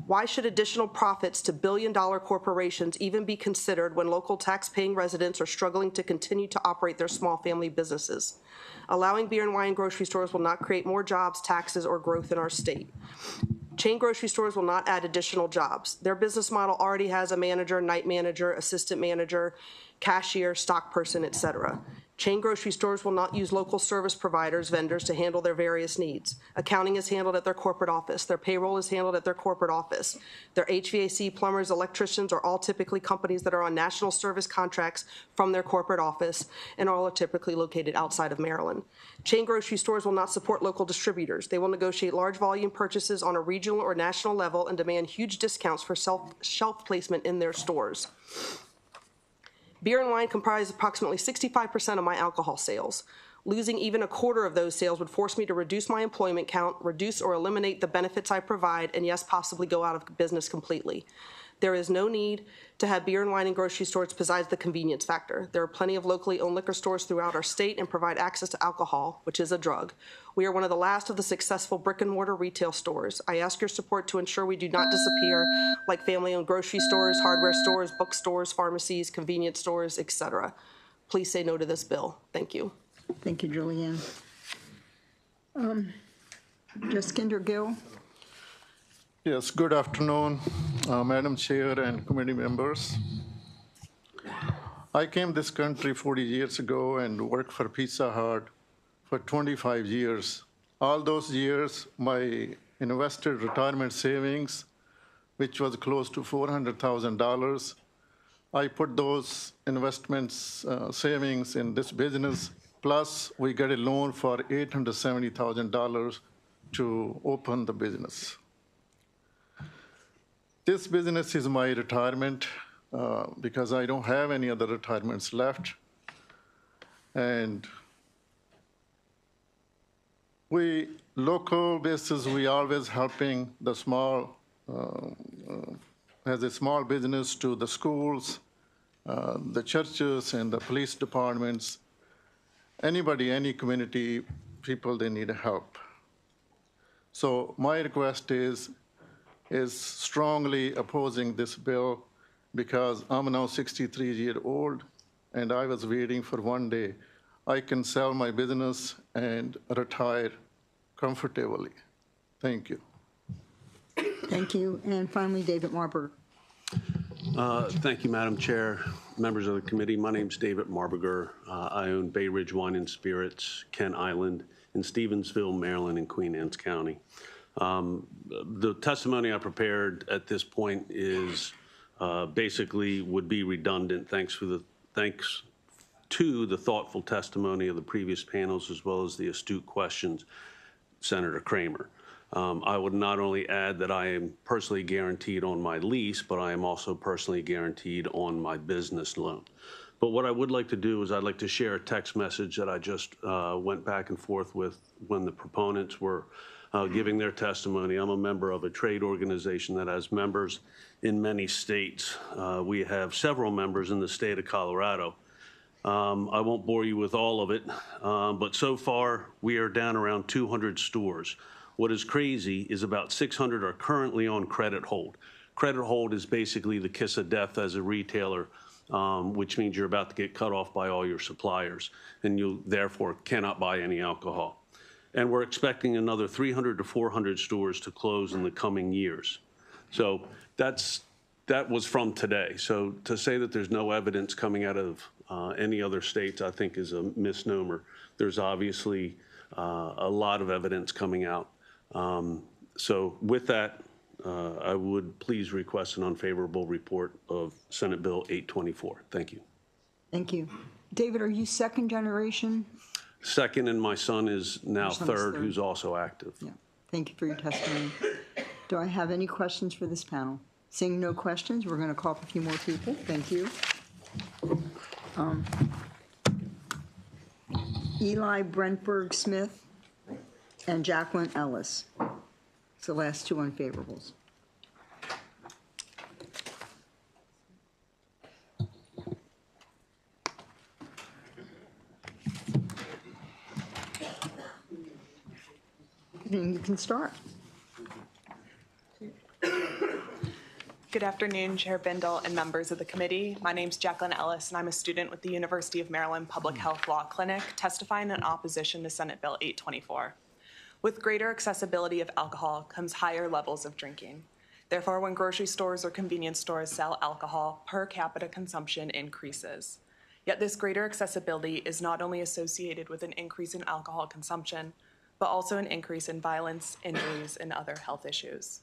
Why should additional profits to billion-dollar corporations even be considered when local tax-paying residents are struggling to continue to operate their small family businesses? Allowing beer and wine grocery stores will not create more jobs, taxes, or growth in our state. Chain grocery stores will not add additional jobs. Their business model already has a manager, night manager, assistant manager, cashier, stock person, etc. Chain grocery stores will not use local service providers, vendors, to handle their various needs. Accounting is handled at their corporate office. Their payroll is handled at their corporate office. Their HVAC, plumbers, electricians are all typically companies that are on national service contracts from their corporate office, and all are typically located outside of Maryland. Chain grocery stores will not support local distributors. They will negotiate large volume purchases on a regional or national level and demand huge discounts for shelf placement in their stores. Beer and wine comprise approximately 65% of my alcohol sales. Losing even a quarter of those sales would force me to reduce my employment count, reduce or eliminate the benefits I provide, and yes, possibly go out of business completely. There is no need to have beer and wine in grocery stores besides the convenience factor. There are plenty of locally owned liquor stores throughout our state and provide access to alcohol, which is a drug. We are one of the last of the successful brick and mortar retail stores. I ask your support to ensure we do not disappear like family-owned grocery stores, hardware stores, bookstores, pharmacies, convenience stores, etc. Please say no to this bill. Thank you. Thank you, Julianne. Jaskinder Gill. Yes, good afternoon, Madam Chair and committee members. I came this country 40 years ago and worked for Pizza Hut for 25 years. All those years, my invested retirement savings, which was close to $400,000, I put those investments, savings in this business, plus we got a loan for $870,000 to open the business. This business is my retirement because I don't have any other retirements left. And local basis, we always helping the small, as a small business to the schools, the churches and the police departments, anybody, any community, people, they need help. So my request is strongly opposing this bill because I'm now 63-year-old and I was waiting for one day I can sell my business and retire comfortably. Thank you. Thank you. And finally, David Marburger. Thank you, Madam Chair, members of the committee. My name's David Marburger. I own Bay Ridge Wine and Spirits, Kent Island, in Stevensville, Maryland, and Queen Anne's County. The testimony I prepared at this point is basically would be redundant thanks to the thoughtful testimony of the previous panels as well as the astute questions, Senator Kramer. I would not only add that I am personally guaranteed on my lease, but I am also personally guaranteed on my business loan. But what I would like to do is I'd like to share a text message that I just went back and forth with when the proponents were giving their testimony. I'm a member of a trade organization that has members in many states. We have several members in the state of Colorado. I won't bore you with all of it, but so far we are down around 200 stores. What is crazy is about 600 are currently on credit hold. Credit hold is basically the kiss of death as a retailer, which means you're about to get cut off by all your suppliers, and you therefore cannot buy any alcohol. And we're expecting another 300 to 400 stores to close in the coming years. So that was from today. So to say that there's no evidence coming out of any other states, I think is a misnomer. There's obviously a lot of evidence coming out. So with that, I would please request an unfavorable report of Senate Bill 824. Thank you. Thank you. David, are you second generation? Second, and my son is now Your son is third, third. who's also active. Yeah. Thank you for your testimony. Do I have any questions for this panel? Seeing no questions, we're going to call up a few more people. Thank you. Eli Brentberg Smith and Jacqueline Ellis. It's the last two unfavorables. You can start. Good afternoon, Chair Bindle and members of the committee. My name's Jacqueline Ellis, and I'm a student with the University of Maryland Public Health Law Clinic, testifying in opposition to Senate Bill 824. With greater accessibility of alcohol comes higher levels of drinking. Therefore, when grocery stores or convenience stores sell alcohol, per capita consumption increases. Yet this greater accessibility is not only associated with an increase in alcohol consumption, but also an increase in violence, injuries, and other health issues.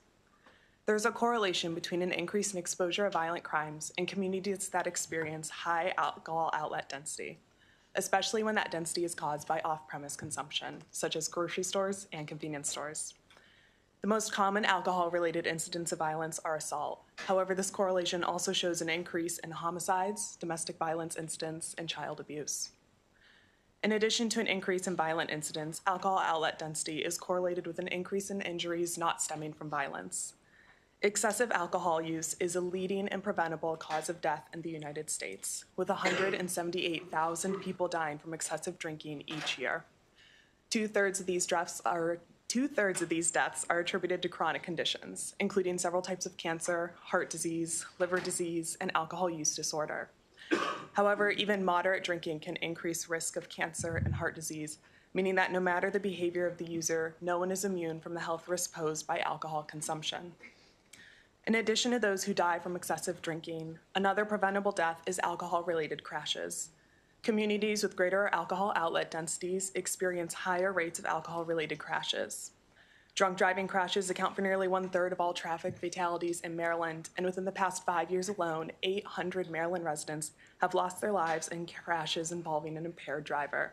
There's a correlation between an increase in exposure of violent crimes in communities that experience high alcohol outlet density, especially when that density is caused by off-premise consumption, such as grocery stores and convenience stores. The most common alcohol-related incidents of violence are assault. However, this correlation also shows an increase in homicides, domestic violence incidents, and child abuse. In addition to an increase in violent incidents, alcohol outlet density is correlated with an increase in injuries not stemming from violence. Excessive alcohol use is a leading and preventable cause of death in the United States, with 178,000 people dying from excessive drinking each year. Two-thirds of these deaths are attributed to chronic conditions, including several types of cancer, heart disease, liver disease, and alcohol use disorder. However, even moderate drinking can increase risk of cancer and heart disease, meaning that no matter the behavior of the user, no one is immune from the health risks posed by alcohol consumption. In addition to those who die from excessive drinking, another preventable death is alcohol-related crashes. Communities with greater alcohol outlet densities experience higher rates of alcohol-related crashes. Drunk driving crashes account for nearly 1/3 of all traffic fatalities in Maryland, and within the past 5 years alone, 800 Maryland residents have lost their lives in crashes involving an impaired driver.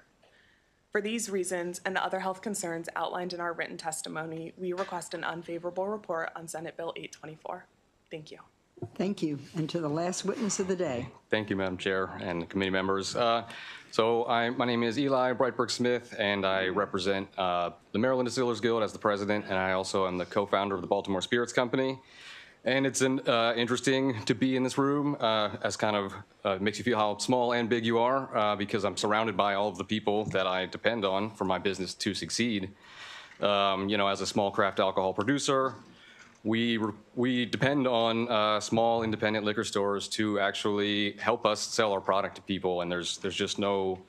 For these reasons and other health concerns outlined in our written testimony, we request an unfavorable report on Senate Bill 824. Thank you. Thank you. And to the last witness of the day. Thank you, Madam Chair and committee members. My name is Eli Brightberg Smith, and I represent the Maryland Distillers Guild as the president, and I also am the co-founder of the Baltimore Spirits Company. And it's interesting to be in this room, as kind of makes you feel how small and big you are, because I'm surrounded by all of the people that I depend on for my business to succeed. As a small craft alcohol producer, we depend on small independent liquor stores to actually help us sell our product to people, and there's just no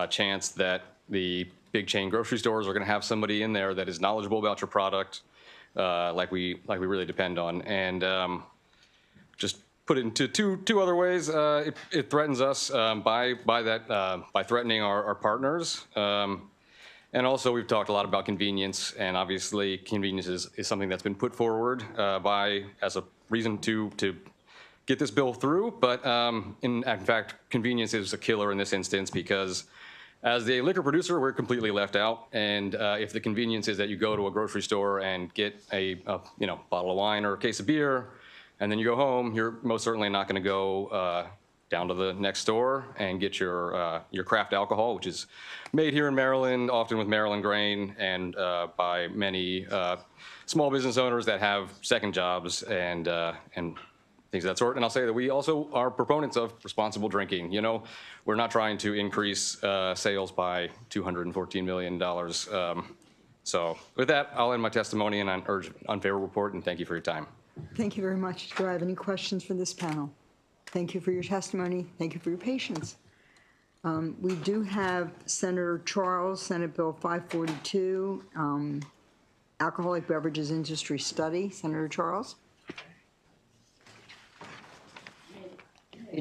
chance that the big chain grocery stores are going to have somebody in there that is knowledgeable about your product, like we really depend on. And just put it into two other ways. It threatens us by threatening our partners. And also, we've talked a lot about convenience, and obviously, convenience is something that's been put forward as a reason to get this bill through. But in fact, convenience is a killer in this instance, because as a liquor producer, we're completely left out. And if the convenience is that you go to a grocery store and get a bottle of wine or a case of beer, and then you go home, you're most certainly not going to go down to the next store and get your craft alcohol, which is made here in Maryland, often with Maryland grain, and by many small business owners that have second jobs and things of that sort. And I'll say that we also are proponents of responsible drinking. We're not trying to increase sales by $214 million. So with that, I'll end my testimony, and I urge unfavorable report, and thank you for your time. Thank you very much. Do I have any questions for this panel? Thank you for your testimony. Thank you for your patience. We do have Senator Charles, Senate Bill 542, Alcoholic Beverages Industry Study. Senator Charles?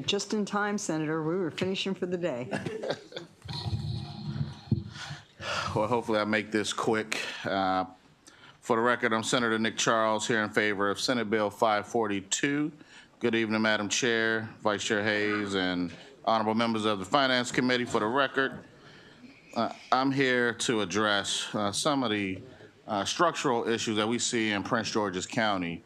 Just in time, Senator. We were finishing for the day. Well, hopefully I'll make this quick. For the record, I'm Senator Nick Charles, here in favor of Senate Bill 542. Good evening, Madam Chair, Vice Chair Hayes, and honorable members of the Finance Committee. For the record, I'm here to address some of the structural issues that we see in Prince George's County.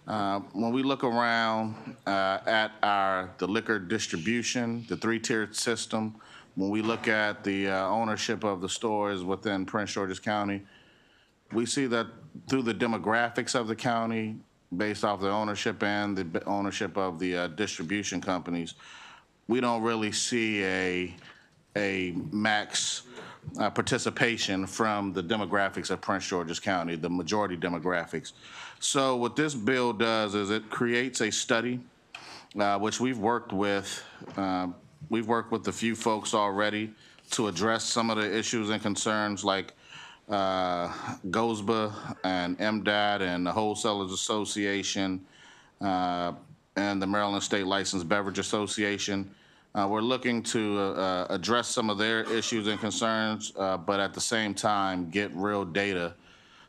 When we look around at the liquor distribution, the three-tiered system, when we look at the ownership of the stores within Prince George's County, we see that through the demographics of the county, based off the ownership and the ownership of the distribution companies, we don't really see a max participation from the demographics of Prince George's County, the majority demographics. So what this bill does is it creates a study, which we've worked with a few folks already to address some of the issues and concerns like GOSBA and MDAT and the Wholesalers Association and the Maryland State Licensed Beverage Association. We're looking to address some of their issues and concerns, but at the same time get real data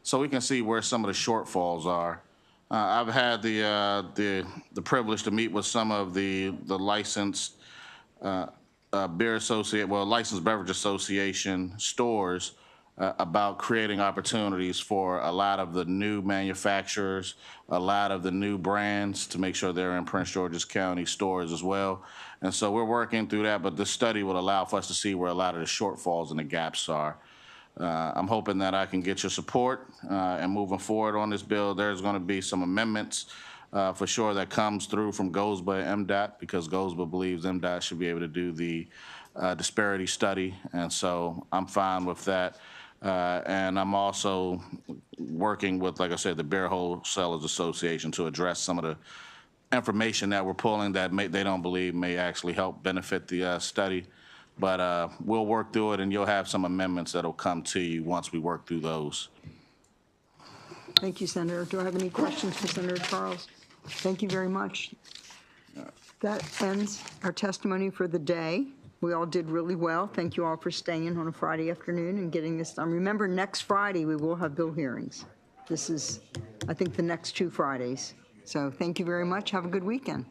so we can see where some of the shortfalls are. I've had the privilege to meet with some of the licensed licensed beverage association stores about creating opportunities for a lot of the new manufacturers, a lot of the new brands to make sure they're in Prince George's County stores as well. And so we're working through that, but this study will allow for us to see where a lot of the shortfalls and the gaps are. I'm hoping that I can get your support and moving forward on this bill. There's going to be some amendments for sure that comes through from GOSBA and MDOT, because GOSBA believes MDOT should be able to do the disparity study, and so I'm fine with that. And I'm also working with, like I said, the Beer Wholesalers Association to address some of the information that we're pulling that they don't believe may actually help benefit the study. But we'll work through it, and you'll have some amendments that'll come to you once we work through those. Thank you, Senator. Do I have any questions for Senator Charles? Thank you very much. That ends our testimony for the day. We all did really well. Thank you all for staying on a Friday afternoon and getting this done. Remember, next Friday, we will have bill hearings. This is, I think, the next 2 Fridays. So thank you very much. Have a good weekend.